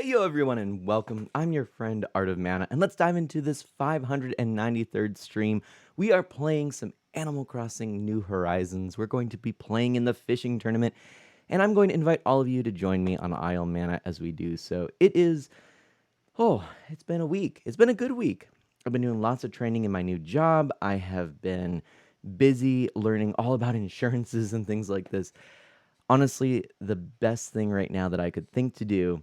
Hey yo everyone and welcome. I'm your friend Art of Mana and let's dive into this 593rd stream. We are playing some Animal Crossing New Horizons. We're going to be playing in the fishing tournament and I'm going to invite all of you to join me on Isle Mana as we do so. It's been a week. It's been a good week. I've been doing lots of training in my new job. I have been busy learning all about insurances and things like this. Honestly, the best thing right now that I could think to do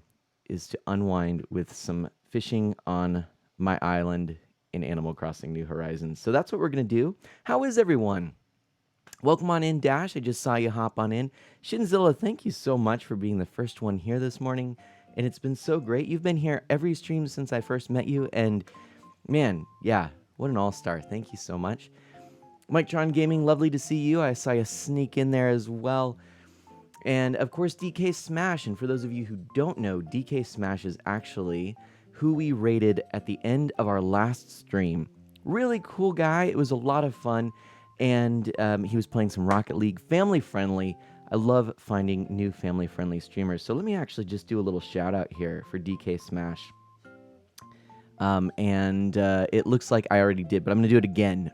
is to unwind with some fishing on my island in Animal Crossing New Horizons. So that's what we're going to do. How is everyone? Welcome on in, Dash. I just saw you hop on in. Shinzilla, thank you so much for being the first one here this morning. And it's been so great. You've been here every stream since I first met you. And man, yeah, what an all-star. Thank you so much. Mike Tron Gaming, lovely to see you. I saw you sneak in there as well. And of course, DK Smash. And for those of you who don't know, DK Smash is actually who we rated at the end of our last stream. Really cool guy. It was a lot of fun. And he was playing some Rocket League, family friendly. I love finding new family friendly streamers. So let me actually just do a little shout out here for DK Smash. It looks like I already did, but I'm going to do it again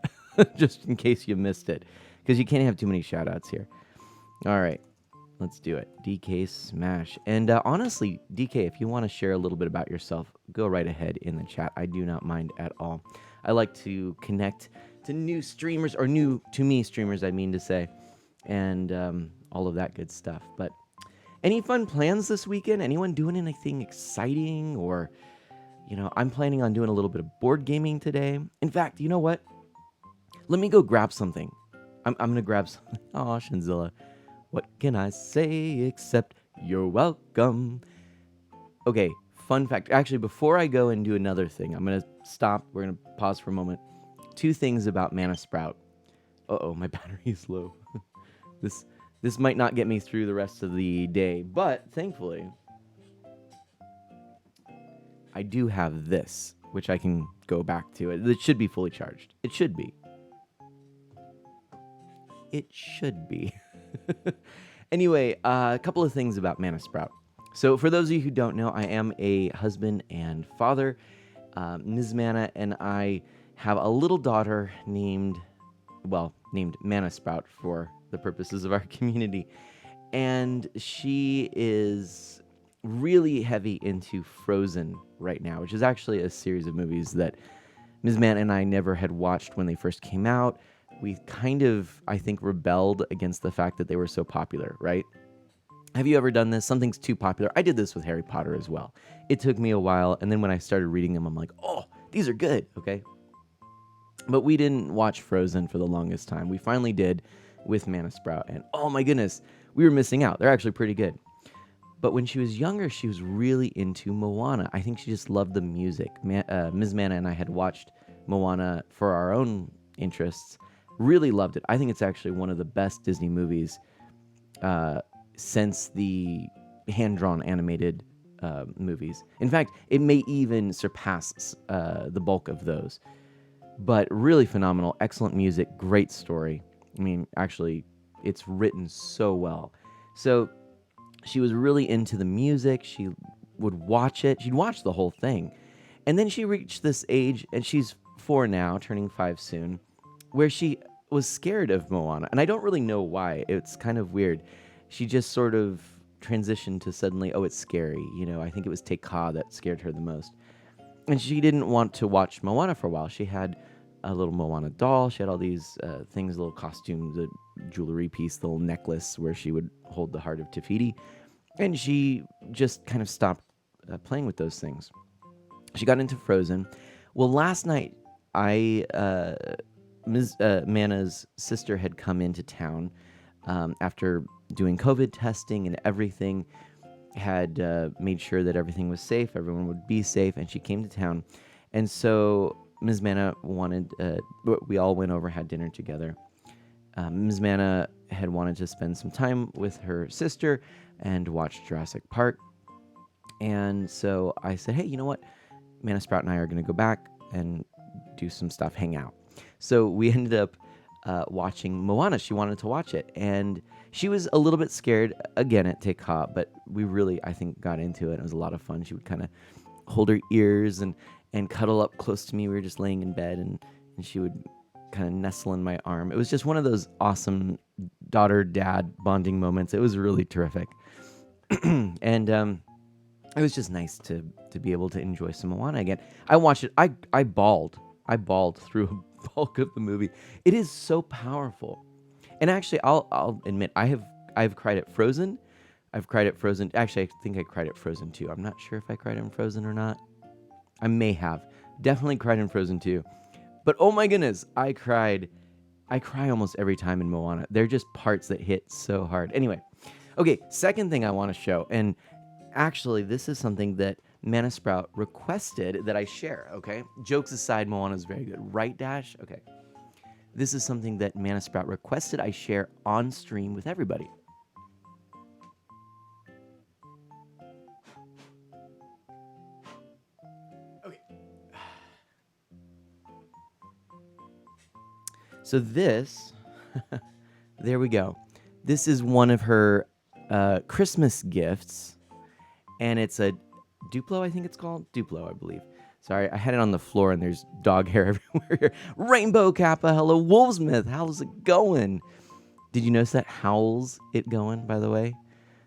just in case you missed it because you can't have too many shout outs here. All right. Let's do it. DK Smash. And honestly, DK, if you want to share a little bit about yourself, go right ahead in the chat. I do not mind at all. I like to connect to new streamers, or new to me streamers, I mean to say, and all of that good stuff. But any fun plans this weekend? Anyone doing anything exciting? Or, I'm planning on doing a little bit of board gaming today. In fact, you know what? Let me go grab something. I'm going to grab something. Oh, Shinzilla. What can I say except you're welcome? Okay, fun fact. Actually, before I go and do another thing, I'm going to stop. We're going to pause for a moment. Two things about Mana Sprout. Uh-oh, my battery is low. This might not get me through the rest of the day, but thankfully, I do have this, which I can go back to. It should be fully charged. It should be. It should be. Anyway, a couple of things about Mana Sprout. So for those of you who don't know, I am a husband and father. Ms. Mana and I have a little daughter named Mana Sprout for the purposes of our community. And she is really heavy into Frozen right now, which is actually a series of movies that Ms. Mana and I never had watched when they first came out. We kind of, I think, rebelled against the fact that they were so popular, right? Have you ever done this? Something's too popular. I did this with Harry Potter as well. It took me a while, and then when I started reading them, I'm like, oh, these are good, okay? But we didn't watch Frozen for the longest time. We finally did with Mana Sprout, and oh my goodness, we were missing out. They're actually pretty good. But when she was younger, she was really into Moana. I think she just loved the music. Ms. Mana and I had watched Moana for our own interests. Really loved it. I think it's actually one of the best Disney movies since the hand-drawn animated movies. In fact, it may even surpass the bulk of those. But really phenomenal, excellent music, great story. I mean, actually, it's written so well. So she was really into the music. She would watch it. She'd watch the whole thing. And then she reached this age, and she's 4 now, turning 5 soon, where she was scared of Moana. And I don't really know why. It's kind of weird. She just sort of transitioned to suddenly, oh, it's scary. I think it was Te Kā that scared her the most. And she didn't want to watch Moana for a while. She had a little Moana doll. She had all these things, little costumes, a jewelry piece, the little necklace where she would hold the heart of Te Fiti. And she just kind of stopped playing with those things. She got into Frozen. Well, last night, Ms. Mana's sister had come into town after doing COVID testing and everything, had made sure that everything was safe, everyone would be safe, and she came to town. And so Ms. Mana wanted, we all went over, had dinner together. Ms. Mana had wanted to spend some time with her sister and watch Jurassic Park. And so I said, hey, you know what? Mana Sprout and I are going to go back and do some stuff, hang out. So we ended up watching Moana. She wanted to watch it, and she was a little bit scared again at Te Kā, but we really, I think, got into it. It was a lot of fun. She would kind of hold her ears and cuddle up close to me. We were just laying in bed, and she would kind of nestle in my arm. It was just one of those awesome daughter-dad bonding moments. It was really terrific. And it was just nice to be able to enjoy some Moana again. I watched it. I bawled. I bawled through a bulk of the movie. It is so powerful. And actually, I'll admit I've cried at Frozen. I've cried at Frozen. Actually, I think I cried at Frozen 2. I'm not sure if I cried in Frozen or not. I may have. Definitely cried in Frozen 2. But oh my goodness, I cried. I cry almost every time in Moana. They're just parts that hit so hard. Anyway, okay, second thing I want to show, and actually, this is something that Mana Sprout requested that I share, okay? Jokes aside, Moana is very good. Right, Dash? Okay. This is something that Mana Sprout requested I share on stream with everybody. Okay. So this, there we go. This is one of her Christmas gifts, and it's a Duplo, I think it's called. Duplo, I believe. Sorry, I had it on the floor and there's dog hair everywhere here. Rainbow Kappa, hello. Wolfsmith, how's it going? Did you notice that howls it going, by the way?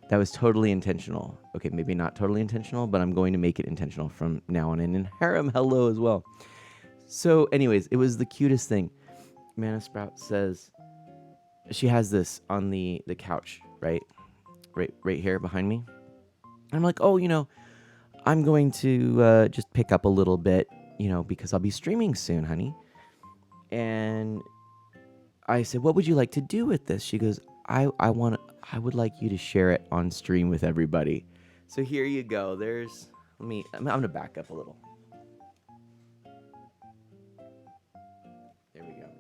That was totally intentional. Okay, maybe not totally intentional, but I'm going to make it intentional from now on in. And Harem, hello as well. So anyways, it was the cutest thing. Mana Sprout says, she has this on the couch, right here behind me. And I'm like, oh, I'm going to just pick up a little bit, because I'll be streaming soon, honey. And I said, what would you like to do with this? She goes, I would like you to share it on stream with everybody. So here you go. I'm going to back up a little. There we go.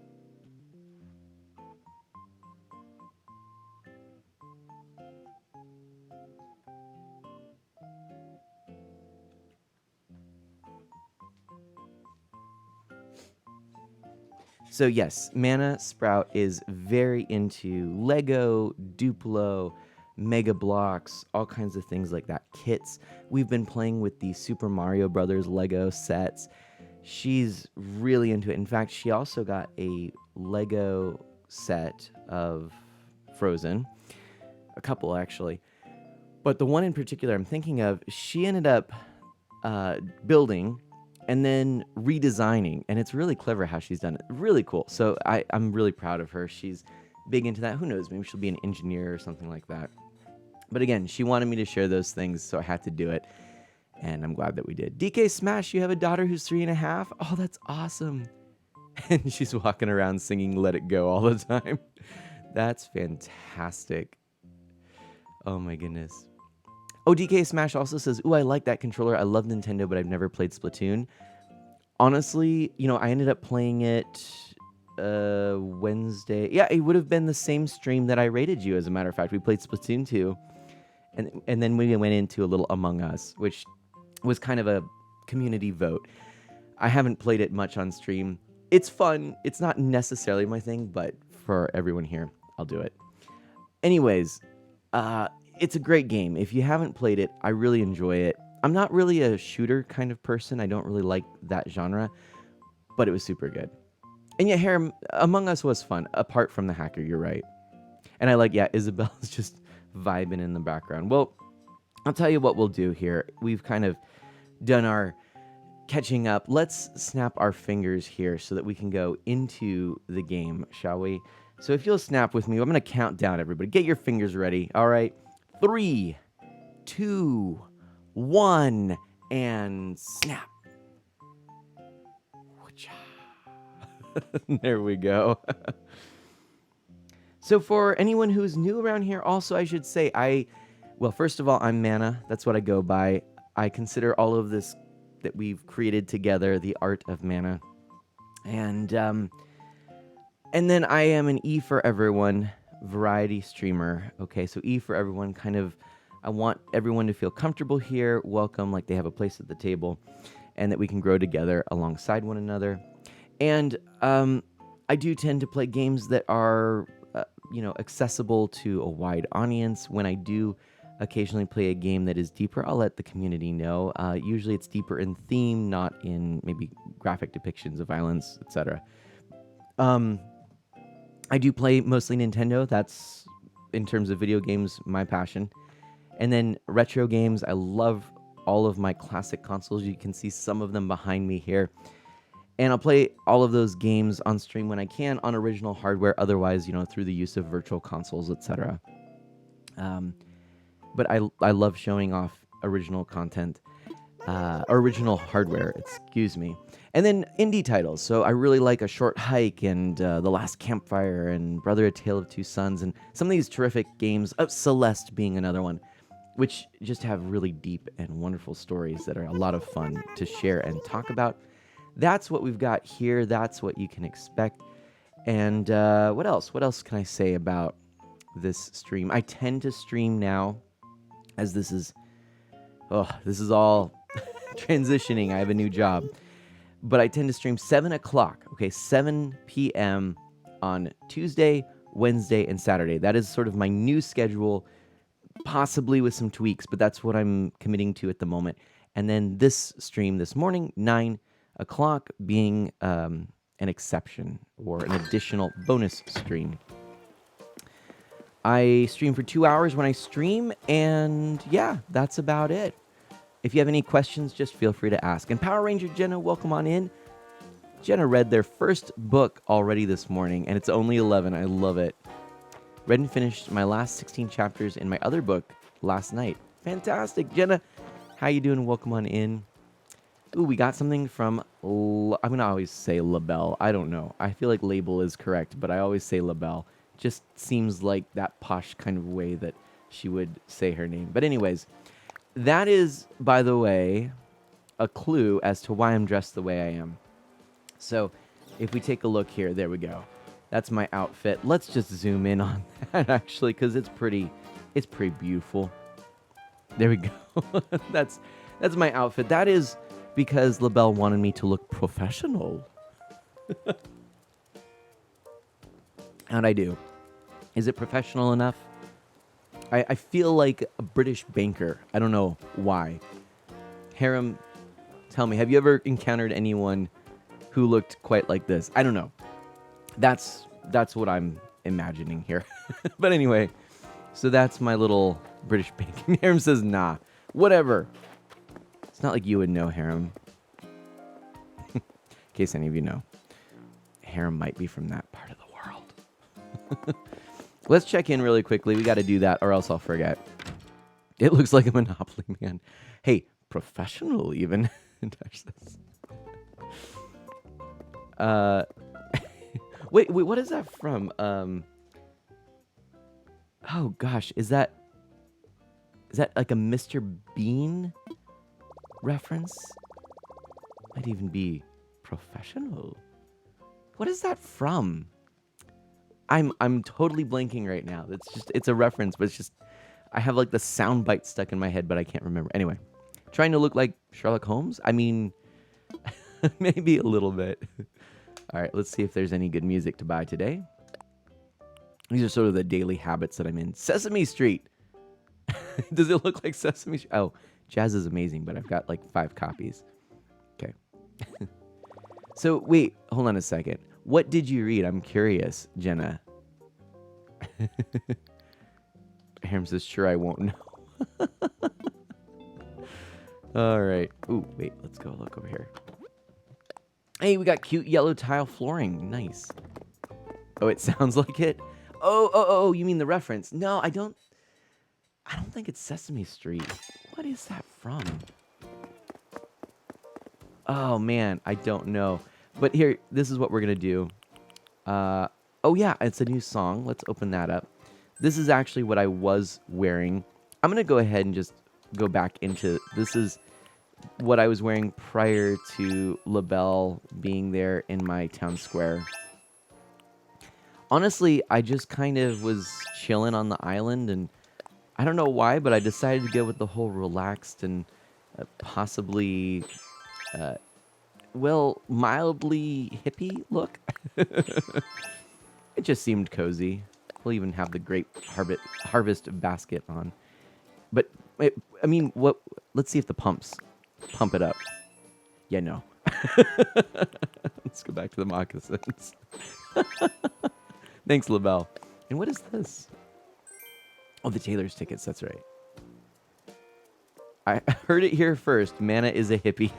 So yes, Mana Sprout is very into Lego, Duplo, Mega Bloks, all kinds of things like that, kits. We've been playing with the Super Mario Brothers Lego sets. She's really into it. In fact, she also got a Lego set of Frozen, a couple actually. But the one in particular I'm thinking of, she ended up building and then redesigning, and it's really clever how she's done it. Really cool. So I'm really proud of her. She's big into that. Who knows? Maybe she'll be an engineer or something like that. But again, she wanted me to share those things, so I had to do it, and I'm glad that we did. DK Smash, you have a daughter who's 3.5? Oh, that's awesome. And she's walking around singing Let It Go all the time. That's fantastic. Oh my goodness. Oh, DK Smash also says, ooh, I like that controller. I love Nintendo, but I've never played Splatoon. Honestly, I ended up playing it Wednesday. Yeah, it would have been the same stream that I rated you, as a matter of fact. We played Splatoon 2, and then we went into a little Among Us, which was kind of a community vote. I haven't played it much on stream. It's fun. It's not necessarily my thing, but for everyone here, I'll do it. Anyways, it's a great game. If you haven't played it, I really enjoy it. I'm not really a shooter kind of person. I don't really like that genre, but it was super good. And yeah, here, Among Us was fun, apart from the hacker, you're right. And I like, Isabel's just vibing in the background. Well, I'll tell you what we'll do here. We've kind of done our catching up. Let's snap our fingers here so that we can go into the game, shall we? So if you'll snap with me, I'm going to count down, everybody. Get your fingers ready. All right. 3, 2, 1, and snap. There we go. So for anyone who's new around here, also I should say, well, first of all, I'm Mana. That's what I go by. I consider all of this that we've created together the art of Mana. And then I am an E for Everyone variety streamer. Okay, so E for Everyone, kind of, I want everyone to feel comfortable here, welcome, like they have a place at the table, and that we can grow together alongside one another. And I do tend to play games that are, accessible to a wide audience. When I do occasionally play a game that is deeper, I'll let the community know. Usually it's deeper in theme, not in maybe graphic depictions of violence, etc. Um, I do play mostly Nintendo. That's, in terms of video games, my passion. And then retro games, I love all of my classic consoles. You can see some of them behind me here. And I'll play all of those games on stream when I can on original hardware, otherwise, through the use of virtual consoles, etc. Um, but I love showing off original content, original hardware, excuse me. And then indie titles. So I really like A Short Hike and The Last Campfire and Brother: A Tale of Two Sons and some of these terrific games, Celeste being another one, which just have really deep and wonderful stories that are a lot of fun to share and talk about. That's what we've got here. That's what you can expect. And what else? What else can I say about this stream? I tend to stream now, as this is all transitioning. I have a new job. But I tend to stream 7 o'clock, 7 p.m. on Tuesday, Wednesday, and Saturday. That is sort of my new schedule, possibly with some tweaks, but that's what I'm committing to at the moment. And then this stream this morning, 9 o'clock, being an exception or an additional bonus stream. I stream for 2 hours when I stream, and yeah, that's about it. If you have any questions, just feel free to ask. And Power Ranger Jenna, welcome on in. Jenna read their first book already this morning, and it's only 11. I love it. Read and finished my last 16 chapters in my other book last night. Fantastic. Jenna, how you doing? Welcome on in. Ooh, we got something from, I'm going to always say LaBelle. I don't know. I feel like label is correct, but I always say LaBelle. Just seems like that posh kind of way that she would say her name. But anyways, that is, by the way, a clue as to why I'm dressed the way I am. So if we take a look here, there we go. That's my outfit. Let's just zoom in on that, actually, because it's pretty beautiful. There we go. That's my outfit. That is because LaBelle wanted me to look professional. And I do. Is it professional enough? I feel like a British banker. I don't know why. Harem, tell me, have you ever encountered anyone who looked quite like this? I don't know. That's what I'm imagining here. But anyway, so that's my little British banking. Harem says, nah, whatever. It's not like you would know, Harem. In case any of you know, Harem might be from that part of the world. Let's check in really quickly. We got to do that or else I'll forget. It looks like a Monopoly man. Hey, professional even. Touch this. Wait, what is that from? Oh gosh, is that like a Mr. Bean reference? Might even be professional. What is that from? I'm totally blanking right now. It's a reference, but it's just I have like the sound bite stuck in my head, but I can't remember. Anyway, trying to look like Sherlock Holmes? I mean, maybe a little bit. All right, let's see if there's any good music to buy today. These are sort of the daily habits that I'm in. Sesame Street. Does it look like Sesame Street? Oh, Jazz is amazing, but I've got like 5 copies. Okay. So wait, hold on a second. What did you read? I'm curious, Jenna. Harem says, sure, I won't know. All right. Ooh, wait, let's go look over here. Hey, we got cute yellow tile flooring. Nice. Oh, it sounds like it. Oh, you mean the reference? No, I don't think it's Sesame Street. What is that from? Oh, man, I don't know. But here, this is what we're going to do. Oh, yeah, it's a new song. Let's open that up. This is actually what I was wearing. I'm going to go ahead and just go back into... This is what I was wearing prior to LaBelle being there in my town square. Honestly, I just kind of was chilling on the island, and I don't know why, but I decided to go with the whole relaxed and possibly... well, mildly hippie look. It just seemed cozy. We'll even have the grape harvest basket on. But, I mean, what? Let's see if the pumps pump it up. Yeah, no. Let's go back to the moccasins. Thanks, LaBelle. And what is this? Oh, the Taylor's tickets. That's right. I heard it here first. Mana is a hippie.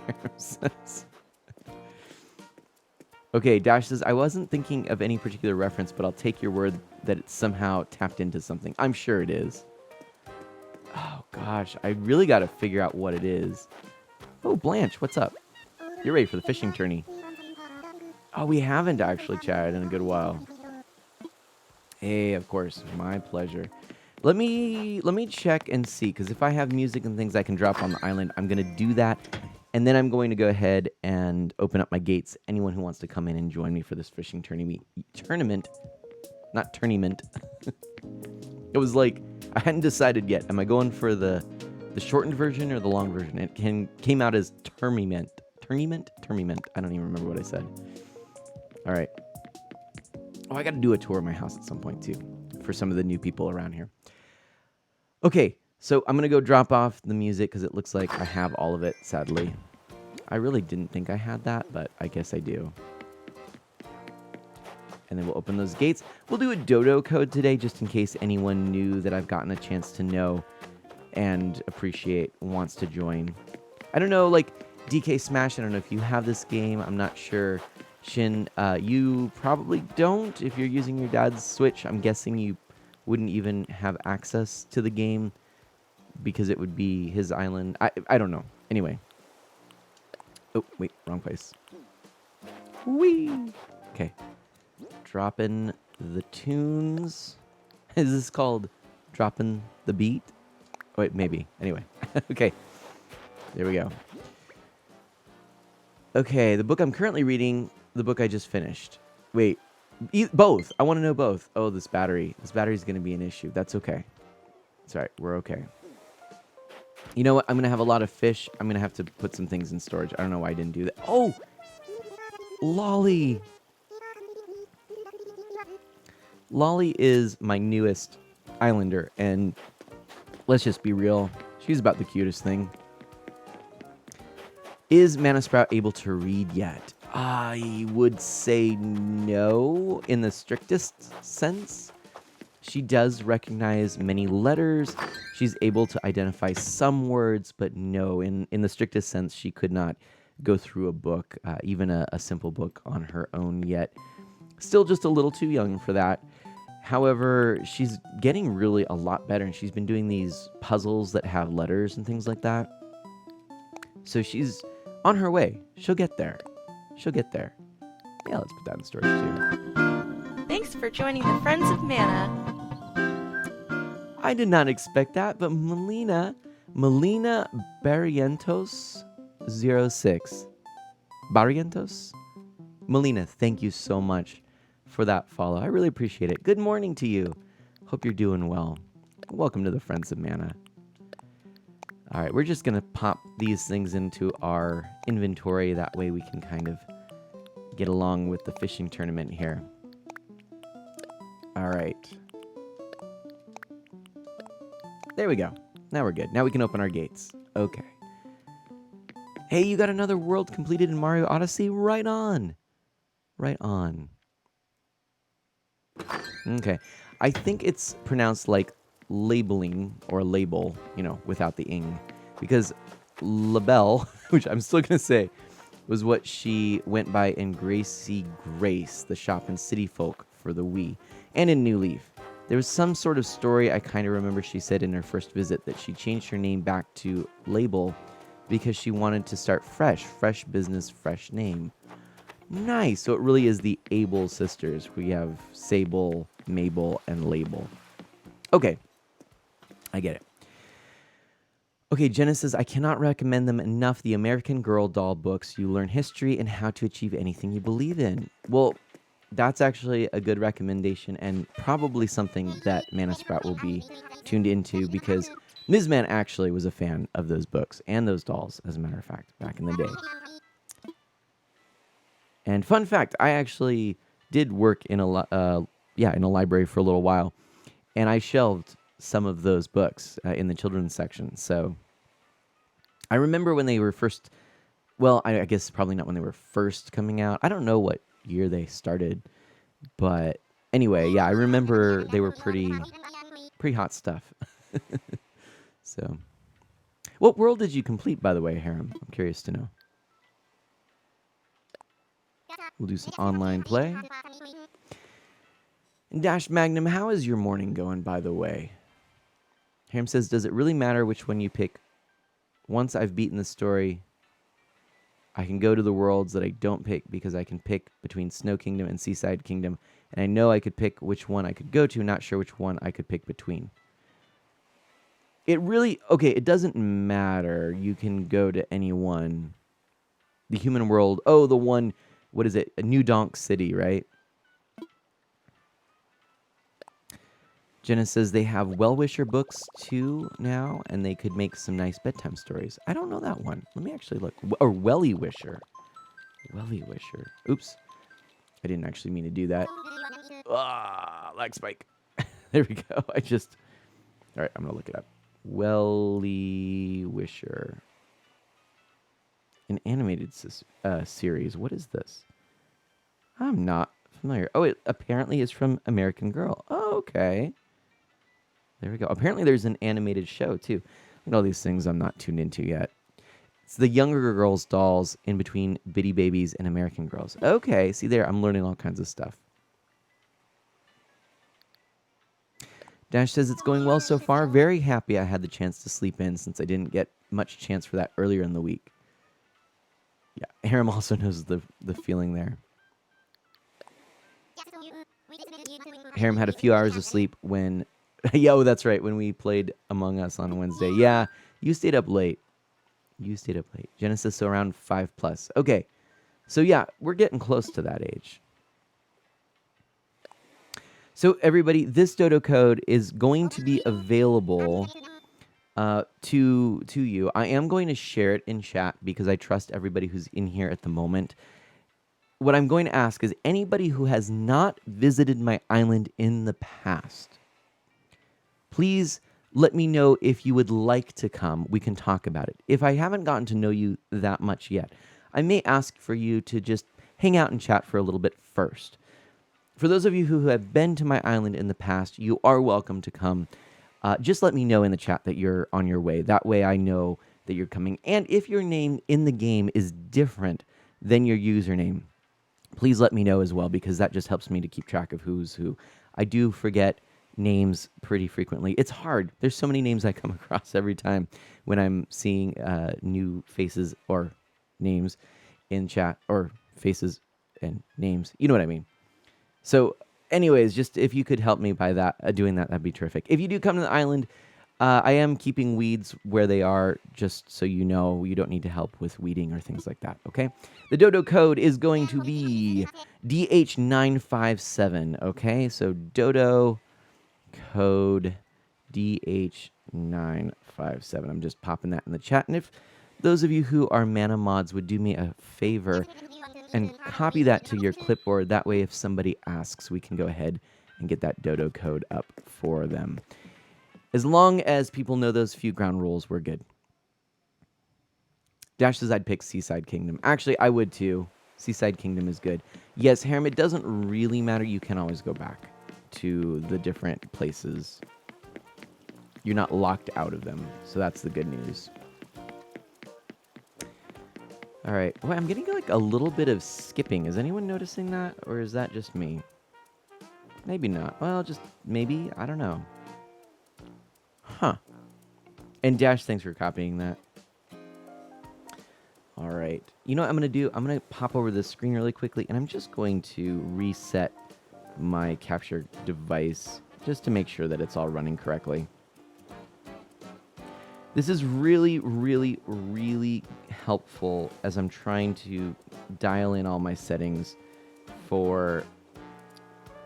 Okay, Dash says, I wasn't thinking of any particular reference, but I'll take your word that it's somehow tapped into something. I'm sure it is. Oh, gosh. I really got to figure out what it is. Oh, Blanche, what's up? You're ready for the fishing tourney. Oh, we haven't actually chatted in a good while. Hey, of course. My pleasure. Let me check and see, because if I have music and things I can drop on the island, I'm going to do that. And then I'm going to go ahead and open up my gates. Anyone who wants to come in and join me for this fishing tournament. Not tournament. It was like, I hadn't decided yet. Am I going for the shortened version or the long version? It came out as tournament. Tournament? I don't even remember what I said. All right. Oh, I got to do a tour of my house at some point, too, for some of the new people around here. Okay. So I'm going to go drop off the music because it looks like I have all of it, sadly. I really didn't think I had that, but I guess I do. And then we'll open those gates. We'll do a dodo code today just in case anyone new that I've gotten a chance to know and appreciate wants to join. I don't know, like DK Smash, I don't know if you have this game. I'm not sure. Shin, you probably don't if you're using your dad's Switch. I'm guessing you wouldn't even have access to the game, because it would be his island. I don't know. Anyway. Oh, wait. Wrong place. Whee! Okay. Dropping the tunes. Is this called dropping the beat? Oh, wait, maybe. Anyway. Okay. There we go. Okay, the book I'm currently reading, the book I just finished. Wait. Both. I want to know both. Oh, this battery. This battery's going to be an issue. That's okay. It's all right. We're okay. You know what? I'm going to have a lot of fish. I'm going to have to put some things in storage. I don't know why I didn't do that. Oh! Lolly! Lolly is my newest islander, and let's just be real. She's about the cutest thing. Is Mana Sprout able to read yet? I would say no in the strictest sense. She does recognize many letters. She's able to identify some words, but no, in the strictest sense, she could not go through a book, even a simple book on her own yet. Still just a little too young for that. However, she's getting really a lot better, and she's been doing these puzzles that have letters and things like that. So she's on her way. She'll get there. She'll get there. Yeah, let's put that in storage too. Thanks for joining the Friends of Mana. I did not expect that, but Melina Barrientos 06. Barrientos? Melina, thank you so much for that follow. I really appreciate it. Good morning to you. Hope you're doing well. Welcome to the Friends of Mana. All right, we're just going to pop these things into our inventory. That way we can kind of get along with the fishing tournament here. All right. There we go. Now we're good. Now we can open our gates. Okay. Hey, you got another world completed in Mario Odyssey? Right on. Right on. Okay. I think it's pronounced like labeling or label, you know, without the ing. Because LaBelle, which I'm still going to say, was what she went by in Gracie Grace, the shop in City Folk for the Wii, and in New Leaf. There was some sort of story I kind of remember she said in her first visit that she changed her name back to Label because she wanted to start fresh business, fresh name. Nice. So it really is the Able sisters. We have Sable, Mabel, and Label. Okay. I get it. Okay, Genesis, I cannot recommend them enough. The American Girl doll books. You learn history and how to achieve anything you believe in. Well, that's actually a good recommendation and probably something that Mana Sprout will be tuned into because Ms. Man actually was a fan of those books and those dolls, as a matter of fact, back in the day. And fun fact, I actually did work in in a library for a little while, and I shelved some of those books in the children's section. So I remember when they were first. Well, I guess probably not when they were first coming out. I don't know what year they started, but anyway, yeah, I remember they were pretty hot stuff. So, what world did you complete, by the way, Harem? I'm curious to know. We'll do some online play. And Dash Magnum, how is your morning going, by the way? Harem says, does it really matter which one you pick? Once I've beaten the story, I can go to the worlds that I don't pick because I can pick between Snow Kingdom and Seaside Kingdom, and I know I could pick which one I could go to, not sure which one I could pick between. It doesn't matter. You can go to any one. The human world, the one, what is it? A New Donk City, right? Jenna says they have Well-Wisher books too now, and they could make some nice bedtime stories. I don't know that one. Let me actually look. Or Welly-Wisher. Welly-Wisher. Oops. I didn't actually mean to do that. Lag spike. There we go. All right, I'm going to look it up. Welly-Wisher. An animated series. What is this? I'm not familiar. Oh, it apparently is from American Girl. Oh, okay. There we go. Apparently there's an animated show, too. Look at all these things I'm not tuned into yet. It's the Younger Girls dolls in between Bitty Babies and American Girls. Okay, see there, I'm learning all kinds of stuff. Dash says it's going well so far. Very happy I had the chance to sleep in since I didn't get much chance for that earlier in the week. Yeah, Harem also knows the feeling there. Harem had a few hours of sleep when... that's right, when we played Among Us on Wednesday. Yeah, you stayed up late. Genesis, so around 5+. Okay, so yeah, we're getting close to that age. So everybody, this dodo code is going to be available to you. I am going to share it in chat because I trust everybody who's in here at the moment. What I'm going to ask is anybody who has not visited my island in the past, please let me know if you would like to come. We can talk about it. If I haven't gotten to know you that much yet, I may ask for you to just hang out and chat for a little bit first. For those of you who have been to my island in the past, you are welcome to come. Just let me know in the chat that you're on your way. That way I know that you're coming. And if your name in the game is different than your username, please let me know as well, because that just helps me to keep track of who's who. I do forget names pretty frequently. It's hard. There's so many names I come across every time when I'm seeing new faces or names in chat, or faces and names. You know what I mean? So anyways, just if you could help me by that, doing that, that'd be terrific. If you do come to the island, I am keeping weeds where they are, just so you know. You don't need to help with weeding or things like that, okay? The dodo code is going to be DH957, okay? So dodo code DH957. I'm just popping that in the chat. And if those of you who are mana mods would do me a favor and copy that to your clipboard, that way if somebody asks, we can go ahead and get that dodo code up for them. As long as people know those few ground rules, we're good. Dash says I'd pick Seaside Kingdom. Actually, I would too. Seaside Kingdom is good. Yes, Harem, it doesn't really matter. You can always go back to the different places. You're not locked out of them, so that's the good news. All right. Well, I'm getting like a little bit of skipping. Is anyone noticing that, or is that just me? Maybe not. Well, just maybe. I don't know. Huh. And Dash, thanks for copying that. All right. You know what I'm going to do? I'm going to pop over the screen really quickly, and I'm just going to reset my capture device just to make sure that it's all running correctly. This is really, really, really helpful as I'm trying to dial in all my settings for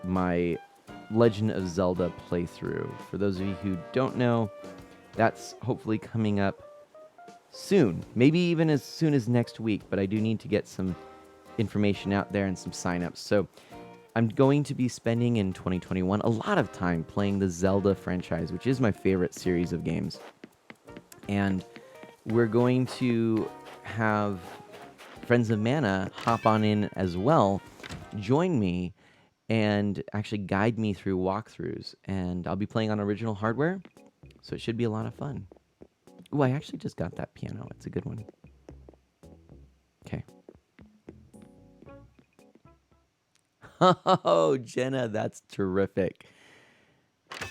my Legend of Zelda playthrough. For those of you who don't know, that's hopefully coming up soon. Maybe even as soon as next week, but I do need to get some information out there and some signups. So I'm going to be spending in 2021 a lot of time playing the Zelda franchise, which is my favorite series of games. And we're going to have Friends of Mana hop on in as well, join me, and actually guide me through walkthroughs. And I'll be playing on original hardware, so it should be a lot of fun. Ooh, I actually just got that piano. It's a good one. Okay. Oh, Jenna, that's terrific.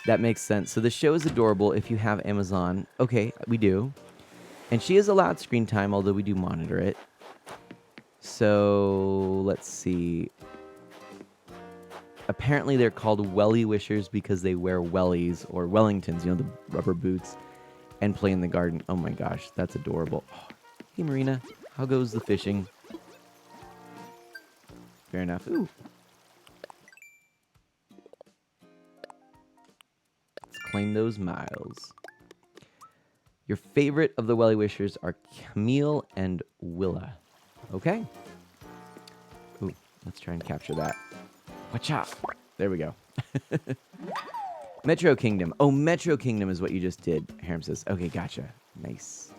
That makes sense. So the show is adorable if you have Amazon. Okay, we do. And she is allowed screen time, although we do monitor it. So let's see. Apparently they're called welly wishers because they wear wellies or Wellingtons, you know, the rubber boots, and play in the garden. Oh my gosh, that's adorable. Oh, hey Marina, how goes the fishing? Fair enough. Ooh. Let's claim those miles. Your favorite of the welly wishers are Camille and Willa. Okay. Ooh, let's try and capture that. Watch out. There we go. Metro Kingdom. Oh, Metro Kingdom is what you just did, Harem says. Okay, gotcha. Nice.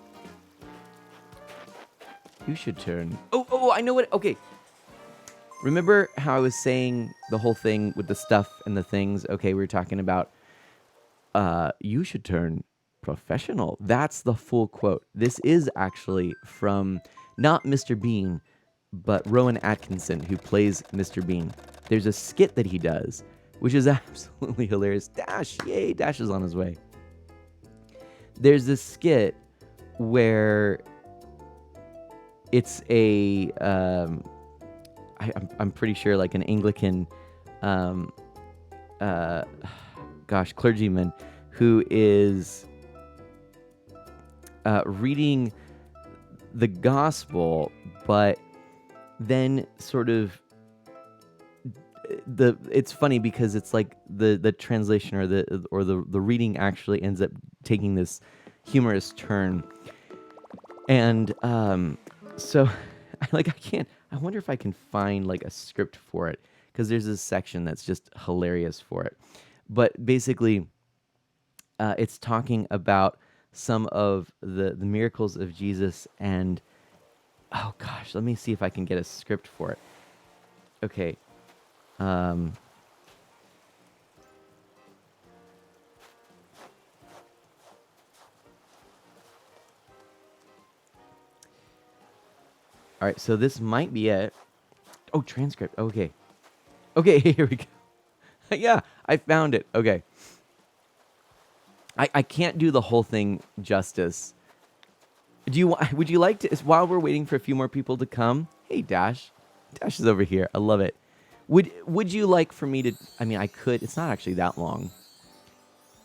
You should turn. Oh, I know what. Okay. Remember how I was saying the whole thing with the stuff and the things? Okay, we were talking about you should turn professional. That's the full quote. This is actually from not Mr. Bean, but Rowan Atkinson, who plays Mr. Bean. There's a skit that he does, which is absolutely hilarious. Dash, yay, Dash is on his way. There's this skit where it's a, I'm pretty sure like an Anglican, clergyman who is reading the gospel, but then sort of it's funny because it's like the translation or the reading actually ends up taking this humorous turn, and so I wonder if I can find like a script for it, because there's this section that's just hilarious for it. But basically it's talking about some of the miracles of Jesus, and oh gosh, let me see if I can get a script for it. Okay. All right, so this might be it. Oh, transcript. Okay. Okay, here we go. Yeah, I found it. Okay. I can't do the whole thing justice. Would you like to, while we're waiting for a few more people to come? Hey, Dash. Dash is over here. I love it. Would you like for me to, I mean, I could, it's not actually that long.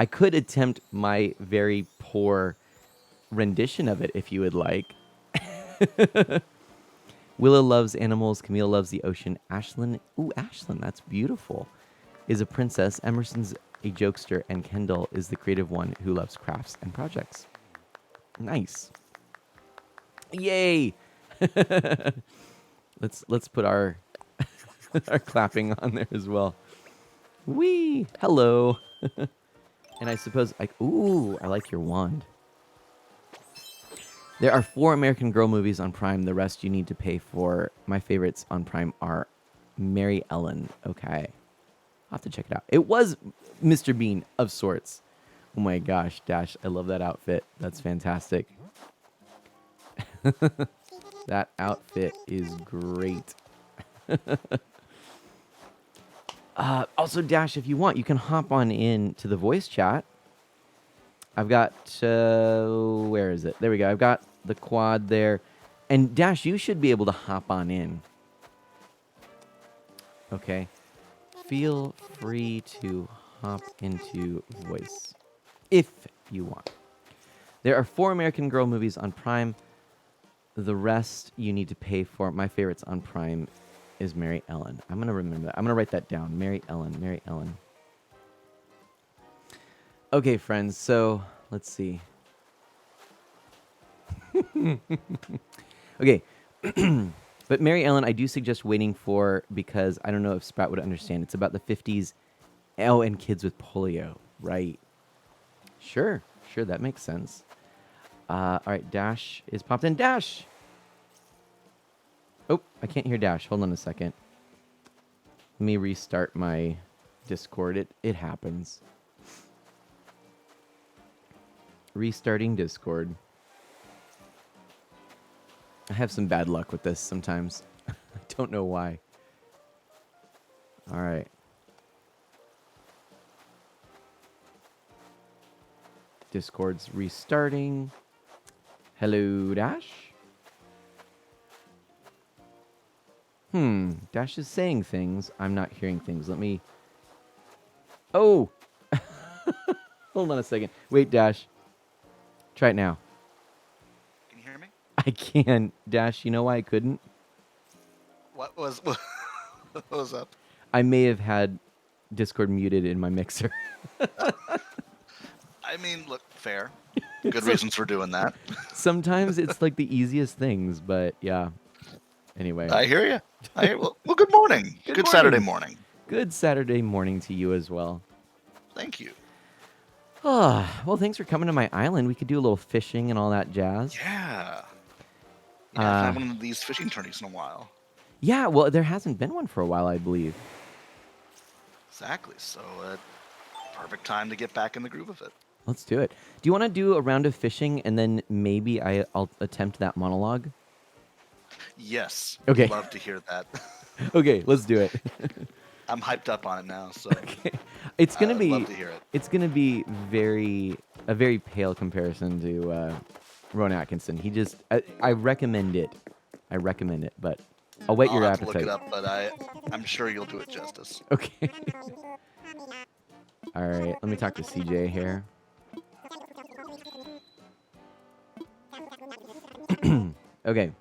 I could attempt my very poor rendition of it if you would like. Willa loves animals. Camille loves the ocean. Ashlyn, that's beautiful, is a princess. Emerson's a jokester, and Kendall is the creative one who loves crafts and projects. Nice. Yay! Let's put our our clapping on there as well. Wee! Hello. And I suppose I like your wand. There are 4 American Girl movies on Prime. The rest you need to pay for. My favorites on Prime are Mary Ellen. Okay. I'll have to check it out. It was Mr. Bean of sorts. Oh my gosh, Dash. I love that outfit. That's fantastic. That outfit is great. Also, Dash, if you want, you can hop on in to the voice chat. I've got, where is it? There we go. I've got the quad there. And Dash, you should be able to hop on in. Okay. Feel free to hop into voice if you want. There are 4 American Girl movies on Prime. The rest you need to pay for. My favorites on Prime is Mary Ellen. I'm going to remember that. I'm going to write that down. Mary Ellen. Mary Ellen. Okay, friends. So let's see. Okay. But Mary Ellen, I do suggest waiting for, because I don't know if Sprout would understand. It's about the 50s. Oh, and kids with polio, right? Sure, that makes sense. All right, Dash is popped in. Dash! Oh, I can't hear Dash. Hold on a second. Let me restart my Discord. It happens. Restarting Discord. I have some bad luck with this sometimes. I don't know why. All right. Discord's restarting. Hello, Dash? Dash is saying things. I'm not hearing things. Let me... Oh! Hold on a second. Wait, Dash. Try it now. Can you hear me? I can. Dash, you know why I couldn't? What was what was up? I may have had Discord muted in my mixer. I mean, look, fair. Good reasons for doing that. Sometimes it's like the easiest things, but yeah. Anyway. I hear you. Well, good morning. Good Good Saturday morning. morning. Good Saturday morning to you as well. Thank you. Well, thanks for coming to my island. We could do a little fishing and all that jazz. Yeah. Yeah, I haven't had one of these fishing tourneys in a while. Yeah, well, there hasn't been one for a while, I believe. Exactly. So, perfect time to get back in the groove of it. Let's do it. Do you want to do a round of fishing and then maybe I'll attempt that monologue? Yes. Okay. Love to hear that. Okay, let's do it. I'm hyped up on it now, so Okay. It's gonna be. love to hear it. It's gonna be a very pale comparison to Ron Atkinson. He just. I recommend it. But I'll whet I'll your have to appetite. look it up, but I'm sure you'll do it justice. Okay. All right. Let me talk to CJ here. Okay.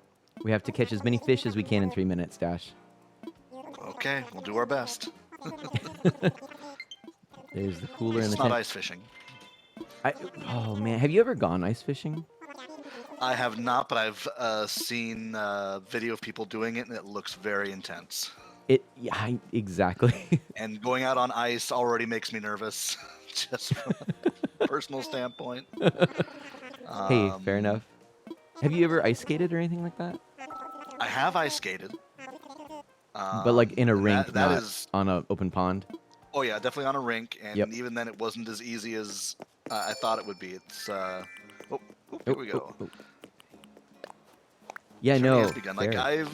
We have to catch as many fish as we can in 3 minutes, Dash. Okay, we'll do our best. There's the cooler in It's the not tent. ice fishing. Oh man, have you ever gone ice fishing? I have not, but I've seen video of people doing it, and it looks very intense. Exactly. And going out on ice already makes me nervous, just from a personal standpoint. Hey, fair enough. Have you ever ice skated or anything like that? I have ice skated. But like in a and rink, that not is, on an open pond? oh yeah, definitely on a rink, and Yep. even then it wasn't as easy as I thought it would be. It's here we go. Oh. Yeah, Journey no. has begun. Like fair.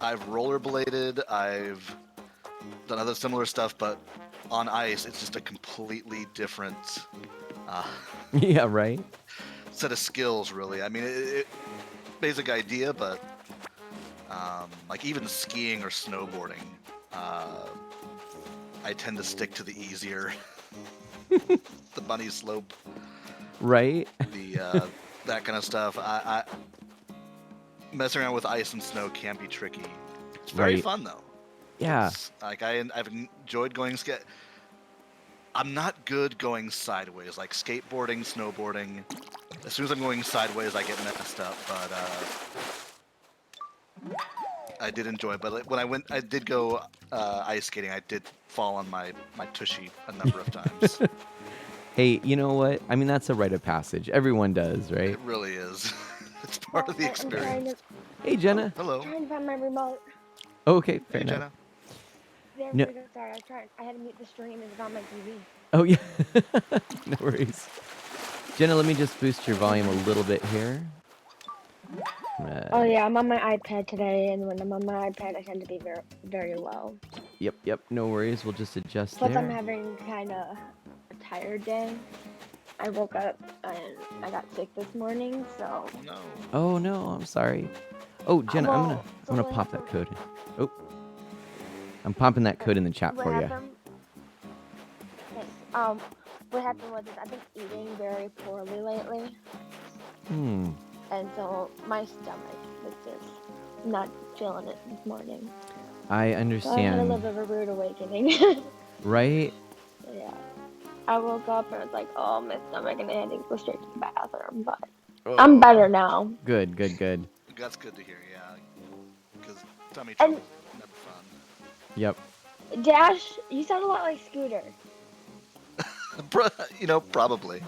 I've rollerbladed, I've done other similar stuff, but on ice, it's just a completely different Yeah, right? set of skills, really. I mean, basic idea, but like even skiing or snowboarding, I tend to stick to the easier, the bunny slope, Right? the that kind of stuff. I messing around with ice and snow can be tricky. It's very Right. fun though. Yeah. Like I've enjoyed going I'm not good going sideways, like skateboarding, snowboarding. As soon as I'm going sideways, I get messed up. But I did enjoy it. But like, when I did go ice skating. I did fall on my tushy a number of times. Hey, you know what? I mean, that's a rite of passage. Everyone does, right? It really is. It's part of the experience. Hey, Jenna. Hello. Trying to find my remote. Oh, okay, fair Hey, enough. Jenna. No. Sorry, I had to mute the stream. It's on my TV. Oh, yeah. No worries. Jenna, let me just boost your volume a little bit here. Oh yeah, I'm on my iPad today, and when I'm on my iPad, I tend to be very, very low. Yep. No worries. We'll just adjust Plus, I'm there. having kind of a tired day. I woke up and I got sick this morning, so. No. Oh, no. I'm sorry. Oh, Jenna, I'm Well, so gonna what pop that happened- code. Oh. I'm popping that code in the chat What for you. happened? Thanks. What happened was I've been eating very poorly lately, and so my stomach was just not feeling it this morning. I So I had a understand. little bit of a rude awakening. Right? Yeah. I woke up and I was like, oh, my stomach, and I had to go straight to the bathroom, but Oh. I'm better now. Good. That's good to hear. Yeah. Tummy And- trouble's never fun. Yep. Dash, you sound a lot like Scooter. Probably.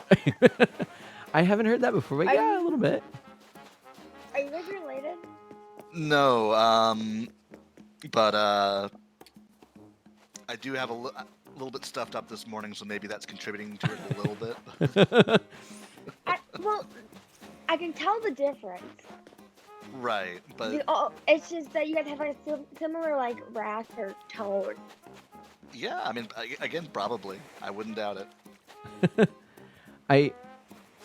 I haven't heard that before, but Are yeah, you- a little bit. Are you guys related? No, but I do have a little bit stuffed up this morning, so maybe that's contributing to it a little bit. Well, I can tell the difference. Right, but It's just that you guys have like a similar like rasp or tone. yeah, I mean, again, probably. I wouldn't doubt it. I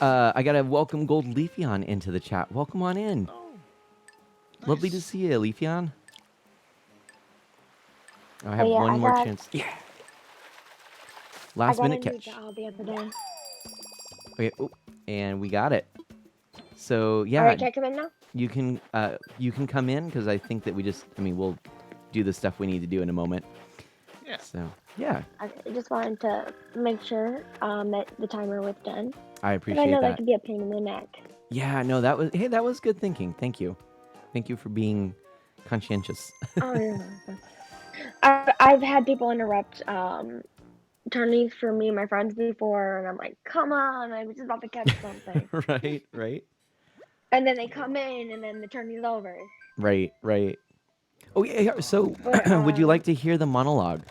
gotta welcome Gold Leafeon into the chat. Welcome on in. Oh, Lovely to nice. see you, Leafeon. I have yeah, one I more got- chance. Yeah. I Last got minute a new catch. job the other day. Okay, oh, and we got it. So yeah, All right, can I come in now? you can come in because I think that we'll do the stuff we need to do in a moment. Yeah. So yeah, I just wanted to make sure that the timer was done. I And I appreciate know that that. could be a pain in the neck. Yeah, no, that was good thinking. Thank you for being conscientious. Oh, you're welcome. I've had people interrupt tourneys for me and my friends before, and I'm like, come on, I was just about to catch something. right. And then they come in, and then the tourney's over. Right. Oh yeah. So, But, would you like to hear the monologue?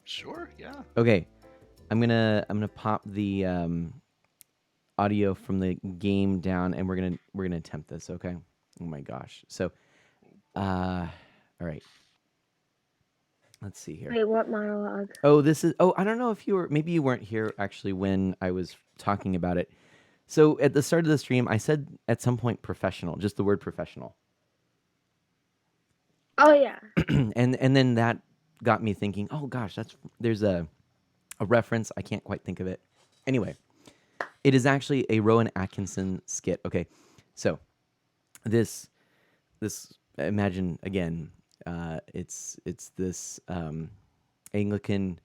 Sure, yeah. Okay, I'm gonna pop the audio from the game down, and we're gonna attempt this. Okay. Oh my gosh. So, all right. Let's see here. Wait, what monologue? Oh, I don't know if maybe you weren't here actually when I was talking about it. So at the start of the stream, I said at some point professional, just the word professional. Oh, yeah. and then that got me thinking, oh gosh, there's a reference. I can't quite think of it. Anyway, it is actually a Rowan Atkinson skit. Okay. So this imagine again, it's this Anglican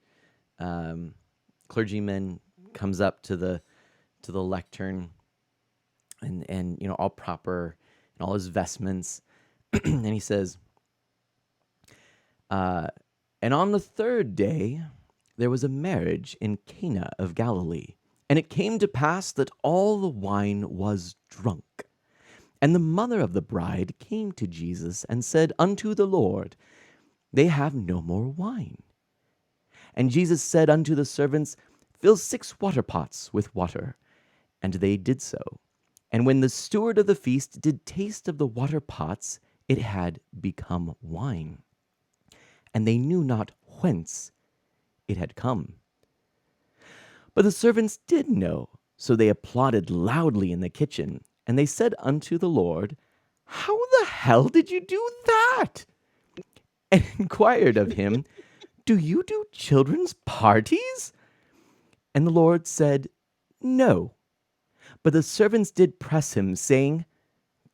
clergyman comes up to the lectern and all proper and all his vestments and he says, and on the third day there was a marriage in Cana of Galilee, and it came to pass that all the wine was drunk. And the mother of the bride came to Jesus and said unto the Lord, they have no more wine. And Jesus said unto the servants, fill 6 water pots with water. And they did so. And when the steward of the feast did taste of the water pots, it had become wine. And they knew not whence it had come. But the servants did know, so they applauded loudly in the kitchen. And they said unto the Lord, how the hell did you do that? And inquired of him, do you do children's parties? And the Lord said, no. But the servants did press him, saying,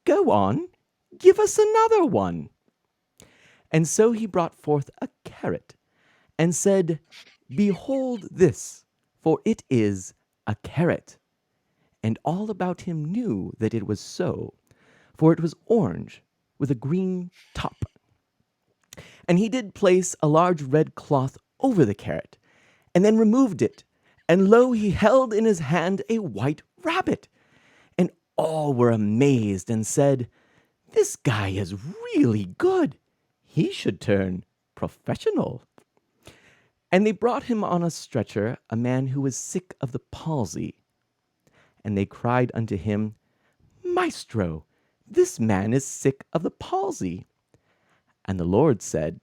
go on, give us another one. And so he brought forth a carrot, and said, behold this, for it is a carrot. And all about him knew that it was so, for it was orange, with a green top. And he did place a large red cloth over the carrot, and then removed it. And lo, he held in his hand a white rabbit. And all were amazed and said, this guy is really good. He should turn professional. And they brought him on a stretcher a man who was sick of the palsy. And they cried unto him, Maestro, this man is sick of the palsy. And the Lord said,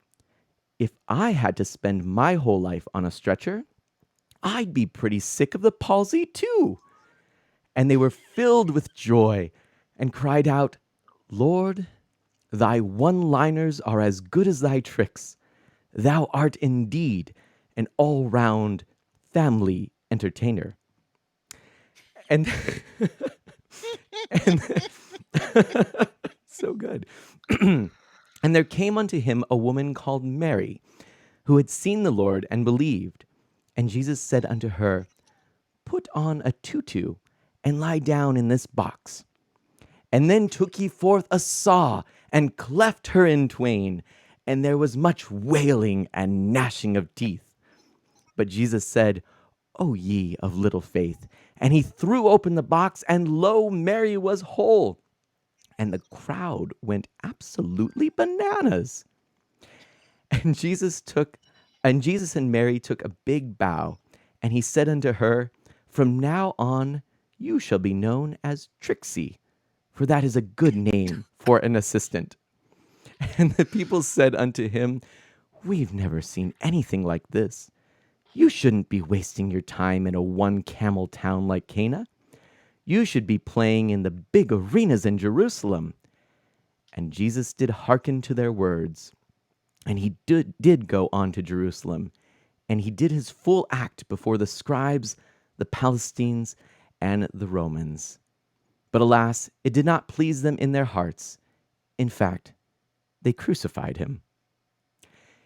if I had to spend my whole life on a stretcher, I'd be pretty sick of the palsy too. And they were filled with joy and cried out, Lord, thy one-liners are as good as thy tricks. Thou art indeed an all-round family entertainer. And, and so good. And there came unto him a woman called Mary, who had seen the Lord and believed. And Jesus said unto her, put on a tutu and lie down in this box. And then took he forth a saw and cleft her in twain, and there was much wailing and gnashing of teeth. But Jesus said, O ye of little faith, and he threw open the box, and lo, Mary was whole. And the crowd went absolutely bananas. And Jesus and Mary took a big bow, and he said unto her, From now on you shall be known as Trixie, for that is a good name for an assistant. And the people said unto him, We've never seen anything like this. You shouldn't be wasting your time in a one-camel town like Cana. You should be playing in the big arenas in Jerusalem. And Jesus did hearken to their words. And he did go on to Jerusalem. And he did his full act before the scribes, the Palestines, and the Romans. But alas, it did not please them in their hearts. In fact, they crucified him.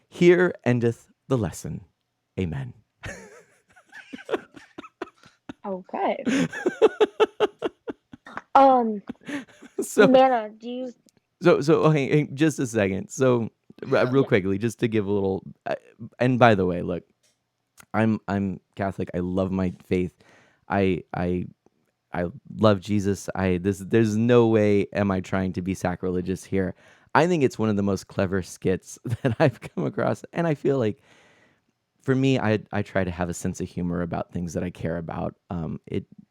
Here endeth the lesson. Amen. Okay. So, Manna, do you? okay, hey, just a second. So, real quickly, just to give a little, and by the way, look, I'm Catholic. I love my faith. I love Jesus. There's no way am I trying to be sacrilegious here. I think it's one of the most clever skits that I've come across, and I feel like, for me, I try to have a sense of humor about things that I care about.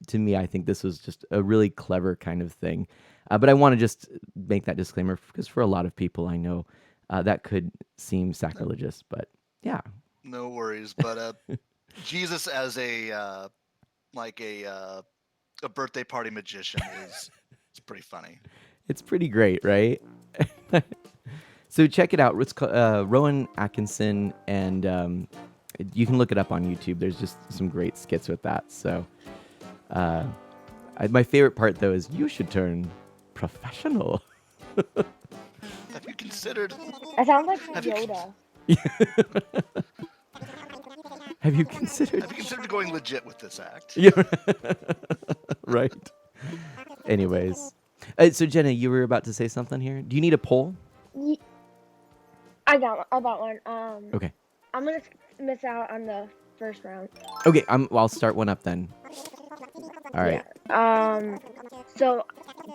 To me, I think this was just a really clever kind of thing. But I want to just make that disclaimer because for a lot of people I know that could seem sacrilegious. But yeah, No worries. But Jesus as a birthday party magician is it's pretty funny. it's pretty great, right? So check it out. It's called Rowan Atkinson, and you can look it up on YouTube. There's just some great skits with that. So my favorite part, though, is you should turn professional. Have you considered? That sounds like Have you- Yoda. Have you considered? Have you considered going legit with this act? Yeah. Right. Anyways. So Jenna, you were about to say something here. Do you need a poll? I got one. Okay. I'm gonna miss out on the first round. Okay, I'll start one up then. All right. Yeah. So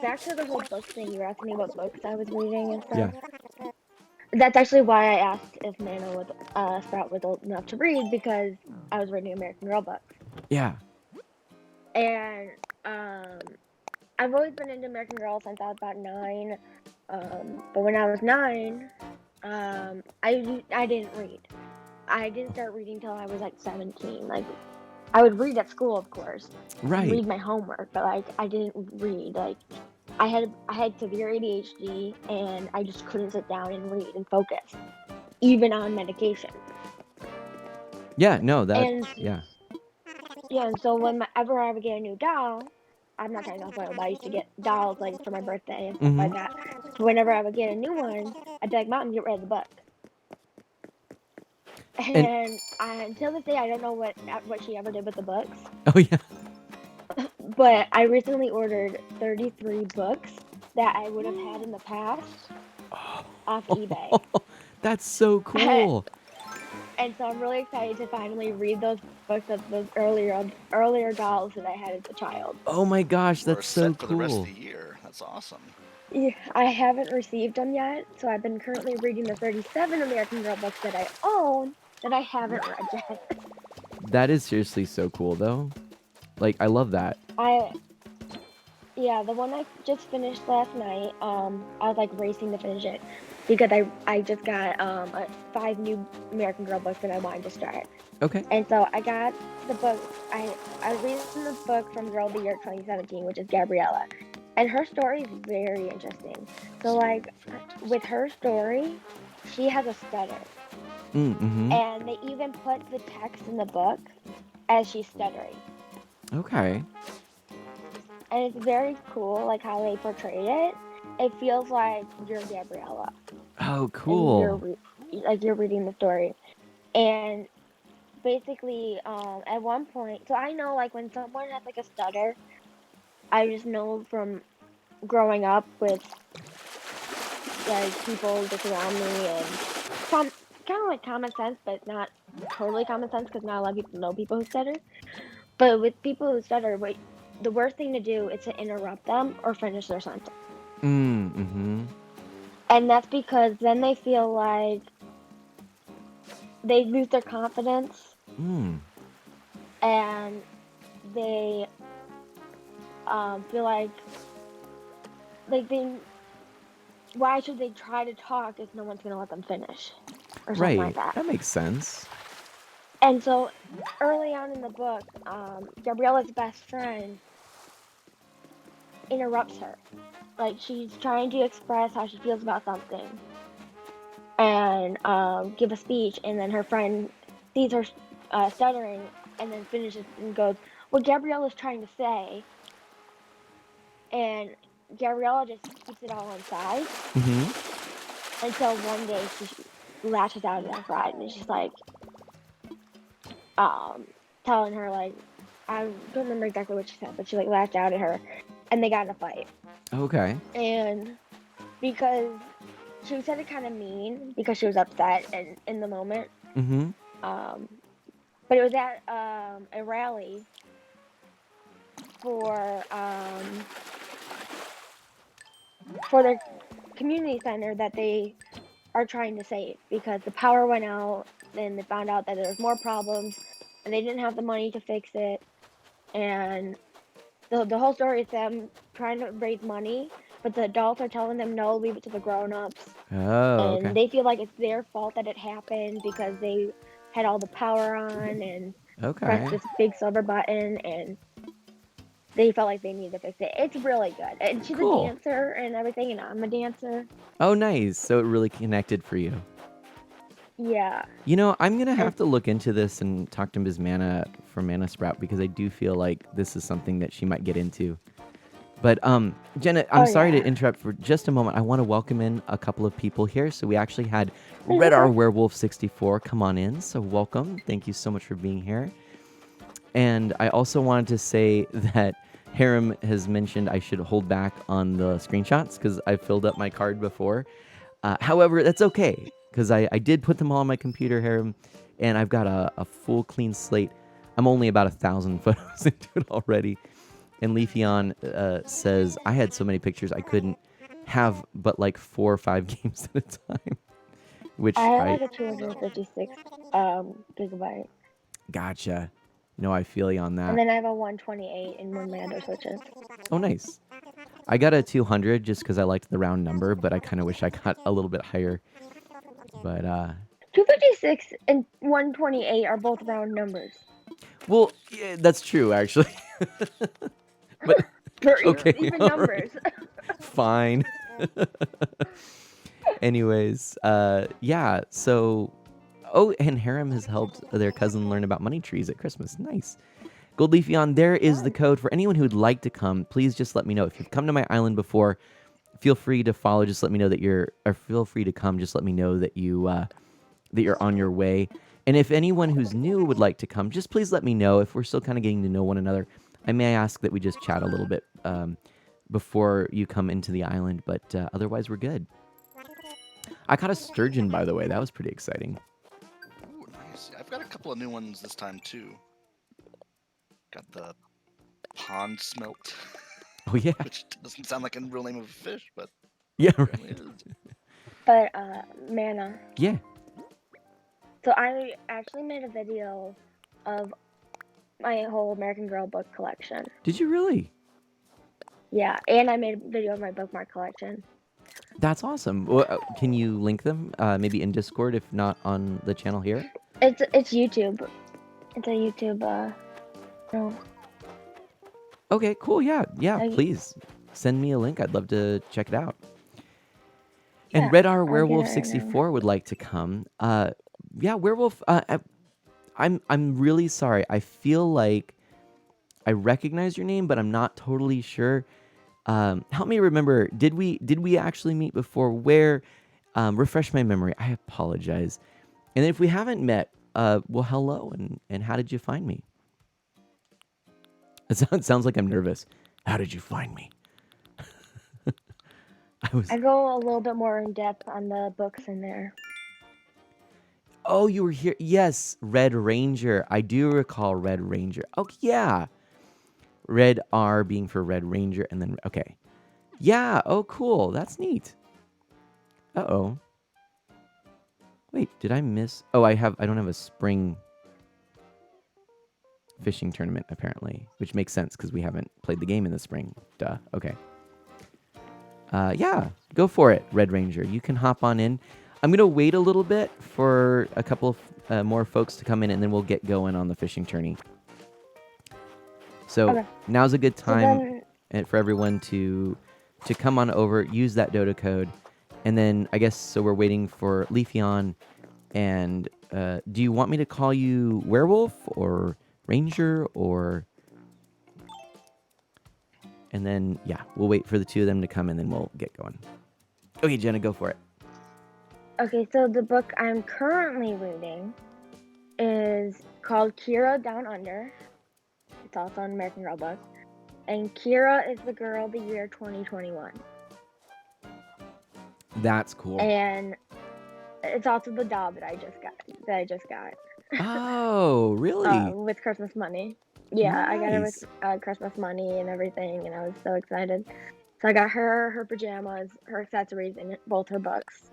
back to the whole book thing. You were asking me what books I was reading and stuff. Yeah. That's actually why I asked if Sprout was old enough to read, because I was reading American Girl books. Yeah. And I've always been into American Girl since I was about 9. But when I was 9, I didn't read. I didn't start reading till I was like 17. Like, I would read at school, of course. Right. Read my homework, but like I didn't read. Like, I had severe ADHD, and I just couldn't sit down and read and focus, even on medication. Yeah. No. And Yeah. yeah, and so whenever I would get a new doll, I'm not trying to spoil, but I used to get dolls like for my birthday and stuff like that. So whenever I would get a new one, I'd be like, Mom, get rid of the book. And until this day, I don't know what she ever did with the books. Oh yeah. But I recently ordered 33 books that I would have had in the past off eBay. That's so cool. And so I'm really excited to finally read those books of those earlier dolls that I had as a child. Oh my gosh, We're that's so set for the rest cool. of the year. That's awesome. Yeah, I haven't received them yet, so I've been currently reading the 37 American Girl books that I own that I haven't read yet. That is seriously so cool, though. Like, I love that. Yeah, the one I just finished last night, I was like racing to finish it because I just got 5 new American Girl books that I wanted to start. Okay. And so I got the book, I was reading the book from Girl of the Year 2017, which is Gabriella. And her story is very interesting. So like, with her story, she has a stutter. Mm-hmm. And they even put the text in the book as she's stuttering. Okay. And it's very cool, like how they portrayed it. It feels like you're Gabriella. Oh, cool. You're reading the story. And basically, at one point, so I know like when someone has like a stutter, I just know from growing up with like people just around me and kind of like common sense, but not totally common sense because not a lot of people know people who stutter. But with people who stutter, the worst thing to do is to interrupt them or finish their sentence. Mm-hmm. And that's because then they feel like they lose their confidence Mm. and they feel like they why should they try to talk if no one's gonna let them finish or something like Right. that. That makes sense. And so early on in the book, Gabriella's best friend interrupts her. Like she's trying to express how she feels about something and give a speech, and then her friend sees her stuttering and then finishes and goes, "What Gabriella's trying to say," and Gabriella just keeps it all inside Mm-hmm. until one day she lashes out at her friend and she's like, telling her like, I don't remember exactly what she said, but she like lashed out at her, and they got in a fight. Okay. And because she said it kind of mean because she was upset and in the moment. Mm-hmm. But it was at a rally for their community center that they are trying to save because the power went out and they found out that there was more problems and they didn't have the money to fix it. And the whole story is them trying to raise money, but the adults are telling them no, leave it to the grown-ups. Oh, And okay. they feel like it's their fault that it happened because they had all the power on and pressed Okay. this big silver button, and they felt like they needed to fix it. It's really good. And she's a Cool. dancer and everything, and I'm a dancer. Oh, nice. So it really connected for you. Yeah. You know, I'm gonna And have to look into this and talk to Ms. Mana from Mana Sprout because I do feel like this is something that she might get into. But Jenna, I'm sorry to yeah. interrupt for just a moment. I want to welcome in a couple of people here. So we actually had It's Red R okay. Werewolf 64 come on in. So welcome. Thank you so much for being here. And I also wanted to say that Harem has mentioned I should hold back on the screenshots because I filled up my card before. However, that's okay because I did put them all on my computer, Harem, and I've got a full clean slate. I'm only about 1,000 photos into it already. And Leafeon says, I had so many pictures I couldn't have but like 4 or 5 games at a time. Which, I have right? like a 256 gigabyte. Gotcha. No, I feel you on And that. then I have a 128 in one Mando switches. Oh, nice. I got a 200 just because I liked the round number, but I kind of wish I got a little bit higher. But, 256 and 128 are both round numbers. well, yeah, that's true, actually. But, They're okay. even all numbers. right, fine. Anyways, yeah, so... Oh, and Harem has helped their cousin learn about money trees at Christmas. Nice. Gold Leafeon, there is the code for anyone who would like to come. Please just let me know. If you've come to my island before, feel free to follow. Just let me know that or feel free to come. Just let me know that you're on your way. And if anyone who's new would like to come, just please let me know. If we're still kind of getting to know one another, I may ask that we just chat a little bit before you come into the island. But otherwise, we're good. I caught a sturgeon, by the way. That was pretty exciting. Ooh, nice. I've got a couple of new ones this time too. Got the pond smelt, Oh yeah, which doesn't sound like a real name of a fish, but yeah, apparently right. it is. But Mana. Yeah. So I actually made a video of my whole American Girl book collection. Did you really? Yeah, and I made a video of my bookmark collection. That's awesome. Can you link them? Maybe in Discord, if not on the channel here. It's YouTube. It's a YouTube. No. Okay, cool. Yeah, I- please send me a link. I'd love to check it out. Yeah, And Red R I'll get Werewolf it right 64 would like to come. Yeah, Werewolf. I'm really sorry. I feel like I recognize your name, but I'm not totally sure. Help me remember. Did we actually meet before? Where? Refresh my memory. I apologize. And if we haven't met, well, hello, and how did you find me? It sounds like I'm nervous. How did you find me? I was. I go a little bit more in depth on the books in there. Oh, you were here. Yes, Red Ranger. I do recall Red Ranger. Oh, yeah. Red R being for Red Ranger, and then okay. Yeah. Oh, cool. That's neat. Uh-oh. Wait, did I miss? Oh, I don't have a spring fishing tournament apparently, which makes sense because we haven't played the game in the spring. Duh. Okay. Yeah, go for it, Red Ranger. You can hop on in. I'm gonna wait a little bit for a couple of more folks to come in, and then we'll get going on the fishing tourney. So Okay. now's a good So time then, for everyone to come on over, use that Dodo code, and then I guess so we're waiting for Leafeon. And do you want me to call you Werewolf or Ranger or? And then yeah, we'll wait for the two of them to come, and then we'll get going. Okay, Jenna, go for it. okay, so the book I'm currently reading is called Kira Down Under. It's also on American Girl Books. And Kira is the girl of the year 2021. That's cool. And it's also the doll that I just got. Oh, really? With Christmas money. Yeah, I got her Nice. with Christmas money and everything, and I was so excited. So I got her pajamas, her accessories, and both her books.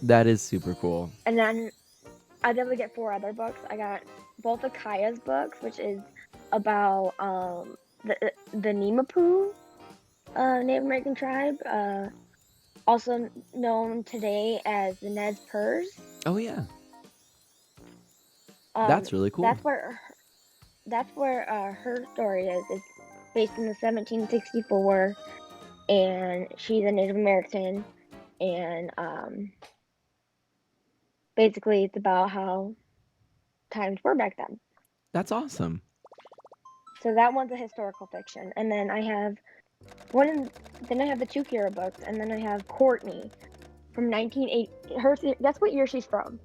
That is super cool. And then I was able to get 4 other books. I got both of Kaya's books, which is about the Nemapu Native American tribe, also known today as the Nez Perce. Oh yeah, that's really cool. That's where her story is. It's based in the 1764, and she's a Native American, and basically it's about how times were back then. That's awesome. So that one's a historical fiction, and then I have then I have the 2 Kira books, and then I have Courtney from 1980. Guess what year she's from?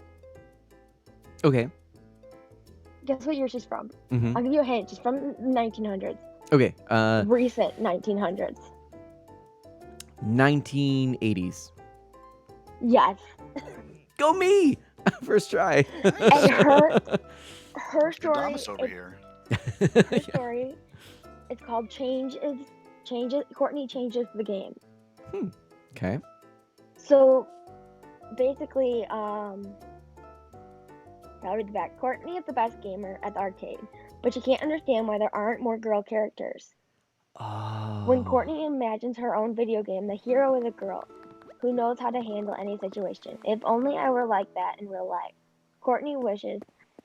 Okay. Guess what year she's from? Mm-hmm. I'll give you a hint. She's from the 1900s. Okay. Recent 1900s. 1980s. Yes. Go me! First try. And her story. Damas over here. Her story. It's called Changes. Courtney changes the game. Okay. So basically, I'll read the back. Courtney is the best gamer at the arcade, but she can't understand why there aren't more girl characters. Oh. When Courtney imagines her own video game, the hero is a girl who knows how to handle any situation. If only I were like that in real life. Courtney wishes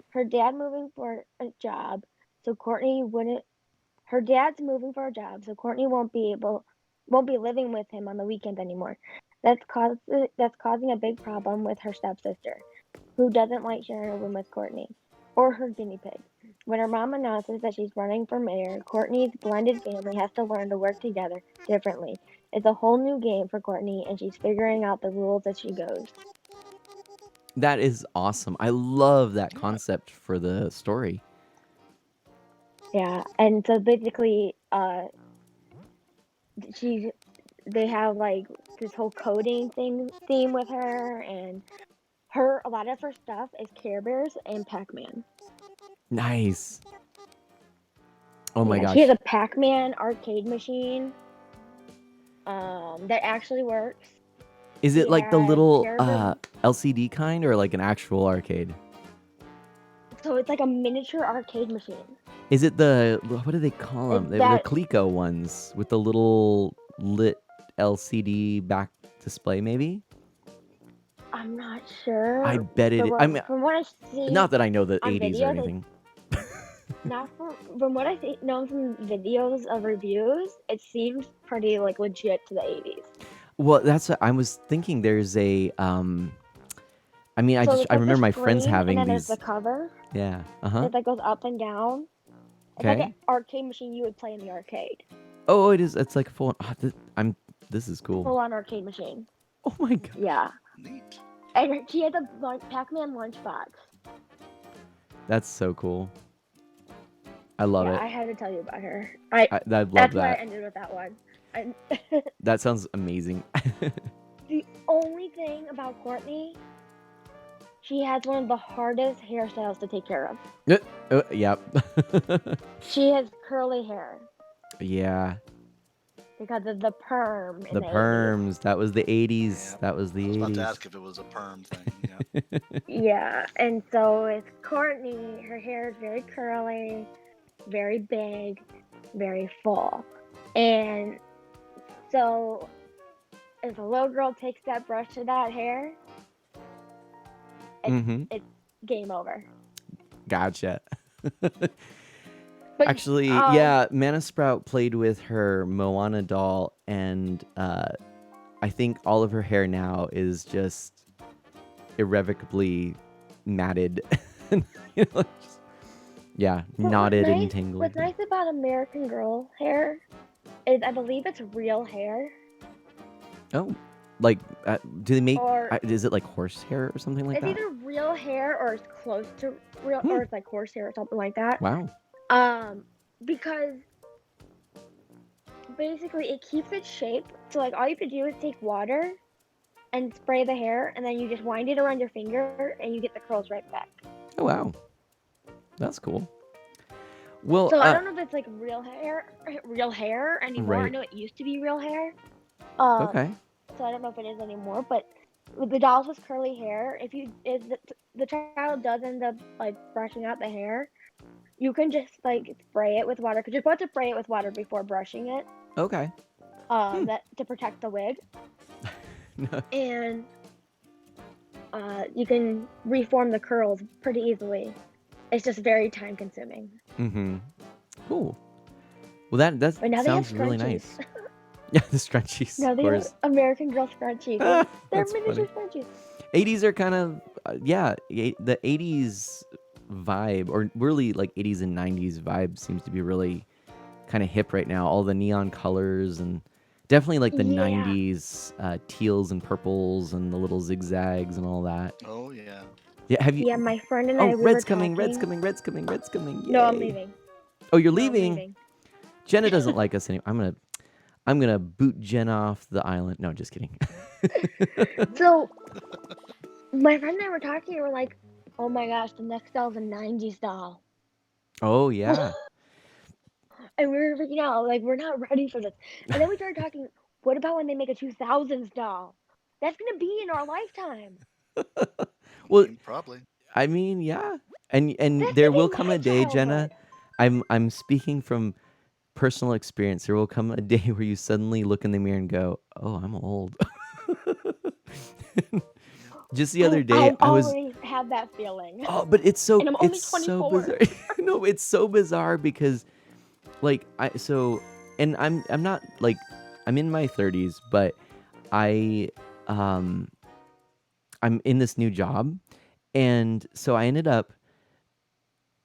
her dad moving for a job, so Courtney wouldn't. Her dad's moving for a job, so Courtney won't be living with him on the weekends anymore. That's causing a big problem with her stepsister, who doesn't like sharing a room with Courtney, or her guinea pig. When her mom announces that she's running for mayor, Courtney's blended family has to learn to work together differently. It's a whole new game for Courtney, and she's figuring out the rules as she goes. That is awesome. I love that concept for the story. Yeah, and so basically, they have like this whole coding theme with her, and a lot of her stuff is Care Bears and Pac-Man. Nice. Oh my gosh. She has a Pac-Man arcade machine that actually works. Is it like the has little Care Bears. LCD kind or like an actual arcade? So it's like a miniature arcade machine. Is it what do they call them? It's They're that- the Coleco ones with the little lit LCD back display, maybe? I'm not sure. I bet it. I mean, from what I see, not that I know the on 80s or videos, anything. from what I know from videos of reviews, it seems pretty like legit to the 80s. Well, that's what I was thinking. There's a I mean, So it's I like the remember my friends screen, having and then these. there's the cover Yeah. Uh-huh. that goes up and down. It's like Okay. an arcade machine you would play in the arcade. Oh, it is. It's like full. This is cool. Full on arcade machine. Oh my god. Yeah. Neat. And she has a Pac-Man lunchbox. That's so cool. I love Yeah, it. I had to tell you about her. I love That's why I that. ended with that one. And That sounds amazing. the only thing about Courtney, she has one of the hardest hairstyles to take care of. Yep. She has curly hair Yeah. because of the perm in The the 80s. perms. That was the 80s. Yeah. That was I the was about 80s. to ask if it was a perm thing. Yeah. Yeah, and so with Courtney, her hair is very curly, very big, very full. And so if a little girl takes that brush to that hair, Mm-hmm. it's game over. Gotcha. But Actually, yeah, Mana Sprout played with her Moana doll, and I think all of her hair now is just irrevocably matted. You know, just- yeah, But knotted and tangled. What's nice about American Girl hair is I believe it's real hair. Oh, like, do they make? Or- Is it like horsehair or something like It's that? either real hair or it's close to real, or it's like horsehair or something like that. Wow. Because basically it keeps its shape. So like all you have to do is take water and spray the hair, and then you just wind it around your finger, and you get the curls right back. Oh wow, that's cool. Well, So I don't know if it's like real hair anymore. I Right. know it used to be real hair. okay. So I don't know if it is anymore, but with the dolls with curly hair, if the child does end up like brushing out the hair, you can just like spray it with water, because you're supposed to spray it with water before brushing it, Okay. that to protect the wig, No. and you can reform the curls pretty easily. It's just very time consuming. Mm-hmm. Cool. Well, that But now they have sounds really scrunchies. nice. Yeah, the scrunchies. Now Of they have course. American Girl scrunchies. Ah, They're that's miniature funny. scrunchies. 80s are kind of the 80s vibe, or really like 80s and 90s vibe, seems to be really kind of hip right now. All the neon colors, and definitely like the Yeah. 90s teals and purples and the little zigzags and all that. Oh yeah. Yeah, have you? Yeah, my friend and Oh, I, we red's were coming, red's talking. coming, red's coming, red's coming. No, I'm Yay. leaving. Oh, you're No, I'm leaving. Jenna doesn't like us anymore. I'm gonna boot Jenna off the island. No, just kidding. So, my friend and I were talking, and we're like, oh my gosh, the next doll's a 90s doll. Oh yeah. And we were freaking out, like, we're not ready for this. And then we started talking, what about when they make a 2000s doll? That's going to be in our lifetime. Well, Probably. I mean, yeah, and That's there gonna be will come my a day, Jenna. childhood. I'm speaking from personal experience. There will come a day where you suddenly look in the mirror and go, "Oh, I'm old." Just the other day, I I was. already have that feeling. Oh, but it's so And I'm only it's so 24. bizarre. No, it's so bizarre because, like, and I'm not like I'm in my 30s, but I I'm in this new job, and so I ended up,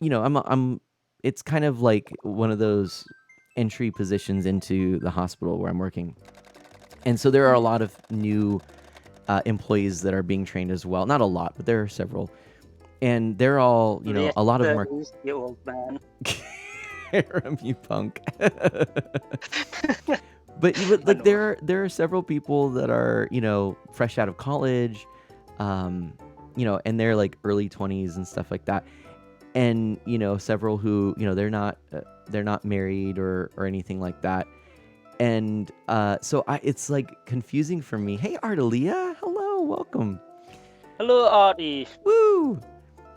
I'm it's kind of like one of those entry positions into the hospital where I'm working, and so there are a lot of new employees that are being trained as well. Not a lot, but there are several. And they're all, a lot of them are. You old man. Harem, you punk. But like there are several people that are, fresh out of college, and they're like early 20s and stuff like that. And, several who, they're not married or anything like that. And so it's like confusing for me. Hey, Ardelia, hello, welcome. Hello, Artie. Woo!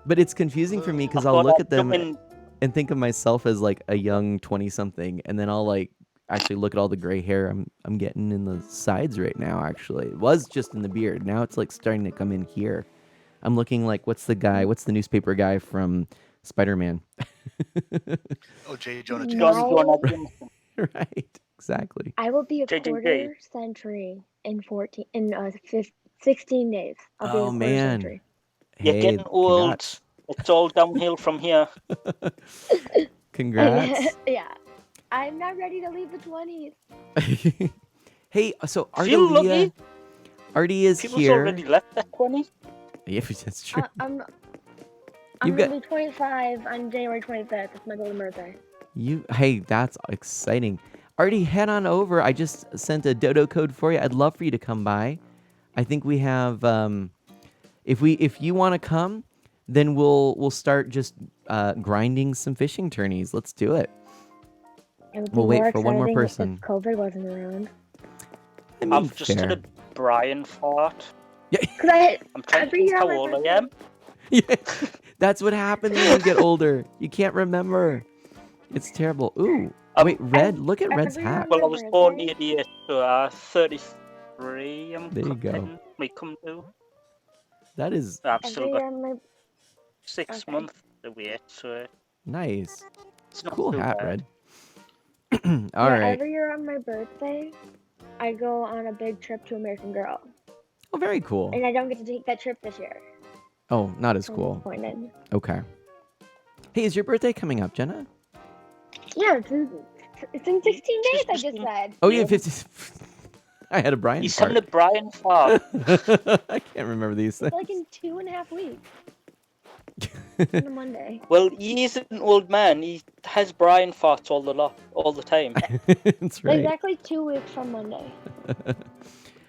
But it's confusing for me because I'll look at them In, and think of myself as like a young 20-something, and then I'll like actually look at all the gray hair I'm getting in the sides right now. Actually, it was just in the beard. Now it's like starting to come in here. I'm looking like what's the newspaper guy from Spider-Man? Oh, J. Jonah John Jameson. Jonah Jameson. Right, exactly. I will be a JJJ. quarter century in 16 days. I'll be a Oh quarter man, century. You're hey, getting old. congrats. It's all downhill from here. Congrats. Yeah. I'm not ready to leave the 20s. Hey, so Feel Ardelia, lucky. Artie is People's here. already left at 20. Yeah, that's true. I'm You've gonna be 25 on January 25th. It's my golden birthday. Hey, that's exciting. Artie, head on over. I just sent a dodo code for you. I'd love for you to come by. I think we have if you want to come, then we'll start just grinding some fishing tourneys. Let's do it. It would be We'll wait more for one more exciting person. If COVID wasn't around. I mean, I've just fair. did a Brian fart. Yeah. Cause I'm trying to every think year how on my old I birthday- am. Yeah, that's what happens when you get older. You can't remember. It's terrible. Ooh, wait, Red. Look at Red's every year hat. on Well, I my was born birthday- 88, so 33. I'm There you go. cutting. Might come to. That is I've every still year got on my 6 Okay. months to wait, so nice. it's not Cool too hat, bad. Red. yeah, All right. every year on my birthday, I go on a big trip to American Girl, Oh, very cool. and I don't get to take that trip this year. Oh, not as I'm cool. disappointed. Okay. Hey, is your birthday coming up, Jenna? Yeah, it's in 16 days. I just said. Oh, yeah, Yeah. 50. I had a Brian He's part. having a Brian fart. I can't remember these things. It's like in 2.5 weeks. On a Monday. Well, he is an old man. He has Brian farts all the time. That's right. Exactly 2 weeks from Monday.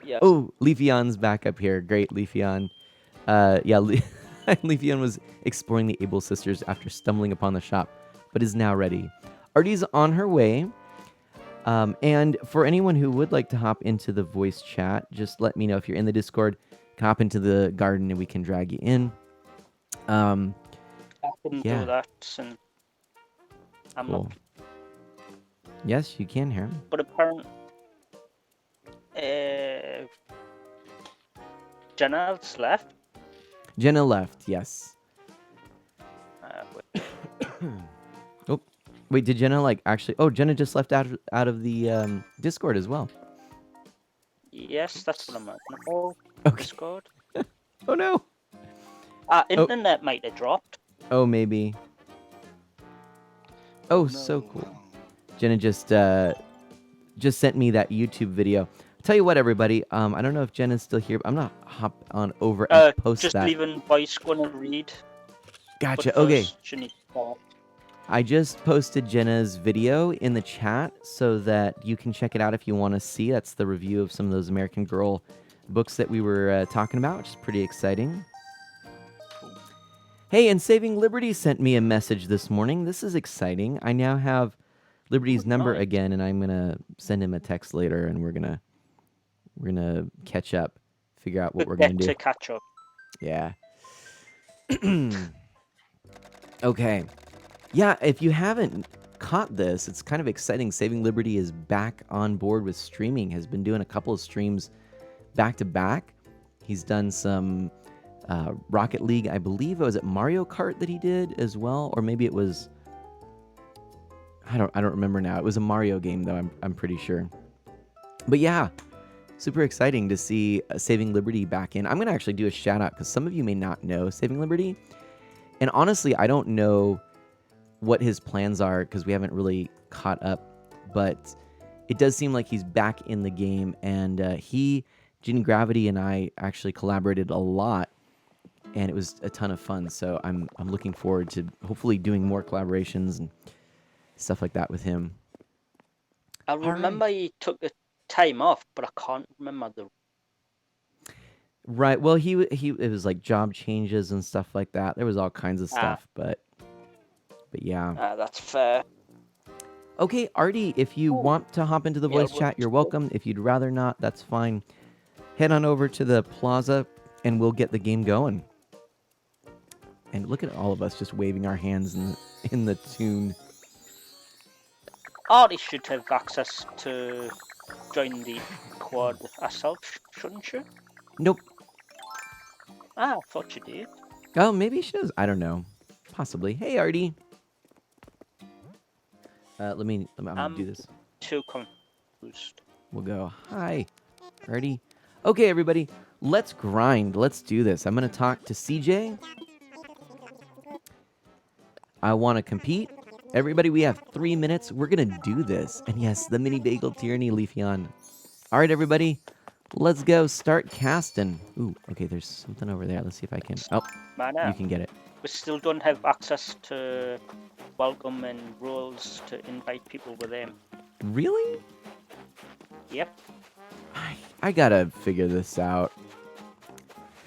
Yeah. Oh, Leafeon's back up here. Great, Leafeon. Yeah, Leafeon was exploring the Able sisters after stumbling upon the shop, but is now ready. Artie's on her way. And for anyone who would like to hop into the voice chat, just let me know if you're in the Discord. Hop into the garden and we can drag you in. I couldn't yeah. do that, and I'm Cool. not. Yes, you can hear him. But apparently, Jenna's left. Jenna left, yes. Wait. Wait, did Jenna actually? Oh, Jenna just left out of the Discord as well. Yes, that's what I'm at. Oh, Okay. Discord. Oh no. Internet might have dropped. Oh, maybe. Oh, so cool. Jenna just sent me that YouTube video. Tell you what, everybody. I don't know if Jenna's still here, but I'm gonna hop on over and post Just that. leaving voice going to read. Gotcha. But Okay. first, she needs to talk. I just posted Jenna's video in the chat so that you can check it out if you want to see. That's the review of some of those American Girl books that we were talking about, which is pretty exciting. Hey, and Saving Liberty sent me a message this morning. This is exciting. I now have Liberty's number nice. again, and I'm gonna send him a text later, and we're gonna catch up, figure out what we're gonna do. To catch up. Yeah. Okay. Yeah, if you haven't caught this, it's kind of exciting. Saving Liberty is back on board with streaming, has been doing a couple of streams back to back. He's done some Rocket League, I believe. Was it Mario Kart that he did as well? Or maybe it was... I don't remember now. It was a Mario game, though, I'm pretty sure. But yeah, super exciting to see Saving Liberty back in. I'm going to actually do a shout out because some of you may not know Saving Liberty. And honestly, I don't know what his plans are because we haven't really caught up. But it does seem like he's back in the game. And Gene Gravity and I actually collaborated a lot. And it was a ton of fun. So I'm looking forward to hopefully doing more collaborations and stuff like that with him. I remember he took a time off, but I can't remember the. Right. Well, it was like job changes and stuff like that. There was all kinds of stuff, but yeah. That's fair. Okay, Artie, if you want to hop into the Yeah, voice we'll chat, you're do it. welcome. If you'd rather not, that's fine. Head on over to the plaza and we'll get the game going. And look at all of us just waving our hands in the tune. Artie should have access to join the quad herself, shouldn't she? Nope. I thought you did. Oh, maybe she does. I don't know. Possibly. Hey, Artie. I'm gonna do this. Too confused. We'll go, hi, Artie. Okay, everybody, let's grind. Let's do this. I'm going to talk to CJ. I want to compete. Everybody, we have 3 minutes. We're going to do this. And yes, the mini bagel tyranny, Leafeon. All right, everybody, let's go start casting. Ooh, okay, there's something over there. Let's see if I can. Oh, Man, you can get it. we still don't have access to welcome and rules to invite people with them. Really? Yep. I gotta figure this out.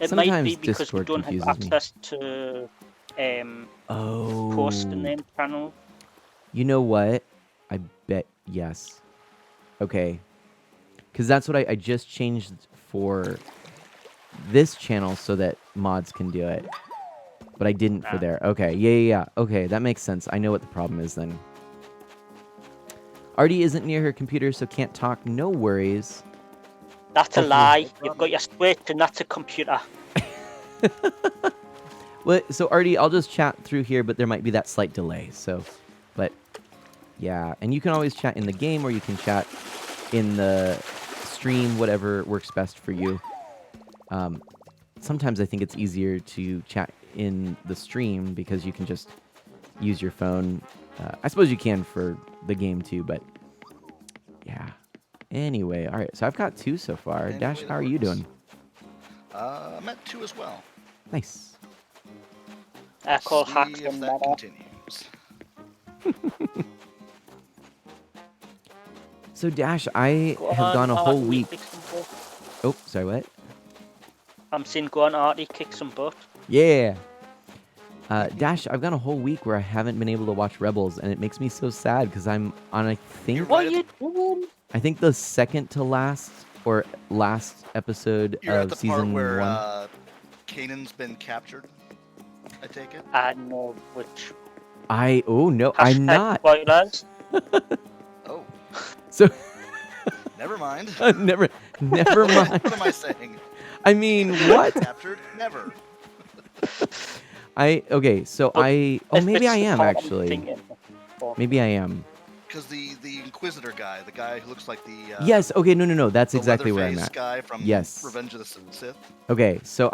It might Sometimes be because we Discord don't have confuses me. access to Oh. post the name channel. You know what? I bet yes. Okay. Because that's what I just changed for this channel so that mods can do it. But I didn't for Ah. there. Okay. Yeah. Okay, that makes sense. I know what the problem is then. Artie isn't near her computer, so can't talk. No worries. That's a Hopefully- lie. You've got your switch and that's a computer. Well, so Artie, I'll just chat through here, but there might be that slight delay. So, but yeah, and you can always chat in the game, or you can chat in the stream, whatever works best for you. Sometimes I think it's easier to chat in the stream because you can just use your phone. I suppose you can for the game too, but yeah. Anyway, all right. So I've got 2 so far. Any Dash, way that how are you works. doing? I'm at 2 as well. Nice. I call See hacks if on that that. continues. So Dash, I Go have on, gone a whole Artie, week. kick some butt. Oh, sorry, what? I'm saying go on, Artie, kick some butt. Yeah. Dash, I've gone a whole week where I haven't been able to watch Rebels, and it makes me so sad because I'm on, I think, You're What right are at you doing? the second to last or last episode You're at of the part season where 1. Kanan's been captured, I take it? I know which. Oh no, I'm Hashtag not. Spoilers. Oh, So never mind. never mind. What am I saying? I mean, what? Captured? Never. Okay, so But maybe It's I the am part I'm actually. thinking of. Maybe I am. Because the Inquisitor guy, the guy who looks like the Yes. Okay. No. That's the exactly where I'm Leatherface at. guy from Yes. Revenge of the Sith, Okay. So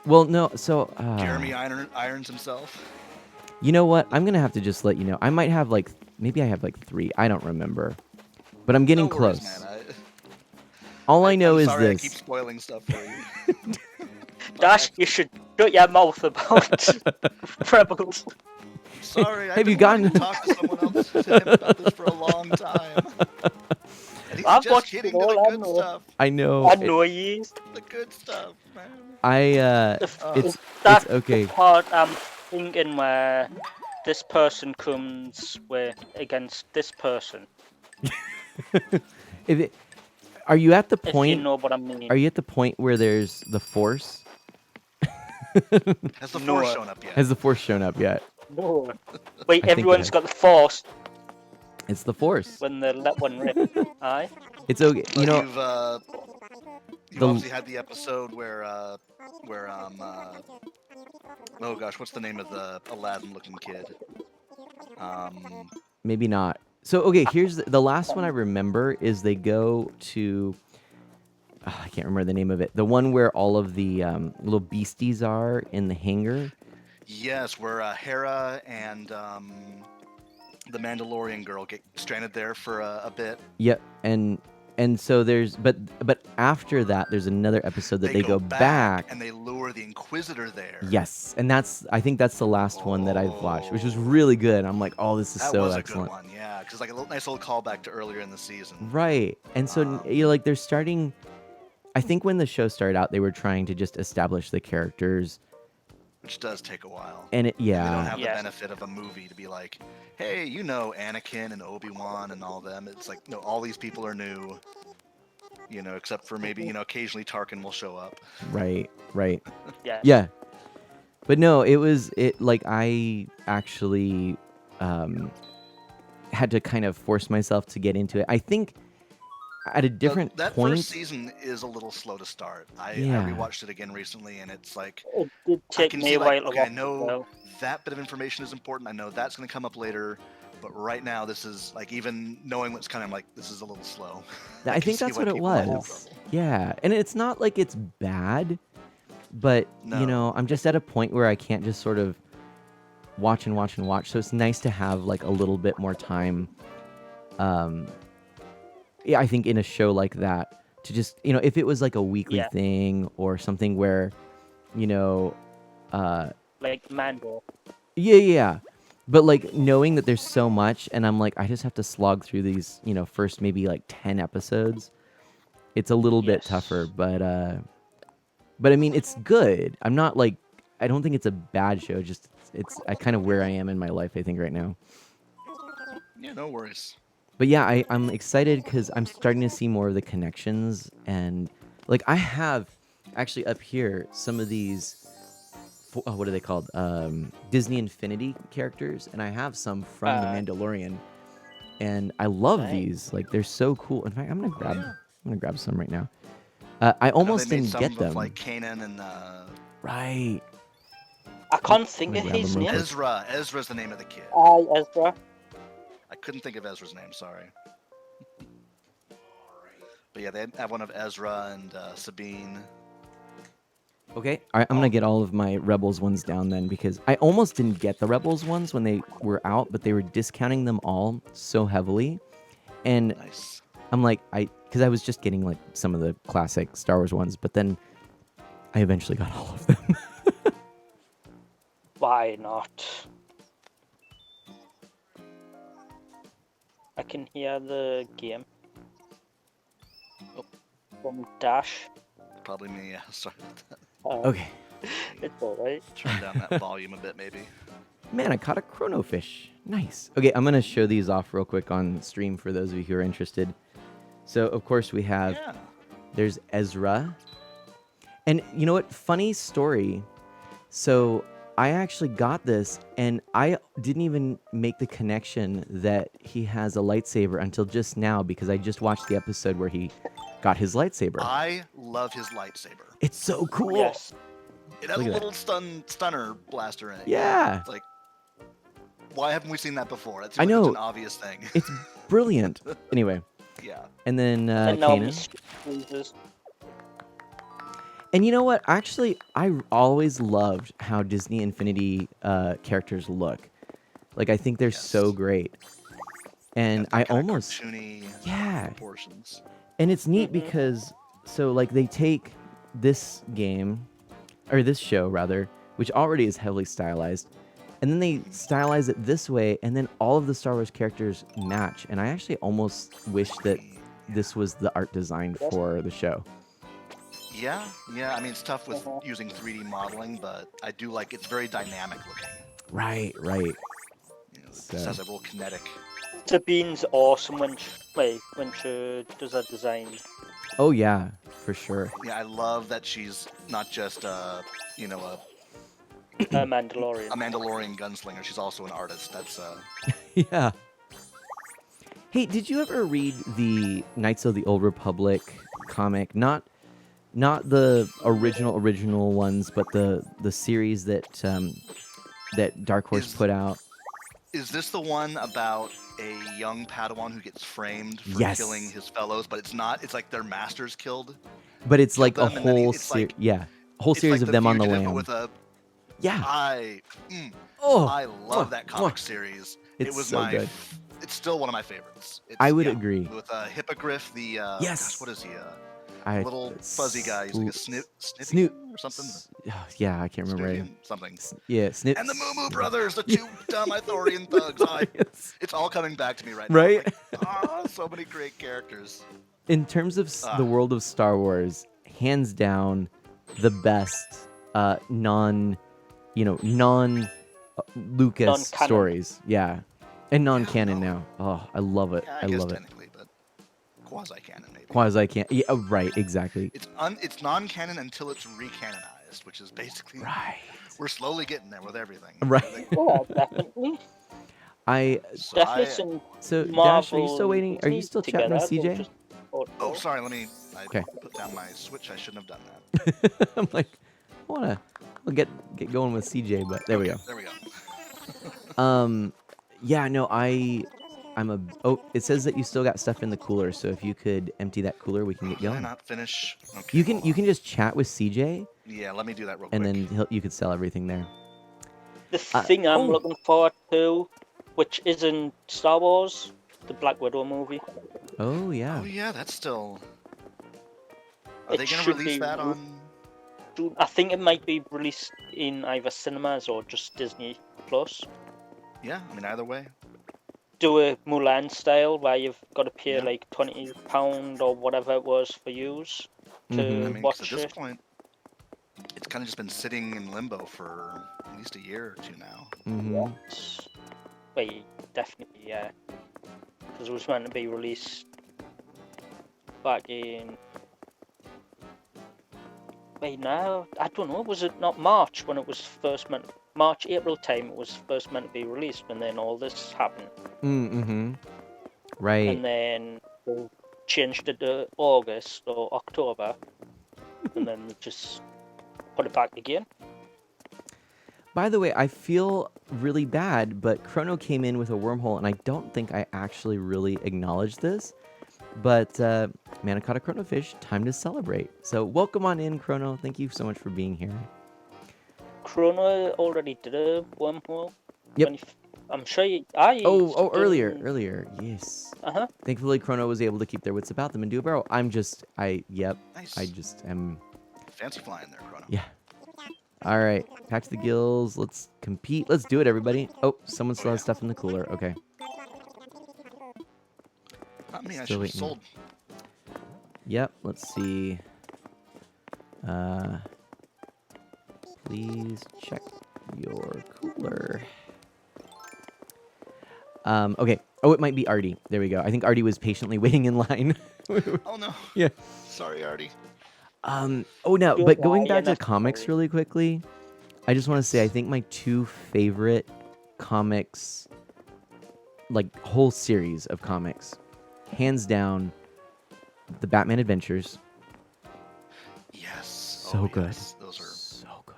well, no. So Jeremy Irons himself. You know what? I'm gonna have to just let you know. I might have maybe I have 3. I don't remember, but I'm getting No worries, close. man. All I know I'm is sorry I this. keep spoiling stuff for you. Dash, you should shut your mouth about Rebels. Sorry, Have you I've gotten- been wanting to talk to someone else to him about this for a long time. And he's I've just watched hitting it to all, the I good know. stuff. I know. I know he is. The good stuff, man. It's That's okay. the part I'm thinking where this person comes against this person. Are you at the If you point? know what I mean. Are you at the point where there's the Force? Has the No. Force shown up yet? Has the Force shown up yet? No. Wait, I think it everyone's has. got the Force It's the Force. when they let one rip. Aye. It's okay. But You know, you've the- obviously had the episode where oh gosh, what's the name of the Aladdin-looking kid? maybe not. So okay, here's the last one I remember is they go to. I can't remember the name of it. The one where all of the little beasties are in the hangar. Yes, where Hera and the Mandalorian girl get stranded there for a bit. Yep, and so there's but after that there's another episode that they go back. and they lure the Inquisitor there. Yes, and I think that's the last one that I've watched, which was really good. I'm like, oh, this is That so was excellent. a good one, yeah, because like a nice little callback to earlier in the season. Right, and so they're starting. I think when the show started out, they were trying to just establish the characters, Which does take a while. and They don't have Yes. the benefit of a movie to be like, hey, you know Anakin and Obi-Wan and all them. It's like, no, all these people are new. You know, except for maybe, occasionally Tarkin will show up. right. Yeah. Yeah. But no, I actually had to kind of force myself to get into it. I think at a different that point. first season is a little slow to start. I Yeah. rewatched it again recently, and it's like, It did I take can me see, a like, while to okay, I watch. know Well. that bit of information is important. I know that's going to come up later. But right now, this is, like, even knowing what's kind of like, this is a little slow. I can think see that's why what it people have was. trouble. Yeah, and it's not like it's bad, but No. I'm just at a point where I can't just sort of watch and watch and watch. So it's nice to have like a little bit more time. Yeah, I think in a show like that to just if it was like a weekly Yeah. thing or something where, Like Mando. yeah. But like knowing that there's so much, and I'm like, I just have to slog through these, first maybe like 10 episodes. It's a little bit tougher, Yes. but I mean, it's good. I'm not like, I don't think it's a bad show. Just it's I kind of where I am in my life, I think, right now. Yeah, no worries. But yeah, I'm excited because I'm starting to see more of the connections, and like I have actually up here some of these. What are they called? Disney Infinity characters, and I have some from The Mandalorian, and I love Nice. these. Like they're so cool. In fact, I'm gonna grab. Yeah. I'm gonna grab some right now. I I know almost they made didn't some get with them. like Kanan and Right. I can't think Let of me grab his them real name. quick. Ezra. Ezra's the name of the kid. Hi, Ezra. I couldn't think of Ezra's name. Sorry. But yeah, they have one of Ezra and Sabine. Okay. All right, I'm gonna get all of my Rebels ones down then because I almost didn't get the Rebels ones when they were out, but they were discounting them all so heavily, and Nice. I'm like, because I was just getting like some of the classic Star Wars ones, but then I eventually got all of them. Why not? I can hear the game. Oh. From Dash. Probably me. Yeah. Sorry about that. Okay. It's alright. Turn down that volume a bit, maybe. Man, I caught a chronofish. Nice. Okay, I'm gonna show these off real quick on stream for those of you who are interested. So of course we have Yeah. there's Ezra. And you know what? Funny story. So I actually got this and I didn't even make the connection that he has a lightsaber until just now because I just watched the episode where he got his lightsaber. I love his lightsaber. It's so cool. Yes. It has Look a at that. little stunner blaster in it. Yeah. It's like, why haven't we seen that before? That I seems like know. it's an obvious thing. It's brilliant. Anyway, Yeah. and then And now Kanan. Jesus. And you know what? Actually, I always loved how Disney Infinity characters look. Like, I think they're so Yes. great. And Got that I kinda almost, cartoony yeah. proportions. And it's neat Mhm. because, so like, they take this game, or this show rather, which already is heavily stylized, and then they stylize it this way, and then all of the Star Wars characters match. And I actually almost wish that this was the art design for the show. Yeah, yeah. I mean, it's tough with Uh-huh. using 3D modeling, but I do like it's very dynamic looking. Right, right. You know, it just has a real kinetic. Sabine's awesome when she does a design. Oh, yeah, for sure. Yeah, I love that she's not just you know, A Mandalorian. a Mandalorian gunslinger. She's also an artist. That's Yeah. Hey, did you ever read the Knights of the Old Republic comic? Not the original ones, but the series that that Dark Horse Is- put out. Is this the one about a young Padawan who gets framed for Yes. killing his fellows? But it's not. It's like their masters killed. But it's like a them, and then whole it's like- yeah, a whole It's series like of them on the Fugitive, but lam. With a, Yeah. I Oh, love that comic mwah. series. It's it was so my. good. It's still one of my favorites. It's, I would yeah, agree. With Hippogriff, the Yes. gosh, what is he? I Little fuzzy guy. He's like a Snoop Snippy or something. Yeah, I can't remember. Snoopian, something. Yeah, Snip. And the Moo Moo Brothers, the two dumb Ithorian thugs. Yes. It's all coming back to me right Right? now. Like, so many great characters. In terms of the world of Star Wars, hands down, the best non Lucas Non-canon. stories. Yeah, and non-canon no. now. Oh, I love it. Yeah, I I guess love it. technically, but quasi-canon maybe. Quasi can. Yeah, right. Exactly. It's non-canon until it's recanonized, which is basically Right. we're slowly getting there with everything. Right. Yeah, definitely. So Definitely I- some So Marvel. Dash, are you still waiting? Are you Disney still chatting with together, CJ? just- Oh, sorry. Let me. I Okay. put down my switch. I shouldn't have done that. I'm like, we'll get going with CJ, but there we go. There we go. Yeah, no, oh, it says that you still got stuff in the cooler, so if you could empty that cooler, we can get Did I going. not finish? Okay, You can hold you on. can just chat with CJ, Yeah, let me do that real and quick. then you could sell everything there. The thing I'm oh. looking forward to, which isn't Star Wars, the Black Widow movie. Oh yeah. Oh yeah, that's still. Are It they gonna should release be that re- on? I think it might be released in either cinemas or just Disney Plus. Yeah, I mean either way. Do a Mulan style where you've got to pay Yeah. like £20 or whatever it was for use to Mhm. I mean, 'cause watch at this it. point, it's kind of just been sitting in limbo for at least a year or two now. Mhm. Wait, definitely, yeah. Because it was meant to be released back in. Wait, no, I don't know. Was it not March when it was first meant? March, April time it was first meant to be released, and then all this happened, Mhm. Right. and then they changed it to August or October, and then they just put it back again. By the way, I feel really bad, but Chrono came in with a wormhole, and I don't think I actually really acknowledged this. But Mana caught a Chronofish. Time to celebrate. So welcome on in, Chrono. Thank you so much for being here. Chrono already did a wormhole. Yep. I'm sure you. Earlier. Yes. Uh-huh. Thankfully, Chrono was able to keep their wits about them and do a barrel. Nice. I just am. Fancy flying there, Chrono. Yeah. All right. Pack to the gills. Let's compete. Let's do it, everybody. Oh, someone still has stuff in the cooler. Okay. Not me. I Still should have waiting. sold. Yep. Let's see. Please check your cooler. Okay. Oh, it might be Artie. There we go. I think Artie was patiently waiting in line. Oh no. Yeah. Sorry, Artie. Oh no, Don't but going worry, back you're to not comics sorry. really quickly, I just want to say I think my two favorite comics, like whole series of comics, hands down, the Batman Adventures, Yes. so Oh, good, yes. Those are. so good,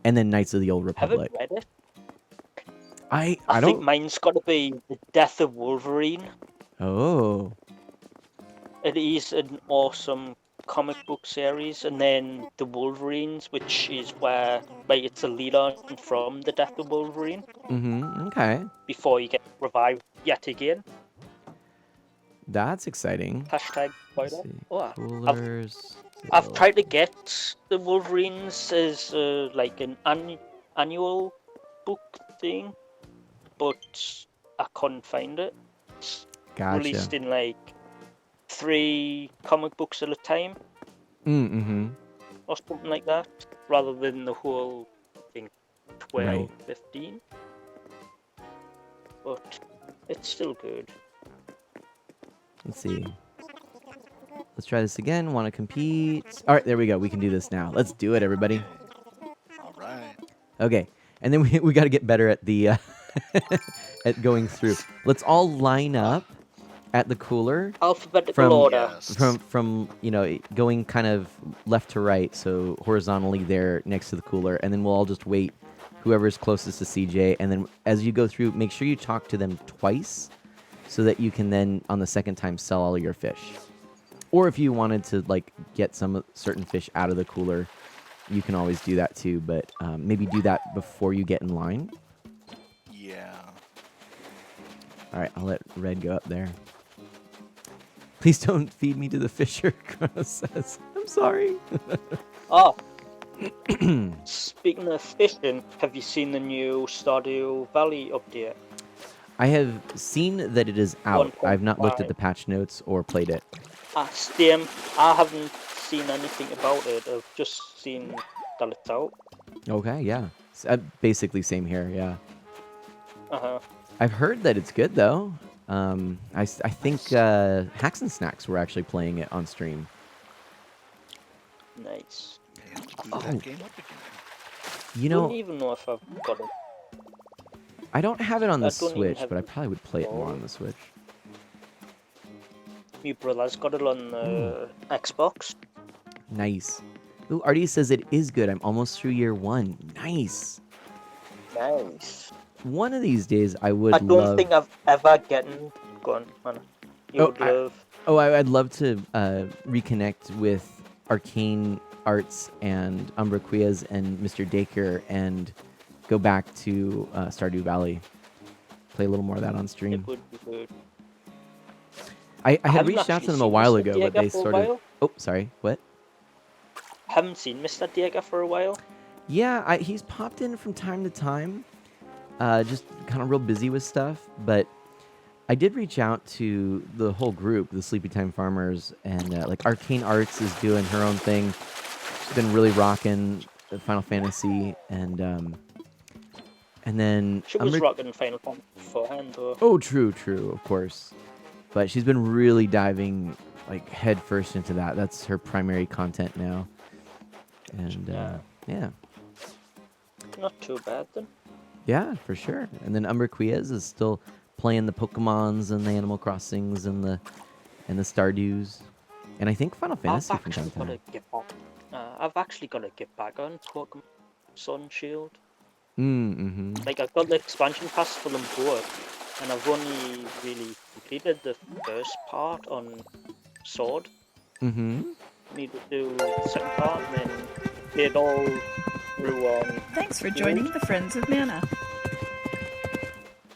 and then Knights of the Old Haven't Republic. read it. I I think don't. mine's got to be The Death of Wolverine. Oh, It is an awesome comic book series, and then The Wolverines, which is where like it's a lead on from The Death of Wolverine okay, before you get revived yet again. that's exciting. Hashtag Let's spoiler. see. Oh, Coolers. I've still- tried to get the Wolverines as like an annual book thing, but I couldn't find it. It's Gotcha. released in like 3 comic books at a time Mm-hmm. or something like that, rather than the whole, I think, 12, Right. 15. But it's still good. Let's see. Let's try this again. Want to compete? All right, there we go. We can do this now. Let's do it, everybody. All right. Okay, and then we got to get better at the at going through. Let's all line up at the cooler Alphabetical From- order. Yes. from going kind of left to right, so horizontally there next to the cooler, and then we'll all just wait. Whoever's closest to CJ, and then as you go through, make sure you talk to them twice, so that you can then on the second time sell all your fish. Or if you wanted to like get some certain fish out of the cooler, you can always do that too. But maybe do that before you get in line. Yeah. All right, I'll let Red go up there. Please don't feed me to the fisher, Chrono says. I'm sorry. Oh, speaking of fishing, have you seen the new Stardew Valley update? I have seen that it is out. I've not looked at 1.5. the patch notes or played it. Same. I haven't seen anything about it. I've just seen that it's out. Okay, yeah. Basically same here, yeah. Uh-huh. I've heard that it's good though. I think Hacks and Snacks were actually playing it on stream. Nice. You have to boot Oh. that game up again. You Don't know, even know if I've got it. I don't have it on the I don't even Switch, have but I it probably would play it more on installed. the Switch. My brother's got it on the Xbox. Nice. Ooh, Artie says it is good. I'm almost through year 1. Nice. Nice. One of these days, I would I don't love. think I've ever gotten. Go on, man. You Oh, would love. I'd love to reconnect with Arcane Arts and Umbra Quiaz and Mr. Dacre and go back to Stardew Valley. Play a little more of that on stream. It would be good. I had haven't reached out actually to them a seen while Mr. ago, but Diego they for a sort of. while. Oh, sorry. What? Haven't seen Mr. Diego for a while. Yeah, he's popped in from time to time. just kind of real busy with stuff. But I did reach out to the whole group, the Sleepy Time Farmers, and like Arcane Arts is doing her own thing. She's been really rocking the Final Fantasy, and then She was rocking Final Fantasy beforehand, though. oh, true, of course. But she's been really diving like head first into that. That's her primary content now, and yeah. Not too bad then. Yeah, for sure. And then Umber Quiz is still playing the Pokemons and the Animal Crossings and the Stardews, and I think Final Fantasy from time to time. I've actually got to get back on Pokemon Sun Shield. Mm-hmm. Like, I've got the expansion pass for them both, and I've only really completed the first part on Sword. Mm-hmm. Need to do the second part, and then get all through on. Thanks for joining the Friends of Mana.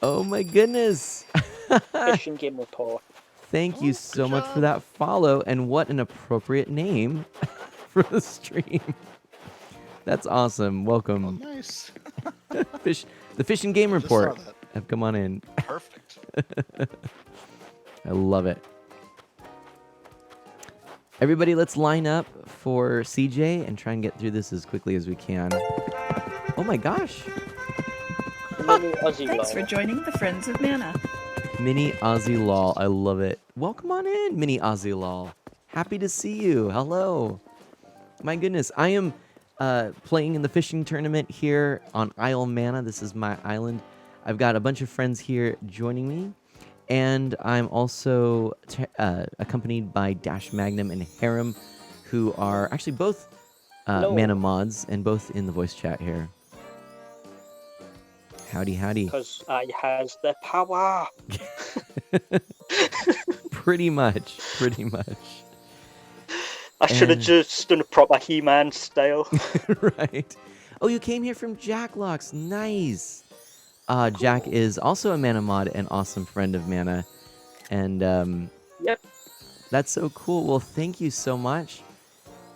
Oh my goodness! Fishing Game Report. Thank you so much for that follow, and what an appropriate name for the stream. That's awesome. Welcome. Oh, nice. The Fishing Game Just Report. saw that. Have come on in. Perfect. I love it. Everybody, let's line up for CJ and try and get through this as quickly as we can. Oh my gosh. Mini Aussie Thanks for Lol. joining the Friends of Mana. Mini Aussie Lol. I love it. Welcome on in, Mini Aussie Lol. Happy to see you. Hello. My goodness. I am playing in the fishing tournament here on Isle Mana. This is my island. I've got a bunch of friends here joining me. And I'm also accompanied by Dash Magnum and Harem, who are actually both Hello. Mana mods and both in the voice chat here. Howdy, howdy. Because I has the power. Pretty much. I should have And- just done a proper He-Man style. Right. Oh, you came here from Jacklocks. Nice. Jack is also a Mana mod and awesome friend of Mana. And Yep. that's so cool. Well, thank you so much.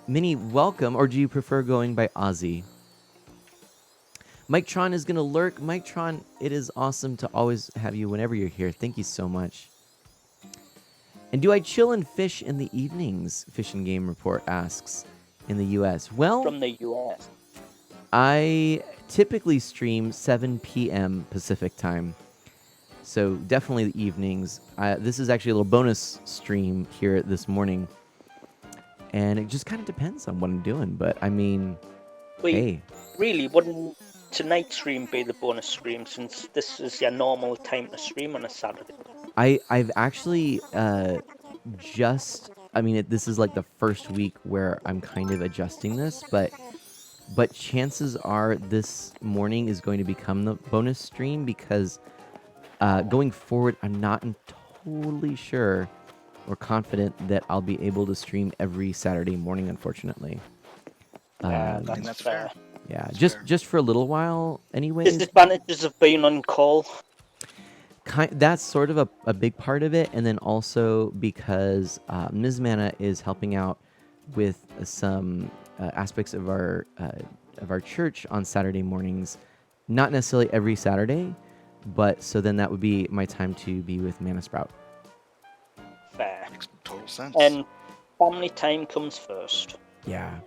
Minnie, welcome. Or do you prefer going by Ozzy? Mike Tron is going to lurk. Mike Tron, it is awesome to always have you whenever you're here. Thank you so much. And do I chill and fish in the evenings? Fishing Game Report asks in the U.S. Well, From the US. I typically stream 7 p.m. Pacific time. So definitely the evenings. This is actually a little bonus stream here this morning. And it just kind of depends on what I'm doing. But I mean, Wait, hey. really, wouldn't tonight's stream be the bonus stream since this is your normal time to stream on a Saturday? I've actually this is like the first week where I'm kind of adjusting this, but chances are this morning is going to become the bonus stream because going forward, I'm not totally sure or confident that I'll be able to stream every Saturday morning, unfortunately. Yeah, Um, that's that's fair. fair. Yeah, That's just fair. just for a little while, anyways. Disadvantages of being on call. That's sort of a big part of it, and then also because Ms. Mana is helping out with some aspects of our church on Saturday mornings, not necessarily every Saturday, but so then that would be my time to be with Mana Sprout. Fair. Makes total sense. And family time comes first. Yeah.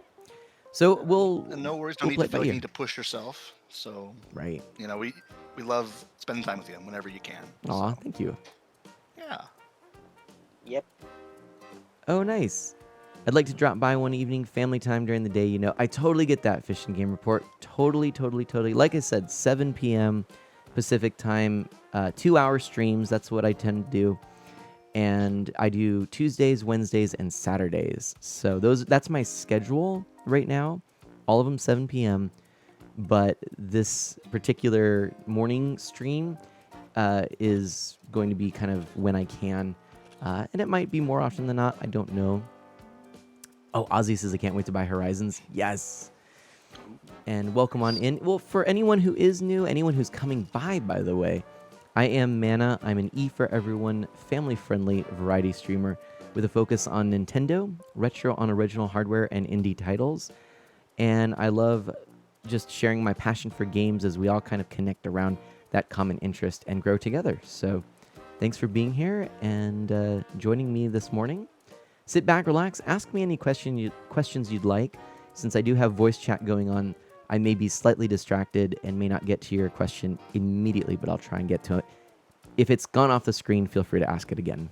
So we'll And no worries, don't we'll need to play feel by like you ear. need to push yourself. So, Right. you know, we love spending time with you whenever you can. Aw, So, thank you. yeah. Yep. Oh, nice. I'd like to drop by one evening, family time during the day. You know, I totally get that Fishing Game Report. Totally. Like I said, 7 p.m. Pacific time, 2-hour streams. That's what I tend to do. And I do Tuesdays, Wednesdays, and Saturdays. So that's my schedule right now. All of them 7 p.m. But this particular morning stream is going to be kind of when I can. And it might be more often than not. I don't know. Oh, Ozzy says, I can't wait to buy Horizons. Yes. And welcome on in. Well, for anyone who is new, anyone who's coming by the way, I am Mana. I'm an E for Everyone, family-friendly variety streamer with a focus on Nintendo, retro on original hardware, and indie titles. And I love just sharing my passion for games as we all kind of connect around that common interest and grow together. So thanks for being here and joining me this morning. Sit back, relax, ask me any questions you'd like. Since I do have voice chat going on, I may be slightly distracted and may not get to your question immediately, but I'll try and get to it. If it's gone off the screen, feel free to ask it again.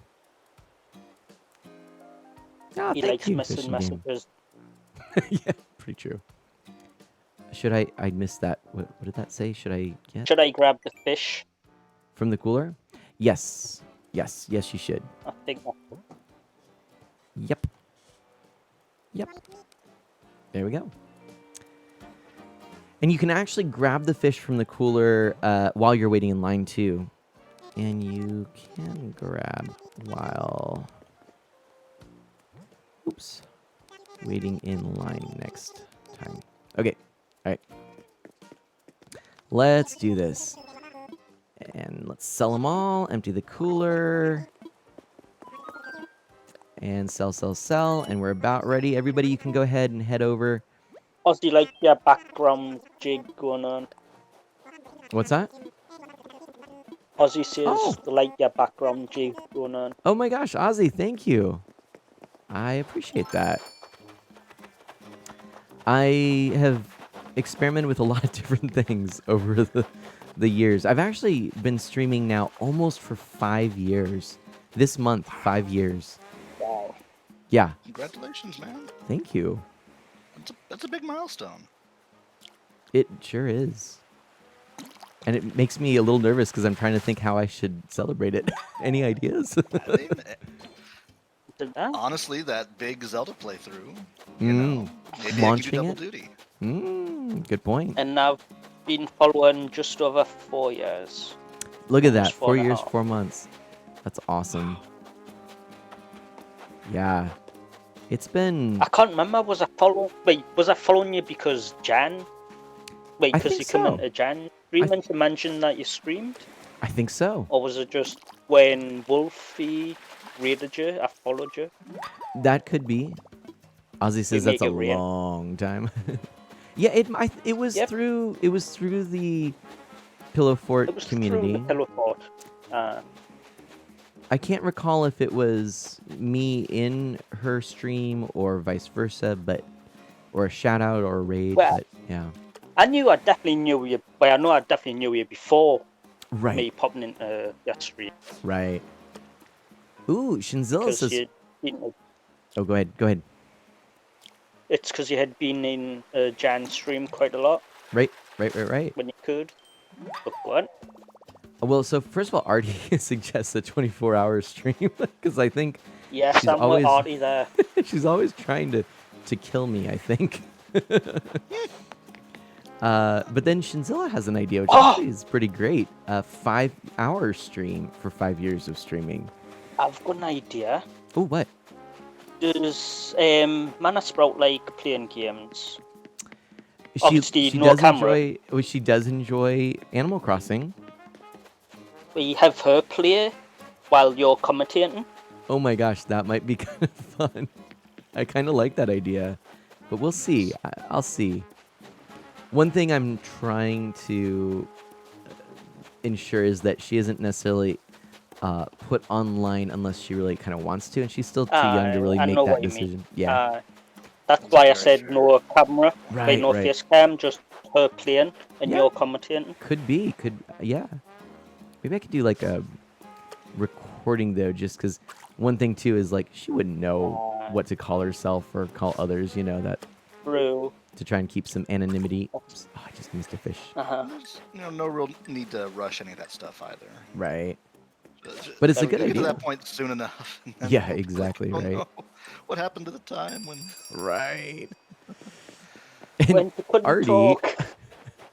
Oh, He thank likes you, missing Fishing Game. messages. Yeah, pretty true. Should I missed that. What did that say? Should I get Should I grab the fish? from the cooler? Yes. Yes, you should. I think that's Yep. Yep. There we go. And you can actually grab the fish from the cooler while you're waiting in line too. And you can grab while... Oops. Waiting in line next time. Okay. All right. Let's do this. And let's sell them all. Empty the cooler. And sell. And we're about ready. Everybody, you can go ahead and head over. Ozzy, like your background jig going on. What's that? Ozzy says Oh. the like your background jig going on. Oh my gosh, Ozzy, thank you. I appreciate that. I have experimented with a lot of different things over the years. I've actually been streaming now almost for 5 years. This month, 5 years. Wow. Yeah, Congratulations, man. thank you. That's a big milestone. It sure is. And it makes me a little nervous because I'm trying to think how I should celebrate it. Any ideas? I mean, Did that? honestly, that big Zelda playthrough, Mm, maybe I can launching do double it? duty. Good point. And I've been following just over 4 years. Look at that. almost 4 4 and a years, half. 4 months. That's awesome. Yeah. It's been... I can't remember. Was I following you because Jan? Wait, I because think you come so. into Jan stream and you mentioned that you streamed, I think so. or was it just when Wolfie raided you? I followed you. That could be. Ozzy says make that's a it real. long time. Yeah, it was Yep. through the Pillow Fort It was community. through the Pillow Fort. I can't recall if it was me in her stream or vice versa, or a shout out or a raid, Well, but yeah. I definitely knew you. Well, I know I definitely knew you before me Right. popping into your stream. Right. Ooh, Shinzilla Because says you, Oh, go ahead. it's because you had been in Jan's stream quite a lot Right. when you could. But what? Well, so first of all, Artie suggests a 24-hour stream because I think Yes, She's I'm always- with Artie there. she's always trying to kill me, I think. But then Shinzilla has an idea, which Oh! actually is pretty great. A 5-hour stream for 5 years of streaming. I've got an idea. Oh, what? Does Mana Sprout like playing games? She, Obviously, she no does camera. enjoy. Well, she does enjoy Animal Crossing. We have her play while you're commentating. Oh my gosh, that might be kind of fun. I kind of like that idea, but we'll see. I'll see. One thing I'm trying to ensure is that she isn't necessarily put online unless she really kind of wants to, and she's still too young to really I make know that what you mean. decision. Yeah, That's why I very said true. no camera, Right, no right. face cam, just her playing and Yeah. you're commentating. could be. Yeah. Maybe I could do like a recording though, just because one thing too is like she wouldn't know what to call herself or call others. You know that Through. to try and keep some anonymity. Oops. Oh, I just missed a fish. Uh-huh. There's no real need to rush any of that stuff either. Right. But it's a good Get to idea. that point soon enough. and then Yeah, we'll be exactly, oh right. no, what happened to the time when? Right. When And you couldn't Artie, talk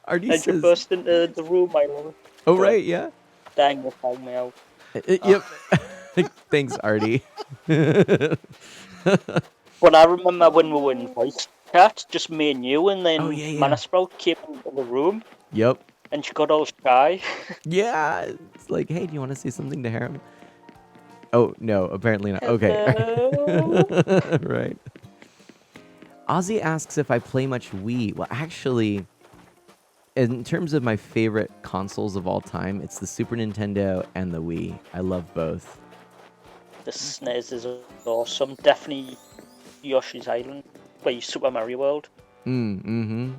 Artie and you says, burst into the room, I love. "Oh right, yeah, Dang, you found me out. yep." Thanks, Artie. But I remember when we were in voice chat, just me and you, and then Oh, yeah, yeah. Mana Sprout came into the room Yep. and she got all shy. Yeah. It's like, hey, do you want to say something to Harem? Oh no, apparently not. Okay. Hello? Right. Ozzy asks if I play much Wii. Well, actually, in terms of my favorite consoles of all time, it's the Super Nintendo and the Wii. I love both. The SNES is awesome. Definitely Yoshi's Island. Wait, Super Mario World. Mm-hmm.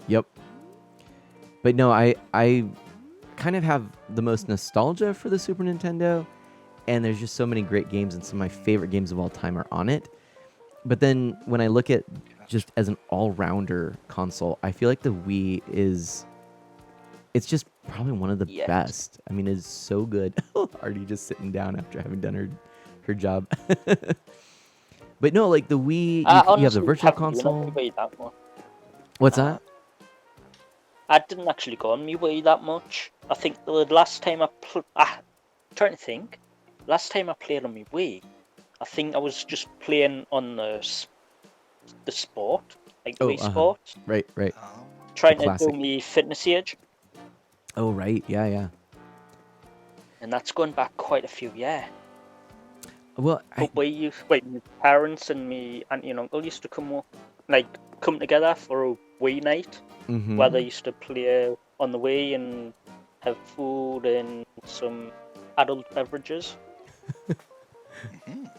Yep. But no, I kind of have the most nostalgia for the Super Nintendo, and there's just so many great games, and some of my favorite games of all time are on it. But then when I look at just as an all-rounder console, I feel like the Wii it's just probably one of the Yes. best. I mean, it's so good. Artie just sitting down after having done her job. But no, like the Wii, you have the Honestly, Virtual haven't been on Console. my Wii that much. What's Uh, that? I didn't actually go on my Wii that much. I think the last time trying to think. Last time I played on my Wii, I think I was just playing on the sport, like Oh, Wii uh-huh. Sports, Right. trying to classic. do me fitness age, Oh, right. Yeah. and that's going back quite a few years. Well, But my parents and me auntie and uncle used to come together for a Wii night, mhm. where they used to play on the Wii and have food and some adult beverages. Mhm.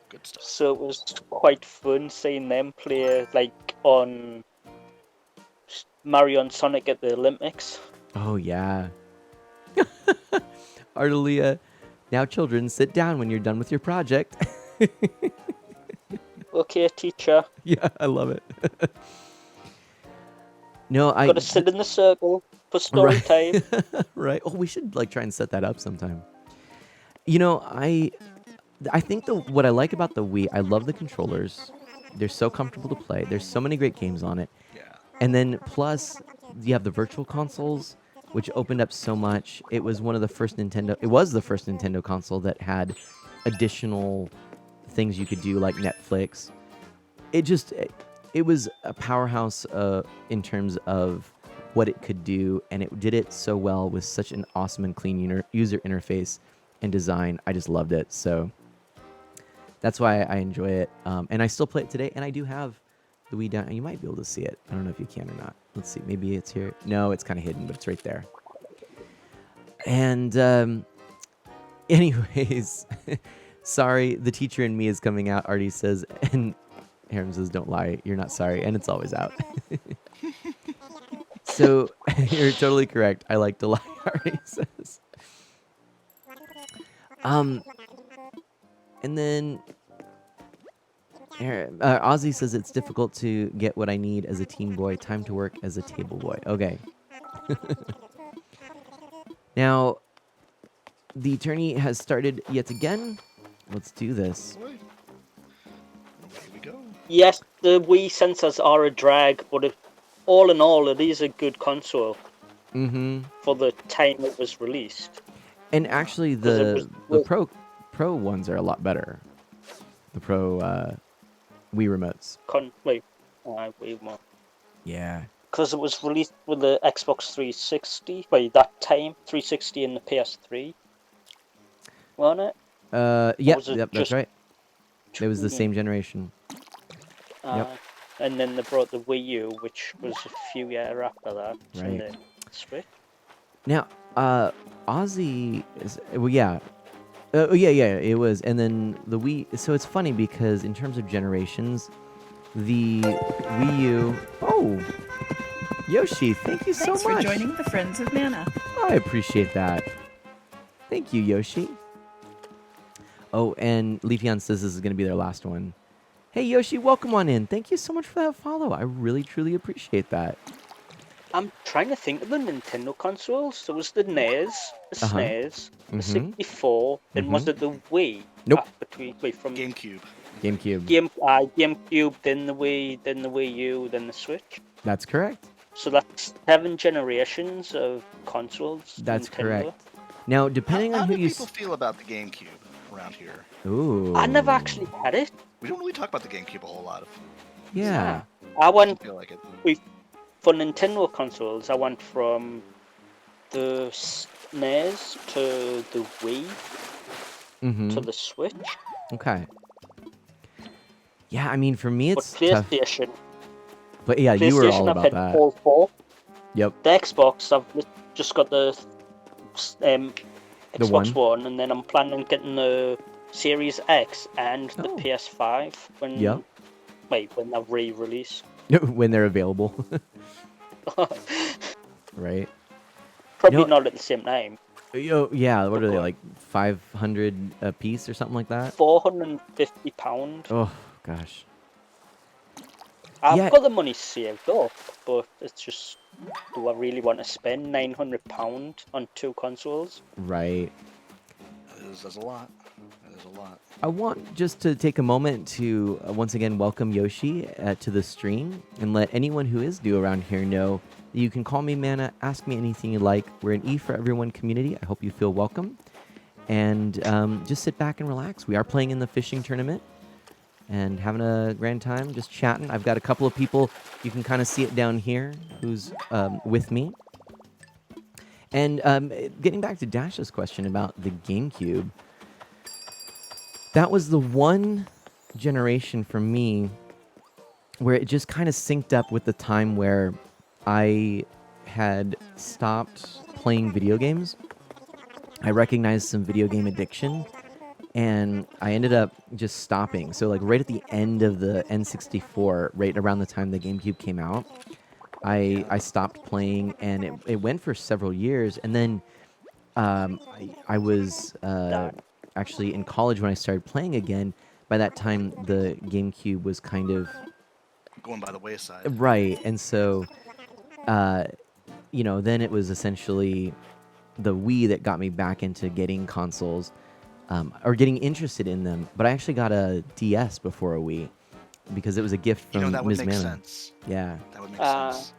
Good stuff. So it was quite fun seeing them play on Mario and Sonic at the Olympics. Oh, yeah. Artelia, now children, sit down when you're done with your project. Okay, teacher, Yeah, I love it. No, I gotta sit in the circle for story time. Right. Oh, we should try and set that up sometime. You know, I think what I like about the Wii, I love the controllers. They're so comfortable to play. There's so many great games on it. Yeah. And then plus you have the virtual consoles, which opened up so much. It was the first Nintendo console that had additional things you could do like Netflix. It was a powerhouse in terms of what it could do, and it did it so well with such an awesome and clean user interface and design. I just loved it. So that's why I enjoy it. And I still play it today, and I do have the Wii down. You might be able to see it. I don't know if you can or not. Let's see. Maybe it's here. No, it's kind of hidden, but it's right there. And anyways, sorry, the teacher in me is coming out, Artie says, and Harem says, don't lie, you're not sorry, and it's always out. So, you're totally correct. I like to lie, Artie says. And then Ozzy says it's difficult to get what I need as a teen boy. Time to work as a table boy. Okay. Now, the attorney has started yet again. Let's do this. Here we go. Yes, the Wii sensors are a drag, but all in all, it is a good console Mm-hmm. for the time it was released. And actually, 'Cause it the was- pro ones are a lot better. The pro Wii remotes. Wait more. Yeah. Because it was released with the Xbox 360. Wait, that time 360 and the PS3, wasn't it? Yep, was it that's just right. It was the two? same generation. Yep. And then they brought the Wii U, which was a few years after that. Right. And the Switch. Now, Ozzy is yeah. Yeah, it was. And then the Wii. So it's funny because in terms of generations, the Wii U. Oh, Yoshi, thank you so Thanks for much. joining the Friends of Mana. I appreciate that. Thank you, Yoshi. Oh, and Leafeon says this is going to be their last one. Hey, Yoshi, welcome on in. Thank you so much for that follow. I really, truly appreciate that. I'm trying to think of the Nintendo consoles. There was the NES, the Uh-huh. SNES, the Mhm. 64, and was it the Wii? Nope. From GameCube. GameCube. GameCube, then the Wii, then the Wii U, then the Switch. That's correct. So that's 7 generations of consoles. That's Nintendo. correct. Now, depending How on who do you... people feel about the GameCube around here? Ooh. I never actually had it. We don't really talk about the GameCube a whole lot. Yeah. I I went feel like it. for Nintendo consoles. I went from the SNES to the Wii Mm-hmm. to the Switch. Okay. Yeah, I mean, for me, But it's tough. PlayStation, But yeah, you were all PlayStation, I've about had that. all four. Yep. The Xbox, I've just got the The Xbox One, and then I'm planning on getting the Series X and the Oh. PS5 when Yep. when they re-release. When they're available. Right. Probably You know- not at the same time. Yeah, what are they, Okay. like 500 a piece or something like that? £450. Oh, gosh. I've Yeah. got the money saved up, but it's just, do I really want to spend £900 on 2 consoles? Right. That's a lot. That is a lot. I want just to take a moment to once again welcome Yoshi to the stream and let anyone who is new around here know that you can call me Mana, ask me anything you like. We're an E for Everyone community. I hope you feel welcome. And just sit back and relax. We are playing in the fishing tournament and having a grand time, just chatting. I've got a couple of people, you can kind of see it down here, who's with me. And getting back to Dash's question about the GameCube, that was the one generation for me where it just kind of synced up with the time where I had stopped playing video games. I recognized some video game addiction, and I ended up just stopping. So, like, right at the end of the N64, right around the time the GameCube came out, I stopped playing, and it went for several years. And then I was actually in college when I started playing again. By that time, the GameCube was kind of Going by the wayside. right, and so then it was essentially the Wii that got me back into getting consoles, or getting interested in them. But I actually got a DS before a Wii because it was a gift from That would Ms. make Mana. sense. Yeah. That would make sense.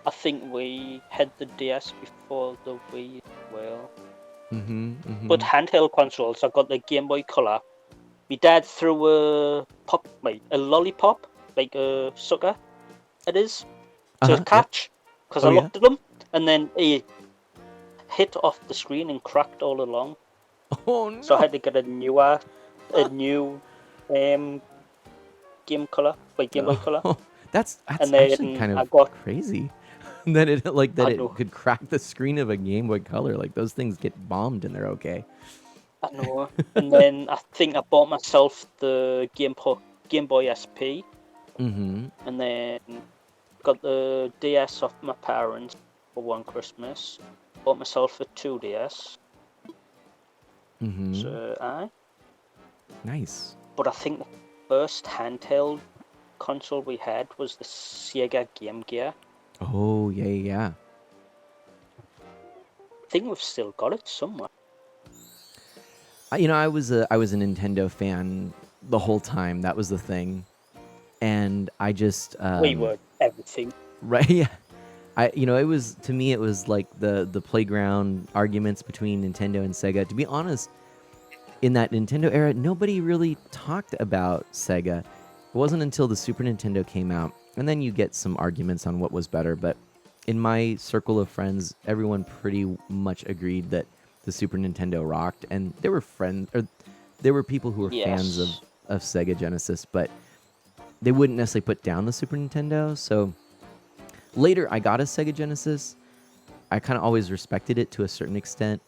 I think we had the DS before the Wii as well. But handheld consoles, I got the Game Boy Color. My dad threw a lollipop, like a sucker, it is, to Yep. catch, because Oh, I yeah? looked at them, and then he hit off the screen and cracked all along. Oh no! So I had to get a new Game Color, Game Boy Color. That's And actually then kind I of got- crazy. that it I know. could crack the screen of a Game Boy Color. Like, those things get bombed and they're okay. I know. And then I think I bought myself the Game Boy SP, and then got the DS off my parents for one Christmas. Bought myself a 2DS. So Nice. But I think the first handheld console we had was the Sega Game Gear. Oh, yeah. I think we've still got it somewhere. I was a Nintendo fan the whole time. That was the thing, and I just We were everything. right. Yeah, it was, to me, it was like the playground arguments between Nintendo and Sega. To be honest, in that Nintendo era, nobody really talked about Sega. It wasn't until the Super Nintendo came out, and then you get some arguments on what was better. But in my circle of friends, everyone pretty much agreed that the Super Nintendo rocked, and there were people who were fans of Sega Genesis, but they wouldn't necessarily put down the Super Nintendo. So later, I got a Sega Genesis. I kind of always respected it to a certain extent.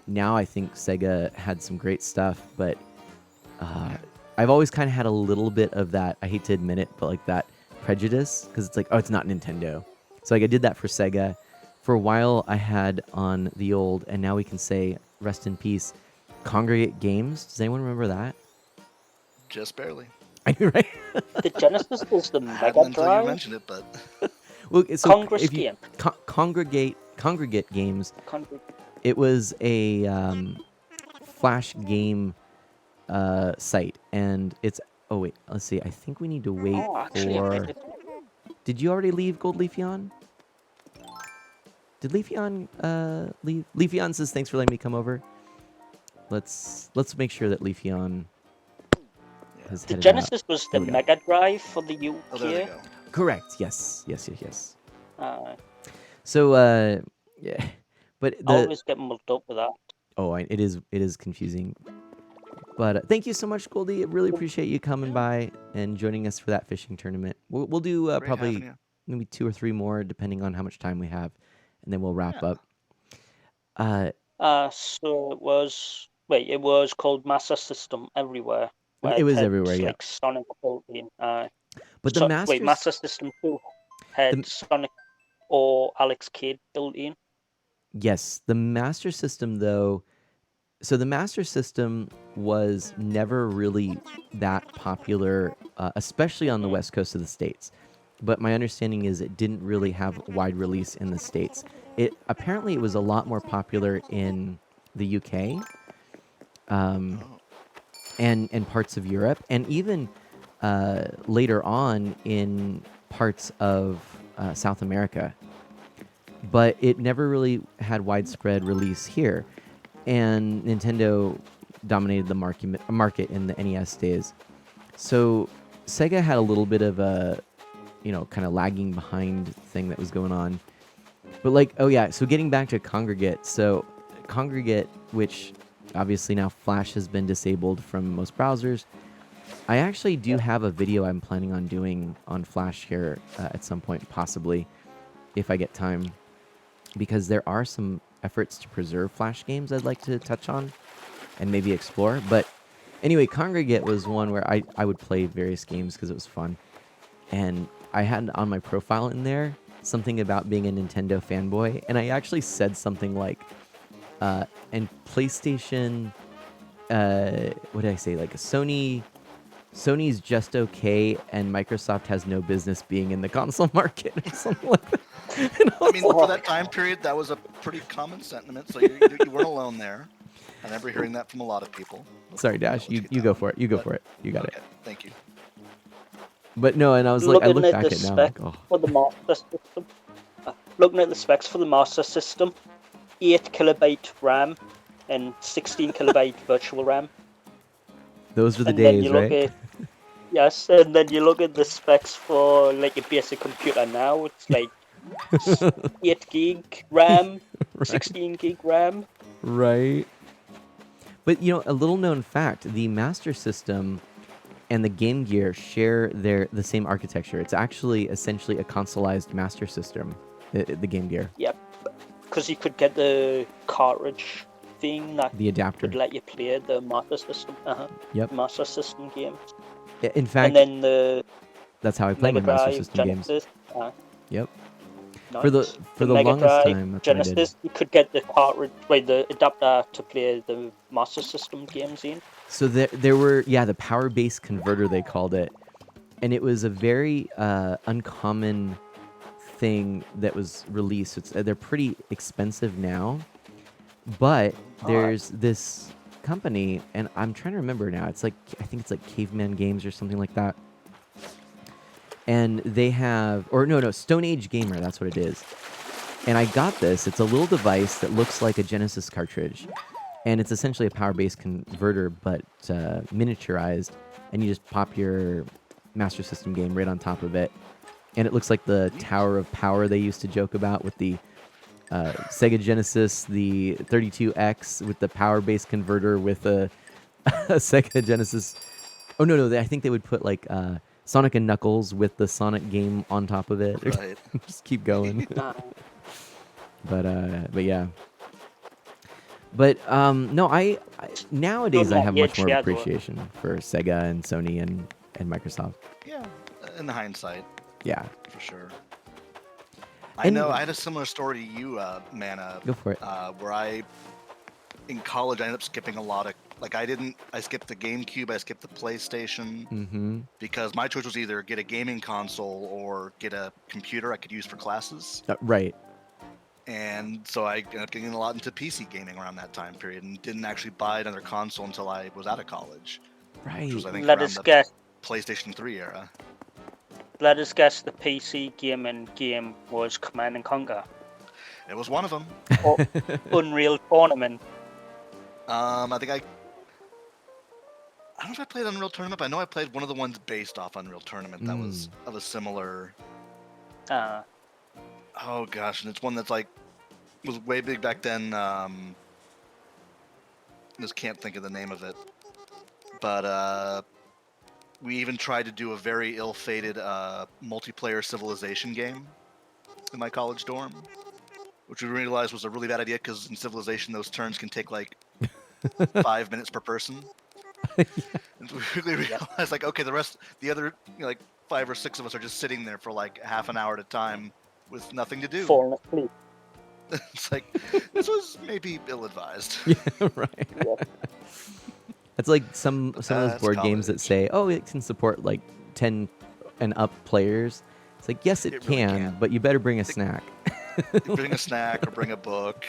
Now I think Sega had some great stuff, but I've always kind of had a little bit of that, I hate to admit it, but like that prejudice, because it's like, oh, it's not Nintendo. So like I did that for Sega. For a while, I had on the old, and now we can say, rest in peace, Congregate Games. Does anyone remember that? Just barely. Right? The Genesis was the I Mega hadn't until you Drive. mentioned it, but Well, so Congress if you, Game. Congregate Games. Con- It was a flash game site, and it's. Oh wait, let's see. I think we need to wait actually, I for. made it. Did you already leave Gold Leafeon? Did Leafeon leave? Leafeon says thanks for letting me come over. Let's make sure that Leafeon has The headed Genesis out. was Here the we go. Mega Drive for the UK. oh, there they go. Correct. Yes. I So yeah, but always get muddled up with that. it is confusing. But thank you so much, Goldie. I really appreciate you coming by and joining us for that fishing tournament. We'll do Great having probably you. maybe 2 or 3 more, depending on how much time we have, and then we'll wrap Yeah. up. Uh, So it was called Master System Everywhere, where it it was had everywhere, yeah. like Sonic built in. But the Master System 2 had the, Sonic or Alex Kidd built in. yes, the Master System though. So the Master System was never really that popular, especially on the west coast of the states. But my understanding is it didn't really have wide release in the states. Apparently it was a lot more popular in the UK, um, Oh. and parts of Europe, and even later on in parts of South America. But it never really had widespread release here, and Nintendo dominated the market in the NES days. So Sega had a little bit of a, kind of lagging behind thing that was going on. But so getting back to Congregate. So Congregate, which obviously now Flash has been disabled from most browsers. I actually do have a video I'm planning on doing on Flash here at some point, possibly, if I get time. Because there are some efforts to preserve Flash games I'd like to touch on and maybe explore. But anyway, Congregate was one where I would play various games because it was fun. And I had on my profile in there something about being a Nintendo fanboy. And I actually said something like, and PlayStation, what did I say? Like Sony's just okay, and Microsoft has no business being in the console market or something like that. I mean, for that time period, that was a pretty common sentiment, so you weren't alone there. I remember hearing that from a lot of people. Sorry, Dash, you go for it. You go for it. You got Okay, it. thank you. But no, and I was like, I look Looking back at the at it now, I'm like, specs oh, for the Master System. Looking at the specs for the Master System, 8 kilobyte RAM and 16 kilobyte virtual RAM. those were the And then days, you look right? at yes, and then you look at the specs for like a basic computer now. It's like 8 gig RAM, Right. 16 gig RAM. Right. But a little known fact: the Master System and the Game Gear share the same architecture. It's actually essentially a consoleized Master System, the Game Gear, Yep, because you could get the cartridge thing that the adapter. would let you play the Master System. Yep. Master System games. In fact, And then the that's how I play my Mega Master Drive, System games. Genesis. Yep. Nice. For the Mega longest Drive, time, that's what I did. Genesis, you could get the cartridge, the adapter to play the Master System games in. So there were the power base converter, they called it, and it was a very uncommon thing that was released. They're pretty expensive now, but there's this company, and I'm trying to remember now. It's like, I think it's like Caveman Games or something like that. And they have, or no, Stone Age Gamer, that's what it is. And I got this. It's a little device that looks like a Genesis cartridge. And it's essentially a power-based converter, but miniaturized. And you just pop your Master System game right on top of it. And it looks like the Tower of Power they used to joke about with the Sega Genesis, the 32X with the power-based converter with a Sega Genesis. Oh, no, I think they would put like Sonic and Knuckles with the Sonic game on top of it. Right. Just keep going. But yeah. But no, I nowadays I have much more appreciation for Sega and Sony and Microsoft. Yeah, in hindsight, Yeah. for sure. I And- know I had a similar story to you, Mana, Go for it. where in college, I ended up skipping a lot of, I skipped the GameCube, I skipped the PlayStation, Mm-hmm. because my choice was either get a gaming console or get a computer I could use for classes. Right. And so I ended up getting a lot into PC gaming around that time period and didn't actually buy another console until I was out of college, Right. which was, I think, Let around us the guess. PlayStation 3 era. Let us guess. The PC gaming game was Command and Conquer, It was one of them. or Unreal Tournament. I think I don't know if I played Unreal Tournament, but I know I played one of the ones based off Unreal Tournament that was of a similar. Oh gosh, and it's one that's was way big back then. Just can't think of the name of it. But we even tried to do a very ill-fated multiplayer Civilization game in my college dorm, which we realized was a really bad idea because in Civilization those turns can take like 5 minutes per person. And we quickly realized, like, okay, the other, like 5 or 6 of us are just sitting there for like half an hour at a time with nothing to do. Falling asleep. It's like this was maybe ill-advised. Yeah, right. Yeah. It's like some of those That's board games that college. say, "Oh, it can support like 10 and up players." It's like, yes, it It really can, can. but you better bring a snack. Bring a snack or bring a book.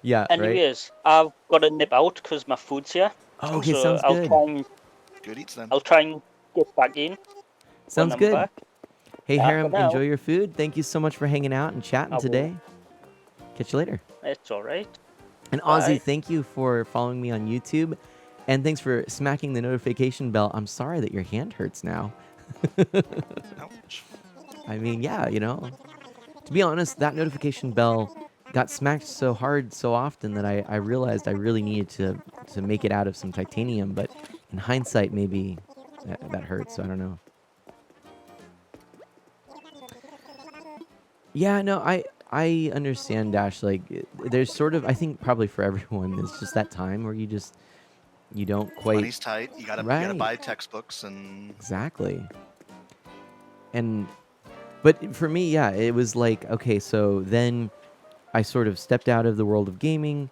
Yeah, right. Anyways, I've got to nip out because my food's here. Oh, okay, So sounds I'll good. Good eats then. I'll try and get back in. Sounds when I'm good. back. Hey, Yeah, for Harem, now. enjoy your food. Thank you so much for hanging out and chatting I will. today. Catch you later. It's all right. And Ozzy, Bye. thank you for following me on YouTube. And thanks for smacking the notification bell. I'm sorry that your hand hurts now. Ouch. I mean, yeah, to be honest, that notification bell got smacked so hard so often that I realized I really needed to make it out of some titanium. But in hindsight, maybe that hurts. So I don't know. Yeah, no, I understand, Dash. Like, there's sort of, I think probably for everyone, it's just that time where you don't quite. Money's tight. You gotta Right. buy textbooks and Exactly. But for me, yeah, it was like, okay, so then I sort of stepped out of the world of gaming.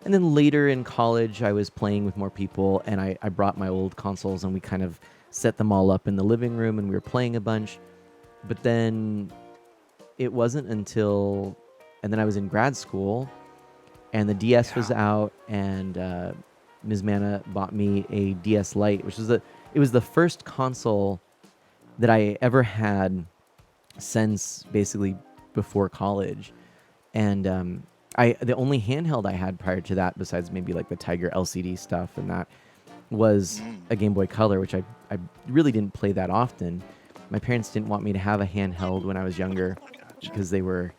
And then later in college, I was playing with more people, and I brought my old consoles, and we kind of set them all up in the living room, and we were playing a bunch. But then it wasn't until, and then I was in grad school, and the DS was out, and Ms. Mana bought me a DS Lite, which was it was the first console that I ever had since basically before college, and the only handheld I had prior to that, besides maybe like the Tiger LCD stuff, and that was a Game Boy Color, which I really didn't play that often. My parents didn't want me to have a handheld when I was younger because they were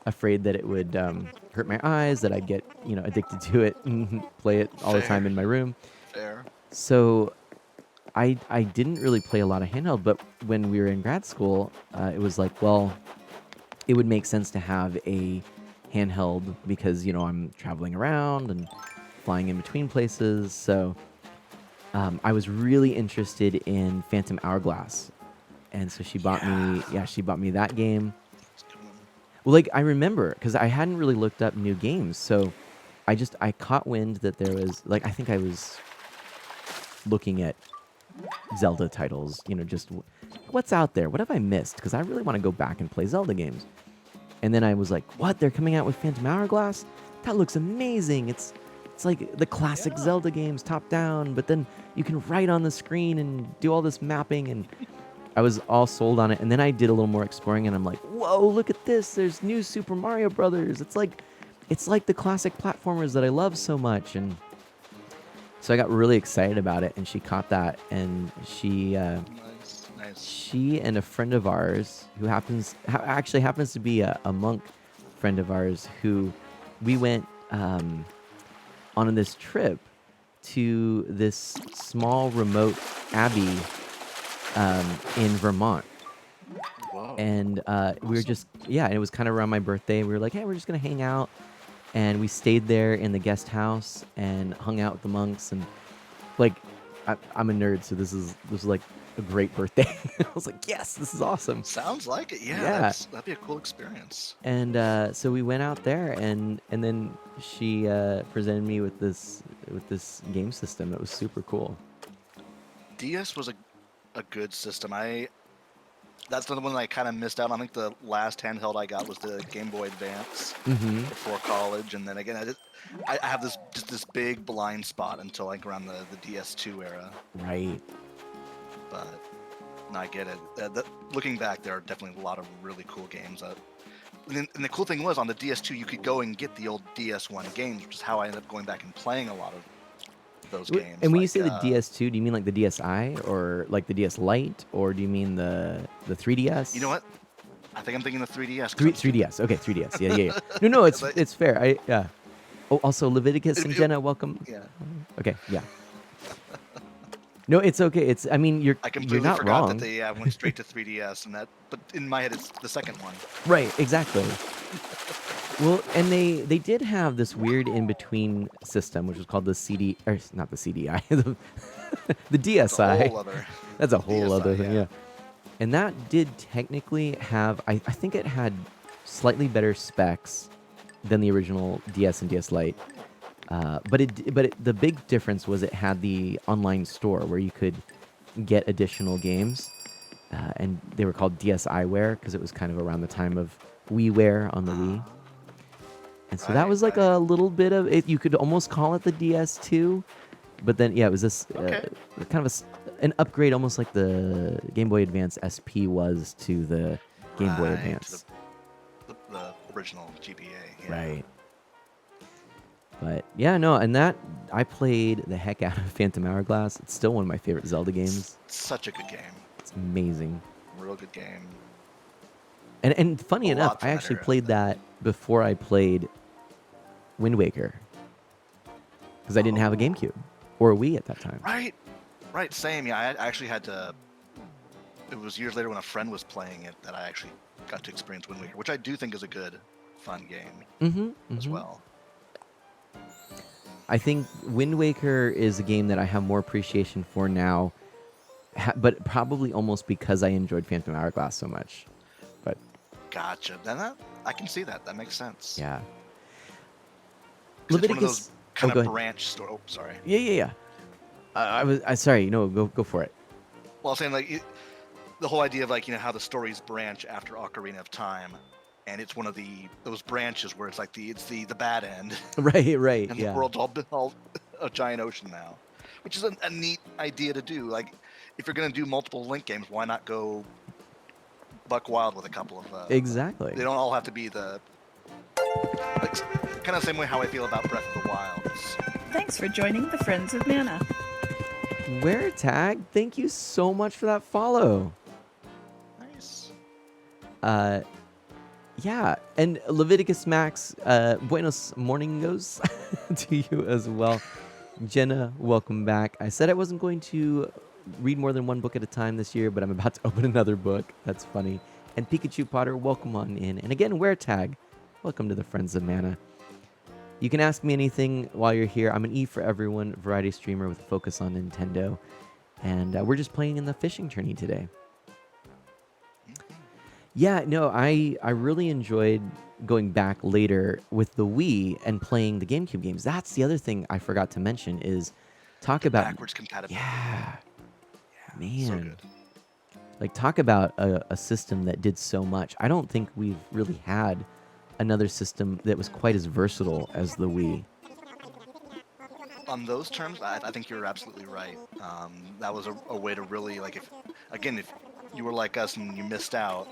afraid that it would hurt my eyes, that I'd get addicted to it and play it all the time in my room. fair. So I didn't really play a lot of handheld, but when we were in grad school, it was like, well, it would make sense to have a handheld because, I'm traveling around and flying in between places. So I was really interested in Phantom Hourglass. And so she bought me that game. It's a good one. Well, like, I remember, because I hadn't really looked up new games, so I caught wind that there was, like, I think I was looking at Zelda titles, just what's out there? What have I missed? Because I really want to go back and play Zelda games. And then I was like, what? They're coming out with Phantom Hourglass? That looks amazing. It's like the classic Zelda games, top down, but then you can write on the screen and do all this mapping, and I was all sold on it. And then I did a little more exploring, and I'm like, whoa, look at this. There's new Super Mario Brothers. It's like the classic platformers that I love so much. And so I got really excited about it, and she caught that, and she and a friend of ours who actually happens to be a monk friend of ours, who we went on this trip to this small remote abbey in Vermont. Whoa. And we were just, and it was kind of around my birthday. We were like, hey, we're just going to hang out. And we stayed there in the guest house and hung out with the monks. And like, I'm a nerd, so this was like a great birthday. I was like, yes, this is awesome. Sounds like it. Yeah. Yeah. That'd be a cool experience. And so we went out there, and then she presented me with this game system that was super cool. DS was a good system. That's the one that I kind of missed out on. I think the last handheld I got was the Game Boy Advance Mm-hmm. before college, and then again I have this big blind spot until like around the DS2 era. Right. But no, I get it. Looking back, there are definitely a lot of really cool games. And the cool thing was on the DS2 you could go and get the old DS1 games, which is how I ended up going back and playing a lot of those games. And when you like, say the DS2, do you mean like the DSi, or like the DS Lite, or do you mean the 3DS? You know what? I think I'm thinking the 3DS. 3DS. Okay, 3DS. Yeah. No, it's fair. Oh, also Leviticus and It- Jenna, welcome. Yeah. Okay, yeah. No, it's okay. It's. I mean, I you're completely not forgot wrong. that they went straight to 3DS, and that. But in my head, it's the second one. Right. Exactly. Well, and they did have this weird in between system, which was called the CD, or not the CDI, the It's a DSI. whole other. That's a whole other DSi, thing, yeah. yeah. And that did technically have, I think it had slightly better specs than the original DS and DS Lite. The big difference was it had the online store where you could get additional games, and they were called DSiWare because it was kind of around the time of WiiWare on the Wii. And so that Right, was like right. a little bit of it. You could almost call it the DS2, but then yeah, it was this Okay. kind of an upgrade, almost like the Game Boy Advance SP was to the Game Boy Right, Advance. The original GBA. Yeah. Right. But yeah, no, and that I played the heck out of Phantom Hourglass. It's still one of my favorite Zelda games. Such a good game. It's amazing. Real good game. And funny A enough, lot from I that actually era. played that before I played Wind Waker because I didn't have a Oh. GameCube or a Wii at that time. Right. Right. Same. Yeah. I actually had to. It was years later when a friend was playing it that I actually got to experience Wind Waker, which I do think is a good, fun game as well. I think Wind Waker is a game that I have more appreciation for now, but probably almost because I enjoyed Phantom Hourglass so much. But Gotcha. Then I can see that. That makes sense. yeah, 'Cause it's one of those kind go of ahead. branch store. Oh, sorry. Yeah. I sorry. No, go for it. Well, I was saying the whole idea of how the stories branch after Ocarina of Time, and it's one of those branches where it's like it's the bad end, Right. and Yeah. the world's all a giant ocean now, which is a neat idea to do. Like, if you're gonna do multiple Link games, why not go buck wild with a couple of? Exactly. They don't all have to be kind of the same way how I feel about Breath of the Wild. Thanks for joining the Friends of Mana. Where Tag? Thank you so much for that follow. Nice. Yeah, and Leviticus Max, buenos morningos to you as well. Jenna, welcome back. I said I wasn't going to read more than one book at a time this year, but I'm about to open another book. That's funny. And Pikachu Potter, welcome on in. And again, Where Tag, welcome to the Friends of Mana. You can ask me anything while you're here. I'm an E for Everyone variety streamer with a focus on Nintendo. And we're just playing in the fishing tourney today. Yeah, no, I really enjoyed going back later with the Wii and playing the GameCube games. That's the other thing I forgot to mention is talk about Backwards compatibility. yeah, man. So good. Like talk about a system that did so much. I don't think we've really had another system that was quite as versatile as the Wii. On those terms, I think you're absolutely right. That was a way to really if you were like us and you missed out,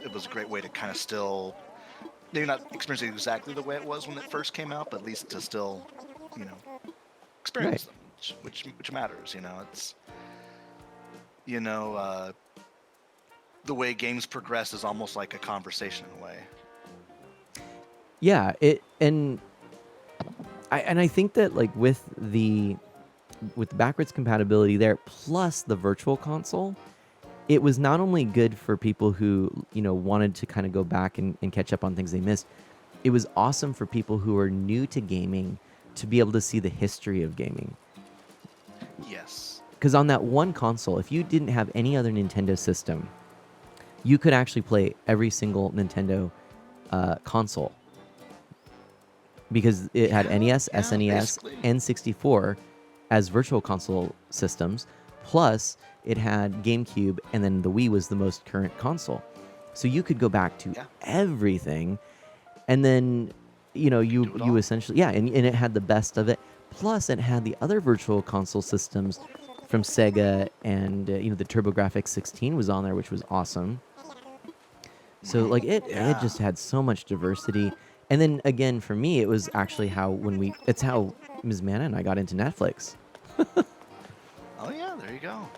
it was a great way to kind of still maybe not experience it exactly the way it was when it first came out, but at least to still experience them, which matters. It's the way games progress is almost like a conversation in a way. Yeah, I think that like with the backwards compatibility there plus the virtual console, it was not only good for people who wanted to kind of go back and catch up on things they missed. It was awesome for people who are new to gaming to be able to see the history of gaming. Yes. Because on that one console, if you didn't have any other Nintendo system, you could actually play every single Nintendo console. Because it had NES, yeah, SNES, basically. N64 as virtual console systems. Plus, it had GameCube, and then the Wii was the most current console. So you could go back to everything, and then do it you all. essentially and it had the best of it. Plus, it had the other virtual console systems from Sega, and the TurboGrafx 16 was on there, which was awesome. So like it just had so much diversity. And then again, for me, it was actually it's how Ms. Mana and I got into Netflix. Oh yeah, there you go.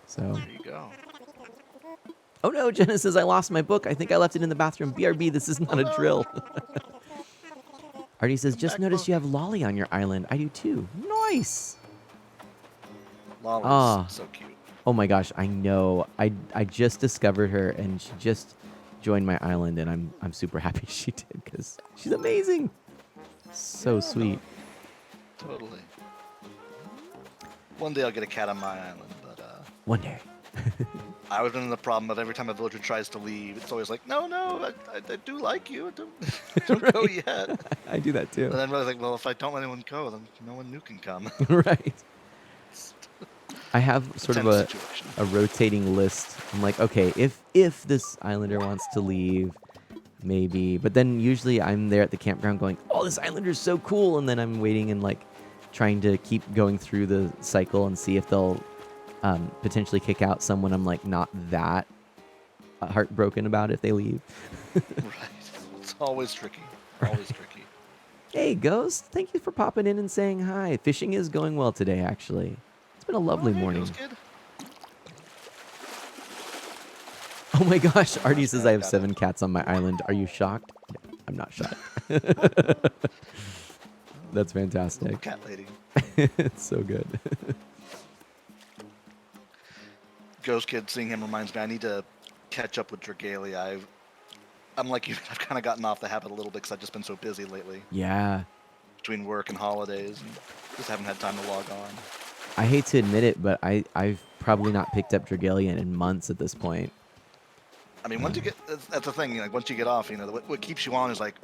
So, There you go. oh no, Jenna says I lost my book. I think I left it in the bathroom. BRB, this is not a drill. Artie says, just back, noticed book. you have Lolly on your island. I do too. Nice. Lolly's Ah. so cute. Oh my gosh, I know. I just discovered her and she just joined my island and I'm super happy she did because she's amazing. So Yeah, sweet. Totally. One day I'll get a cat on my island, but One day. I was running the problem of every time a villager tries to leave, it's always like, no, I do like you. Don't go yet. I do that too. And then I was like, well, if I don't let anyone go, then no one new can come. Right. I have sort of Tense a situation. rotating list. I'm like, okay, if this islander wants to leave, maybe. But then usually I'm there at the campground going, oh, this islander's so cool. And then I'm waiting and like trying to keep going through the cycle and see if they'll potentially kick out someone I'm like not that heartbroken about if they leave. Right. It's always tricky. Always tricky. Hey, Ghost, thank you for popping in and saying hi. Fishing is going well today, actually. It's been a lovely hey, morning. Ghost Kid. Oh my gosh, Artie says I have Got it. 7 cats on my island. Are you shocked? No, I'm not shocked. That's fantastic. Cat lady. It's so good. Ghost Kid, seeing him reminds me I need to catch up with Dragalia. I'm like you, I've kind of gotten off the habit a little bit because I've just been so busy lately Yeah. between work and holidays, and just haven't had time to log on. I hate to admit it, but I've probably not picked up Dragalia in months at this point. I mean, once you get that's the thing, once you get off, what keeps you on is like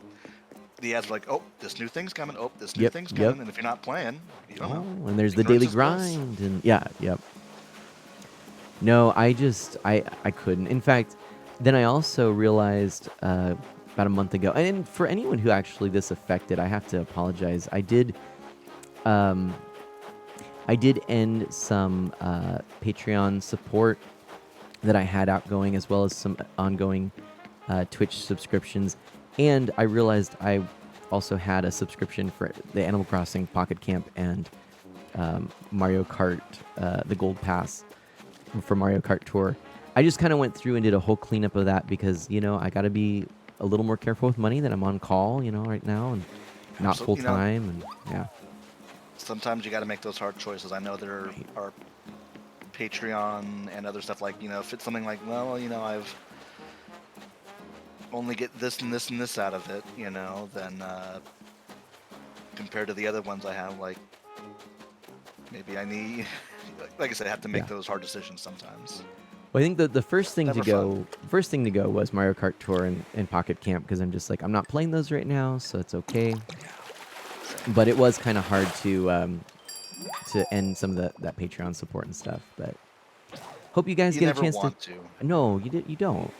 the ads are like, oh, this new thing's coming, oh, this new Yep, thing's yep. coming, and if you're not playing, you don't know. Oh, and there's the Ignorance daily is bliss. grind and yeah, yep. No, I couldn't. In fact, then I also realized about a month ago, and for anyone who actually this affected, I have to apologize. I did end some Patreon support that I had outgoing, as well as some ongoing Twitch subscriptions, and I realized I also had a subscription for the Animal Crossing Pocket Camp and Mario Kart, the Gold Pass for Mario Kart Tour. I just kind of went through and did a whole cleanup of that because, I got to be a little more careful with money that I'm on call, right now, and not full Absolutely, time, and yeah. Sometimes you got to make those hard choices. I know there are Patreon and other stuff like, if it's something like, well, I've only get this and this and this out of it, then compared to the other ones I have, like, maybe I need, like I said, I have to make Yeah. those hard decisions sometimes. Well, I think the first thing to Never go, was Mario Kart Tour and Pocket Camp because I'm just like I'm not playing those right now, so it's okay. But it was kind of hard to end some of that Patreon support and stuff. But hope you guys You get never a chance want to. to. No, you don't.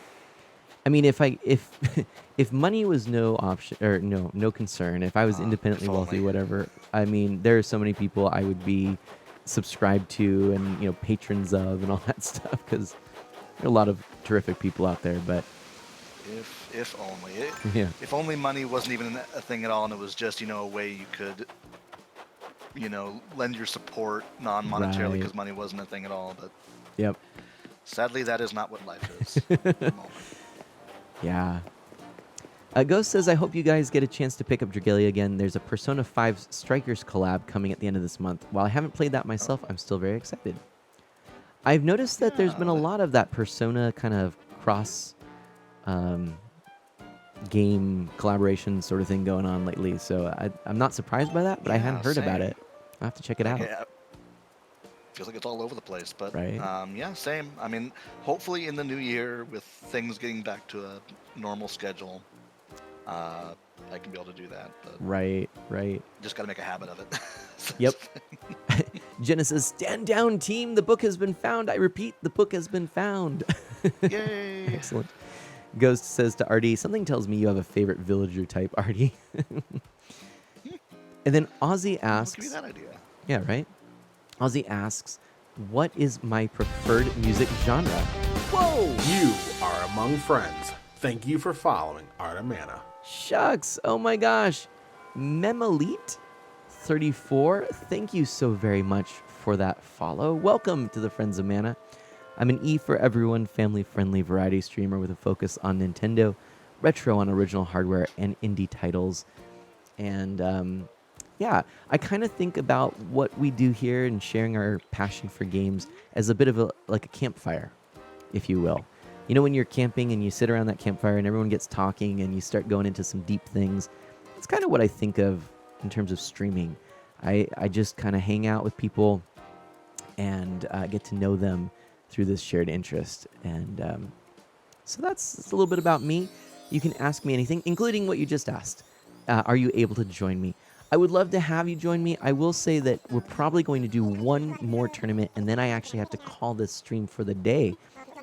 I mean, if if money was no option or no concern, if I was independently if wealthy, only. whatever. I mean, there are so many people I would be subscribed to and patrons of and all that stuff because there are a lot of terrific people out there. But If only. yeah, If only money wasn't even a thing at all, and it was just, a way you could, lend your support non-monetarily Right. because money wasn't a thing at all. But yep, sadly, that is not what life is at the moment. yeah. Ghost says, I hope you guys get a chance to pick up Dragalia again. There's a Persona 5 Strikers collab coming at the end of this month. While I haven't played that myself, I'm still very excited. I've noticed that there's been a lot of that Persona kind of cross game collaboration sort of thing going on lately. So I'm not surprised by that, but I hadn't Yeah, heard about same. it. I'll have to check it out. Yeah. Feels like it's all over the place, but Right. yeah, same. I mean, hopefully in the new year, with things getting back to a normal schedule, I can be able to do that. But Right. just got to make a habit of it. Yep. Genesis, stand down, team. The book has been found. I repeat, the book has been found. Yay! Excellent. Ghost says to Artie, something tells me you have a favorite villager type, Artie. And then Ozzy Give me asks, that idea. yeah, right? Ozzy asks, what is my preferred music genre? Whoa! You are among friends. Thank you for following Art of Mana. Shucks. Oh my gosh. Memelite34, thank you so very much for that follow. Welcome to the Friends of Mana. I'm an E for everyone, family-friendly variety streamer with a focus on Nintendo, retro on original hardware, and indie titles. And Yeah, I kind of think about what we do here and sharing our passion for games as a bit of a like a campfire, if you will. You know, when you're camping and you sit around that campfire and everyone gets talking and you start going into some deep things, it's kind of what I think of in terms of streaming. I just kind of hang out with people and get to know them through this shared interest. And so that's a little bit about me. You can ask me anything, including what you just asked. Are you able to join me? I would love to have you join me. I will say that we're probably going to do one more tournament, and then I actually have to call this stream for the day.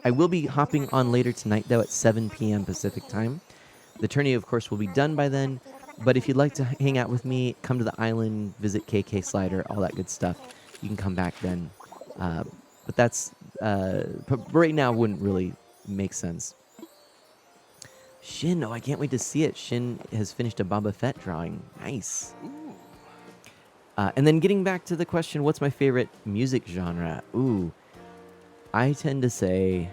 I will be hopping on later tonight, though, at 7 p.m. Pacific time. The tourney, of course, will be done by then. But if you'd like to hang out with me, come to the island, visit KK Slider, all that good stuff, you can come back then. But that's right now wouldn't really make sense. Shin, oh, I can't wait to see it. Shin has finished a Boba Fett drawing. Nice. And then getting back to the question, what's my favorite music genre? Ooh, I tend to say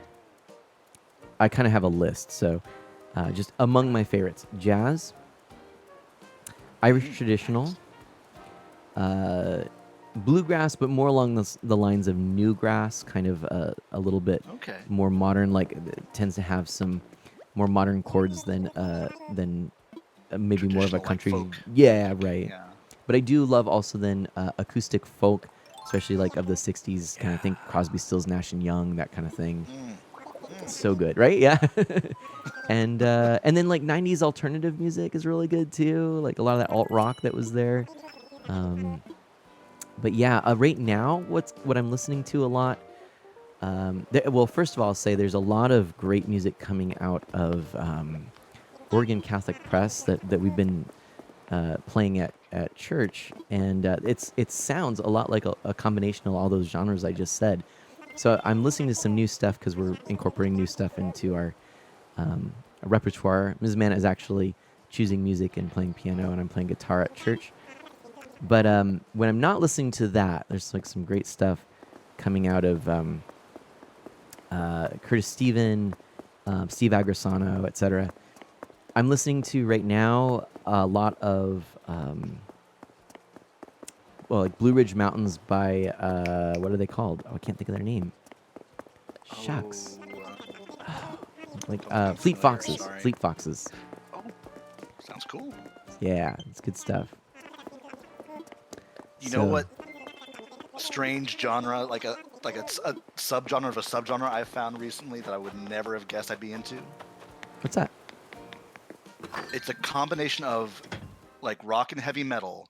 I kind of have a list. So just among my favorites, jazz, Irish traditional, bluegrass, but more along the lines of newgrass, kind of a little bit Okay. more modern. Like it tends to have some more modern chords than maybe more of a Traditional, like, country. folk. Yeah, right. Yeah. But I do love also then acoustic folk, especially like of the '60s. Kind of think Crosby, Stills, Nash and Young, that kind of thing. So good, right? Yeah. And then like '90s alternative music is really good too. Like a lot of that alt rock that was there. But yeah, right now, what I'm listening to a lot. Well, first of all, I'll say there's a lot of great music coming out of Oregon Catholic Press that we've been playing at church, and it sounds a lot like a combination of all those genres I just said. So I'm listening to some new stuff because we're incorporating new stuff into our repertoire. Ms. Manna is actually choosing music and playing piano, and I'm playing guitar at church. But when I'm not listening to that, there's like some great stuff coming out of Curtis Stephen, Steve Agrisano, etc. I'm listening to right now a lot of like Blue Ridge Mountains by what are they called? Oh, I can't think of their name. Shucks. Like Fleet familiar, Foxes. sorry. Fleet Foxes. Oh, sounds cool. Yeah, it's good stuff. You know what strange genre, like a subgenre of a subgenre I found recently that I would never have guessed I'd be into? What's that? It's a combination of like rock and heavy metal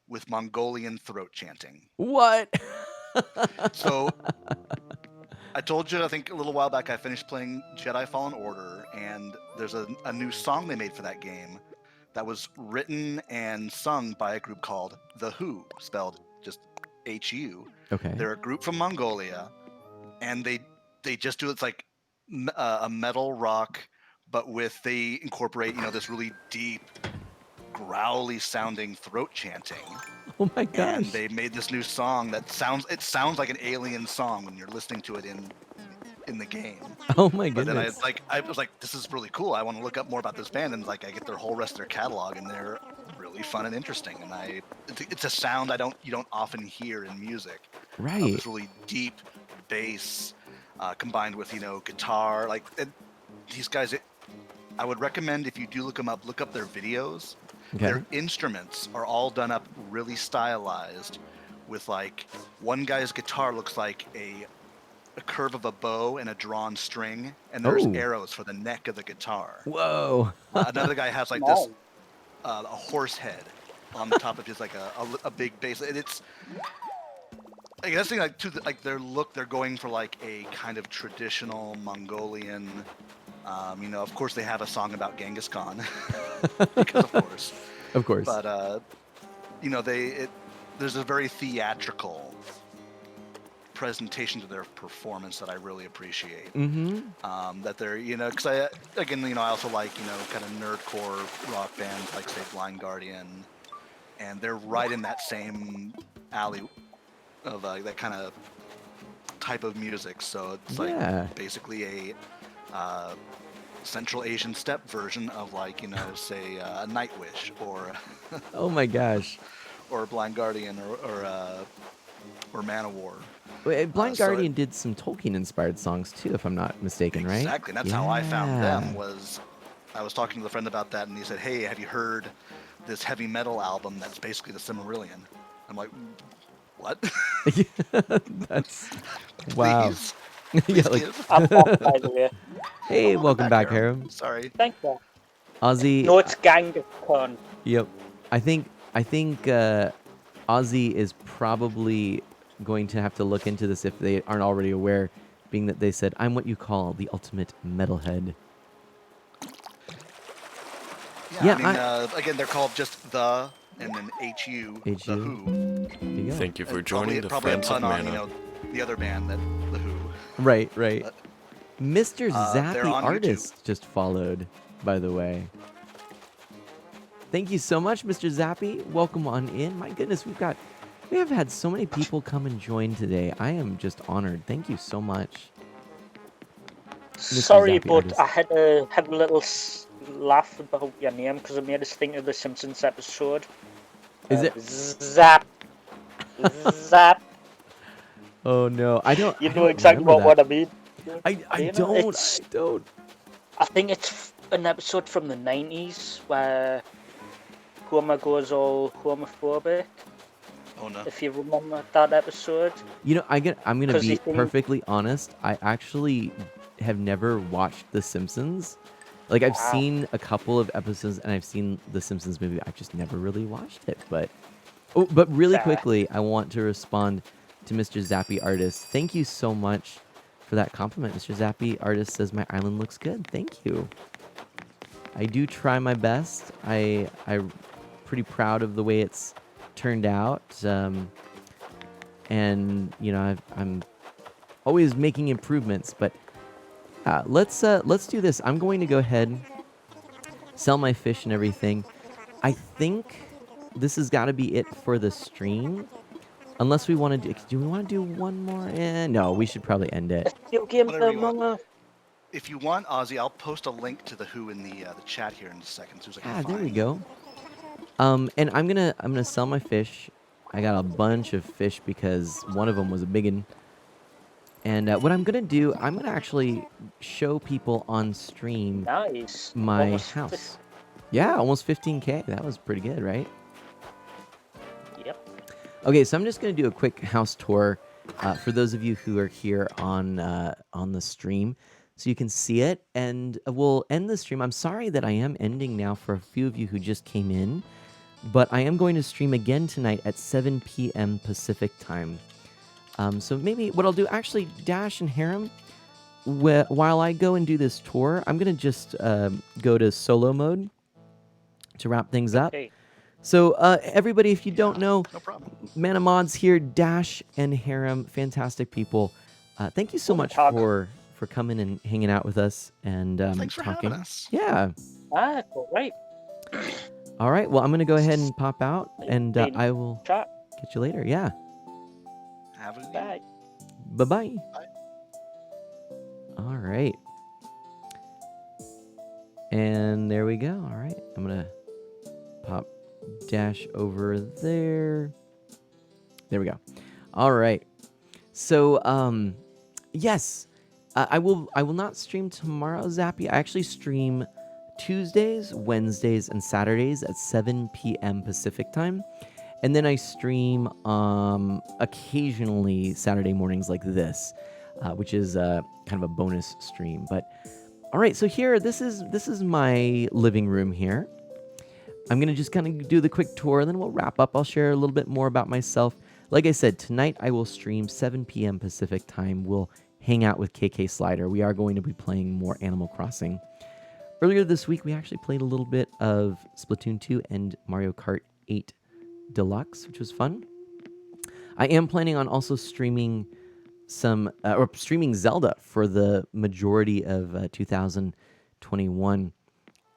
with Mongolian throat chanting. What? So I told you, I think a little while back, I finished playing Jedi Fallen Order, and there's a new song they made for that game that was written and sung by a group called The Who, spelled just H-U. Okay. They're a group from Mongolia, and they just do it's like a metal rock, but they incorporate this really deep, growly sounding throat chanting. Oh my gosh. And they made this new song that sounds like an alien song when you're listening to it in the game. Oh my But then goodness. I was like, this is really cool. I want to look up more about this band, and like I get their whole rest of their catalog, and they're really fun and interesting. And it's a sound you don't often hear in music. Right. This really deep bass combined with guitar. Like these guys, I would recommend if you do look them up, look up their videos. Okay. Their instruments are all done up really stylized, with like one guy's guitar looks like a curve of a bow and a drawn string, and there's Oh. arrows for the neck of the guitar. Whoa. Another guy has like this a horse head on the top of his like a big bass. And it's I guess like their look, they're going for like a kind of traditional Mongolian. Of course they have a song about Genghis Khan, because of course. Of course. But there's a very theatrical presentation to their performance that I really appreciate. Mm-hmm. That they're because I also like kind of nerdcore rock bands like say Blind Guardian, and they're right in that same alley of that kind of type of music. So it's Yeah. like basically a Central Asian step version of like say Nightwish or Oh my gosh. or Blind Guardian or Man of War. Wait, Blind so it- Guardian did some Tolkien-inspired songs too, if I'm not mistaken, right? Exactly. And that's how I found them. Yeah. Was I was talking to a friend about that, and he said, "Hey, have you heard this heavy metal album that's basically the Silmarillion?" I'm like, "What?" That's wow. Please, Yeah, please like, give. I'm back, by the way. hey, Oh, welcome back, Harem. Harem. Sorry. Thank you. Ozzy. No, it's Genghis Khan. Yep. I think Ozzy is probably going to have to look into this if they aren't already aware, being that they said, I'm what you call the ultimate metalhead. Yeah, Yeah, I mean, again, they're called just the and then HU, the HU. Who. There you go. Thank you for And joining the probably a Friends of pun on, Mana. the other band that the Who. Right, right. But, Mr. they're Zappy on YouTube. Artist just followed, by the way. Thank you so much, Mr. Zappy. Welcome on in. My goodness, we have had so many people come and join today. I am just honored. Thank you so much. Mr. Sorry, Zappy but Artist. I had a little laugh about your name because it made us think of the Simpsons episode. Is it? Zap? Zap. Oh no, I don't. You I know don't exactly remember what that. I mean. I You know, don't. it's- I don't. I think it's an episode from the 90s where Homer goes all homophobic. Oh no. If you remember that episode. You know, I'm gonna 'Cause be you think- perfectly honest. I actually have never watched The Simpsons. Like I've Wow. seen a couple of episodes and I've seen The Simpsons movie. I've just never really watched it. But really Fair. quickly, I want to respond to Mr. Zappy Artist. Thank you so much for that compliment. Mr. Zappy Artist says my island looks good. Thank you. I do try my best. I'm pretty proud of the way it's turned out. And you know, I'm always making improvements, but let's do this. I'm going to go ahead, sell my fish and everything. I think this has got to be it for the stream, unless we want to do we want to do one more? No, we should probably end it. Video game Whatever you want. Among Us. If you want, Ozzy, I'll post a link to the Who in the chat here in a second. So I can There we find. go. And I'm gonna sell my fish. I got a bunch of fish because one of them was a biggin. And what I'm gonna do, I'm gonna actually show people on stream Nice. my Almost house. Yeah, almost 15K. That was pretty good, right? Yep. Okay, so I'm just gonna do a quick house tour for those of you who are here on the stream, so you can see it. And we'll end the stream. I'm sorry that I am ending now for a few of you who just came in, but I am going to stream again tonight at 7 p.m. Pacific time. So maybe what I'll do, actually, Dash and Harem, while I go and do this tour, I'm gonna just go to solo mode to wrap things up. Okay. So everybody, if you don't know, No problem. Mana Mods here, Dash and Harem, fantastic people. Thank you so much Talk. for coming and hanging out with us and Thanks for talking. having us. Yeah. All right. All right. Well, I'm gonna go ahead and pop out, and Been I will Chat. catch you later. Yeah. Have a good Bye. Bye-bye. Bye. All right. And there we go. All right. I'm going to pop Dash over there. There we go. All right. So, yes, I will not stream tomorrow, Zappy. I actually stream Tuesdays, Wednesdays, and Saturdays at 7 p.m. Pacific time. And then I stream occasionally Saturday mornings like this, which is kind of a bonus stream. But all right, so here, this is my living room here. I'm gonna just kind of do the quick tour, and then we'll wrap up. I'll share a little bit more about myself. Like I said, tonight I will stream 7 p.m. Pacific time. We'll hang out with KK Slider. We are going to be playing more Animal Crossing. Earlier this week, we actually played a little bit of Splatoon 2 and Mario Kart 8 Deluxe, which was fun. I am planning on also streaming streaming Zelda for the majority of 2021,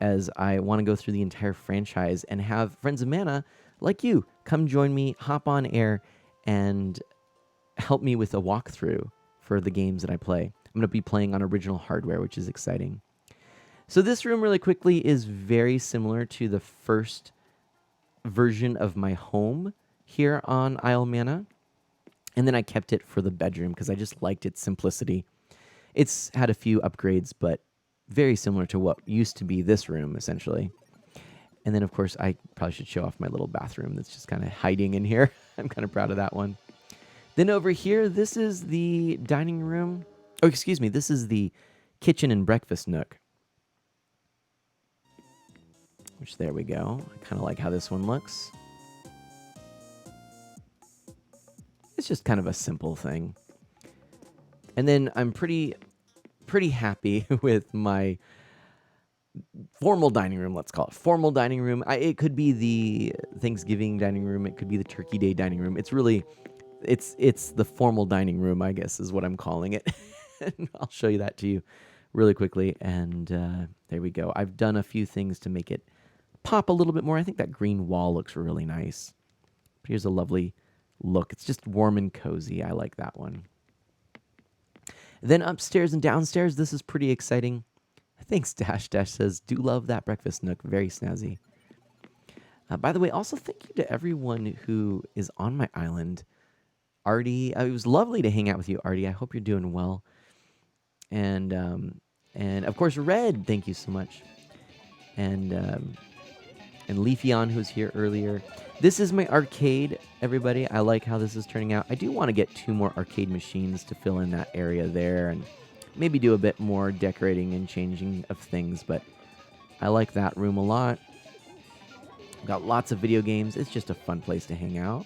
as I want to go through the entire franchise and have friends of Mana like you come join me, hop on air, and help me with a walkthrough for the games that I play. I'm going to be playing on original hardware, which is exciting. So this room, really quickly, is very similar to the first version of my home here on Isle Mana. And then I kept it for the bedroom because I just liked its simplicity. It's had a few upgrades, but very similar to what used to be this room, essentially. And then, of course, I probably should show off my little bathroom that's just kind of hiding in here. I'm kind of proud of that one. Then over here, this is the dining room. Oh, excuse me. This is the kitchen and breakfast nook. Which, there we go. I kind of like how this one looks. It's just kind of a simple thing. And then I'm pretty happy with my formal dining room, let's call it. Formal dining room. It could be the Thanksgiving dining room. It could be the Turkey Day dining room. It's really, it's the formal dining room, I guess, is what I'm calling it. And I'll show you that to you really quickly. And there we go. I've done a few things to make it pop a little bit more. I think that green wall looks really nice. But here's a lovely look. It's just warm and cozy. I like that one. Then upstairs and downstairs, this is pretty exciting. Thanks, Dash. Dash says, do love that breakfast nook. Very snazzy. By the way, also thank you to everyone who is on my island. Artie, it was lovely to hang out with you, Artie. I hope you're doing well. And of course, Red, thank you so much. And Leafeon, who was here earlier. This is my arcade, everybody. I like how this is turning out. I do want to get 2 more arcade machines to fill in that area there and maybe do a bit more decorating and changing of things, but I like that room a lot. Got lots of video games. It's just a fun place to hang out.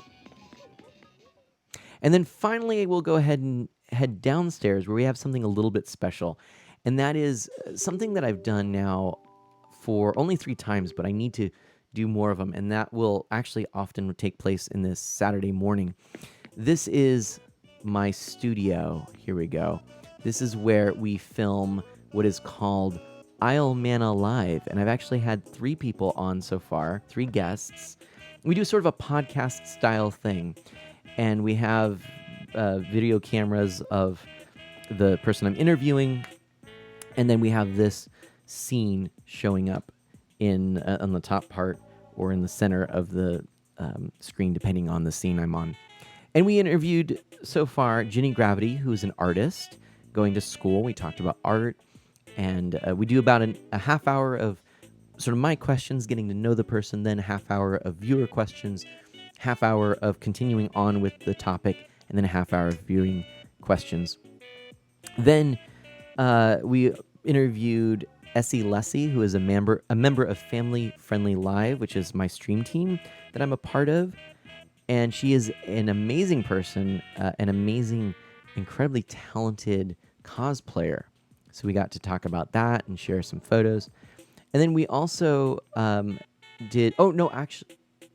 And then finally, we'll go ahead and head downstairs where we have something a little bit special. And that is something that I've done now for only 3 times, but I need to do more of them. And that will actually often take place in this Saturday morning. This is my studio. Here we go. This is where we film what is called Isle Mana Live. And I've actually had 3 people on so far, 3 guests. We do sort of a podcast style thing. And we have video cameras of the person I'm interviewing. And then we have this scene showing up in on the top part or in the center of the screen, depending on the scene I'm on. And we interviewed so far Ginny Gravity, who's an artist going to school. We talked about art, and we do about a half hour of sort of my questions, getting to know the person, then a half hour of viewer questions, half hour of continuing on with the topic, and then a half hour of viewing questions. Then we interviewed Essie Lessie, who is a member of Family Friendly Live, which is my stream team that I'm a part of. And she is an amazing person, an amazing, incredibly talented cosplayer. So we got to talk about that and share some photos. And then we also did...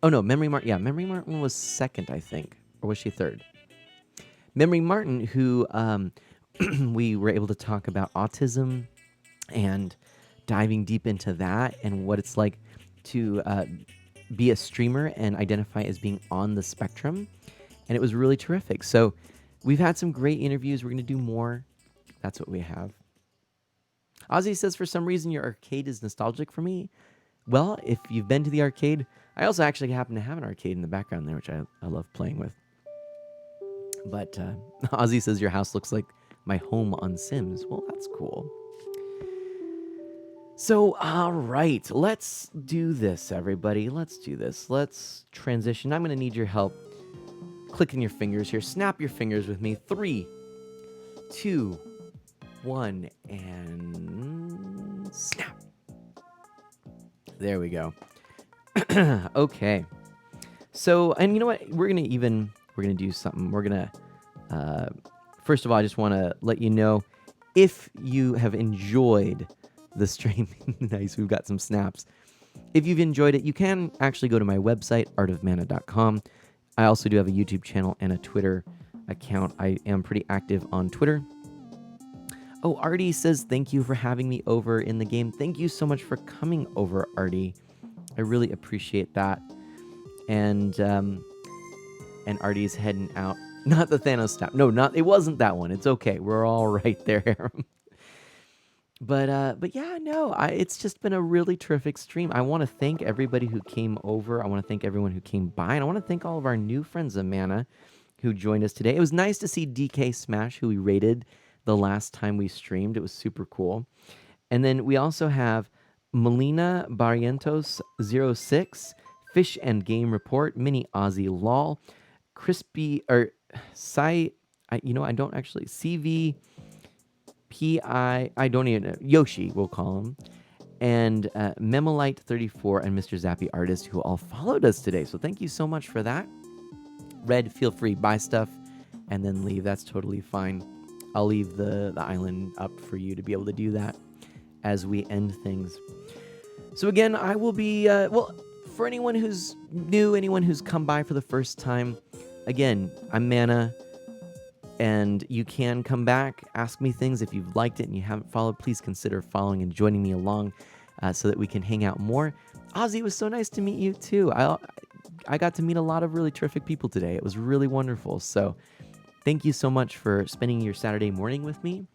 Memory Martin. Yeah, Memory Martin was second, I think. Or was she third? Memory Martin, who we were able to talk about autism and diving deep into that and what it's like to be a streamer and identify as being on the spectrum. And it was really terrific. So we've had some great interviews. We're going to do more. That's what we have. Ozzy says, for some reason, your arcade is nostalgic for me. Well, if you've been to the arcade, I also actually happen to have an arcade in the background there, which I love playing with. But Ozzy says, your house looks like my home on Sims. Well, that's cool. So, all right, let's do this, everybody. Let's do this. Let's transition. I'm going to need your help clicking your fingers here. Snap your fingers with me. 3, 2, 1, and snap. There we go. Okay. So, and you know what? We're going to do something. We're going to, first of all, I just want to let you know, if you have enjoyed the stream, nice, we've got some snaps. If you've enjoyed it, you can actually go to my website, artofmana.com. I also do have a YouTube channel and a Twitter account. I am pretty active on Twitter. Oh, Artie says, thank you for having me over in the game. Thank you so much for coming over, Artie. I really appreciate that. And Artie's heading out. Not the Thanos snap. No, it wasn't that one. It's okay. We're all right there. But yeah, no, it's just been a really terrific stream. I want to thank everybody who came over. I want to thank everyone who came by, and I want to thank all of our new friends of Mana who joined us today. It was nice to see DK Smash, who we rated the last time we streamed. It was super cool. And then we also have Melina Barrientos06, Fish and Game Report, Mini Aussie Lol, Crispy or Sai. I don't actually CVPI. I don't even know. Yoshi, we'll call him. And Memolite34 and Mr. Zappy Artist, who all followed us today. So thank you so much for that. Red, feel free, buy stuff and then leave. That's totally fine. I'll leave the island up for you to be able to do that as we end things. So again, I will be, for anyone who's new, anyone who's come by for the first time, again, I'm Mana, and you can come back, ask me things. If you've liked it and you haven't followed, please consider following and joining me along so that we can hang out more. Ozzy, it was so nice to meet you too. I got to meet a lot of really terrific people today. It was really wonderful. So thank you so much for spending your Saturday morning with me.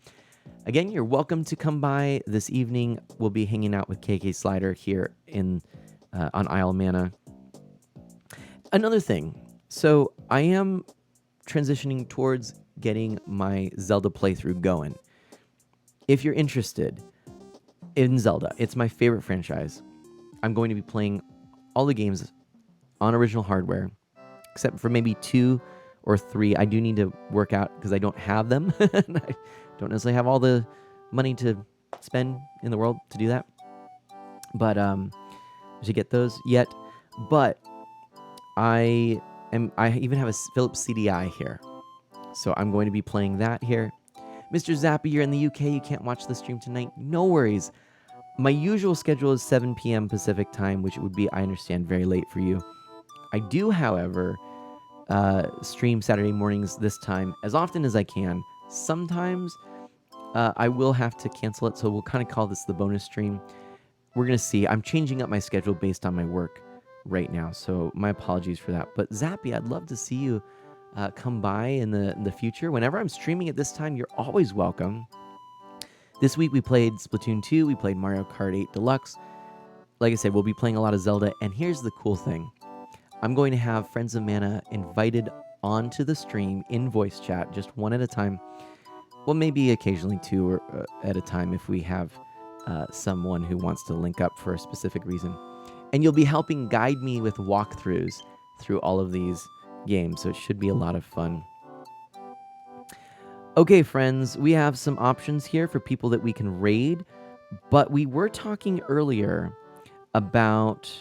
Again, you're welcome to come by this evening. We'll be hanging out with KK Slider here on Isle Mana. Another thing. So I am transitioning towards getting my Zelda playthrough going. If you're interested in Zelda, it's my favorite franchise. I'm going to be playing all the games on original hardware, except for maybe 2 or 3. I do need to work out because I don't have them. And I don't necessarily have all the money to spend in the world to do that. But I should get those yet. But I even have a Philips CDI here. So I'm going to be playing that here. Mr. Zappy, you're in the UK. You can't watch the stream tonight. No worries. My usual schedule is 7 p.m. Pacific time, which would be, I understand, very late for you. I do, however, stream Saturday mornings this time as often as I can. Sometimes I will have to cancel it, so we'll kind of call this the bonus stream. We're going to see. I'm changing up my schedule based on my work right now, so my apologies for that. But Zappy, I'd love to see you come by in the future. Whenever I'm streaming at this time, you're always welcome. This week we played Splatoon 2, we played Mario Kart 8 Deluxe. Like I said, we'll be playing a lot of Zelda, and here's the cool thing. I'm going to have Friends of Mana invited onto the stream in voice chat, just one at a time. Well, maybe occasionally 2 or, at a time if we have someone who wants to link up for a specific reason. And you'll be helping guide me with walkthroughs through all of these games, so it should be a lot of fun. Okay, friends, we have some options here for people that we can raid, but we were talking earlier about...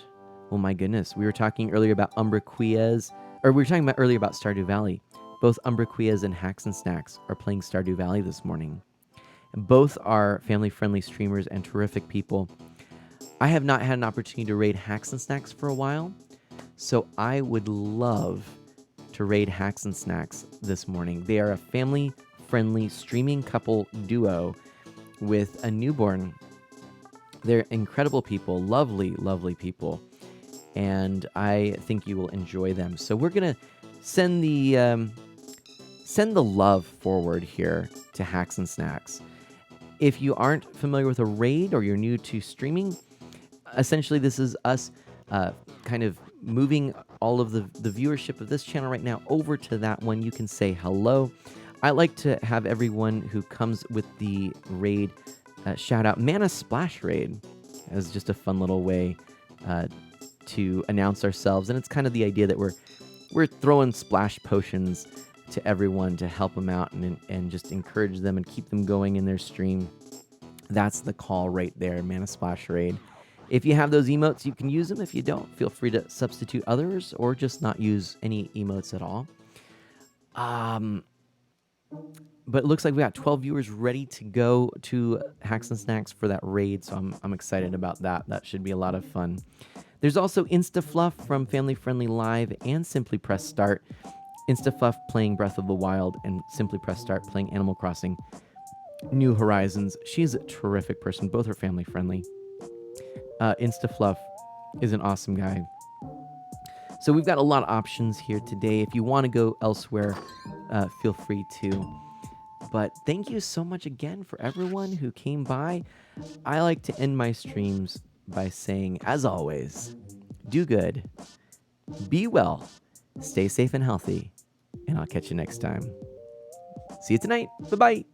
Oh my goodness, we were talking earlier about Umbraquias, or we were talking about earlier about Stardew Valley. Both Umbraquias and Hacks and Snacks are playing Stardew Valley this morning. And both are family-friendly streamers and terrific people. I have not had an opportunity to raid Hacks and Snacks for a while, so I would love to raid Hacks and Snacks this morning. They are a family-friendly streaming couple duo with a newborn. They're incredible people, lovely, lovely people. And I think you will enjoy them. So we're gonna send the love forward here to Hacks and Snacks. If you aren't familiar with a raid or you're new to streaming, essentially this is us kind of moving all of the viewership of this channel right now over to that one. You can say hello. I like to have everyone who comes with the raid shout out Mana Splash Raid as just a fun little way to announce ourselves, and it's kind of the idea that we're throwing splash potions to everyone to help them out and just encourage them and keep them going in their stream. That's the call right there, Mana Splash Raid. If you have those emotes, you can use them. If you don't, feel free to substitute others or just not use any emotes at all. But it looks like we got 12 viewers ready to go to Hacks and Snacks for that raid, so I'm excited about that. That should be a lot of fun. There's also InstaFluff from Family Friendly Live and Simply Press Start. InstaFluff playing Breath of the Wild and Simply Press Start playing Animal Crossing New Horizons. She's a terrific person. Both are family friendly. InstaFluff is an awesome guy. So we've got a lot of options here today. If you want to go elsewhere, feel free to. But thank you so much again for everyone who came by. I like to end my streams by saying, as always, do good, be well, stay safe and healthy, and I'll catch you next time. See you tonight. Bye-bye.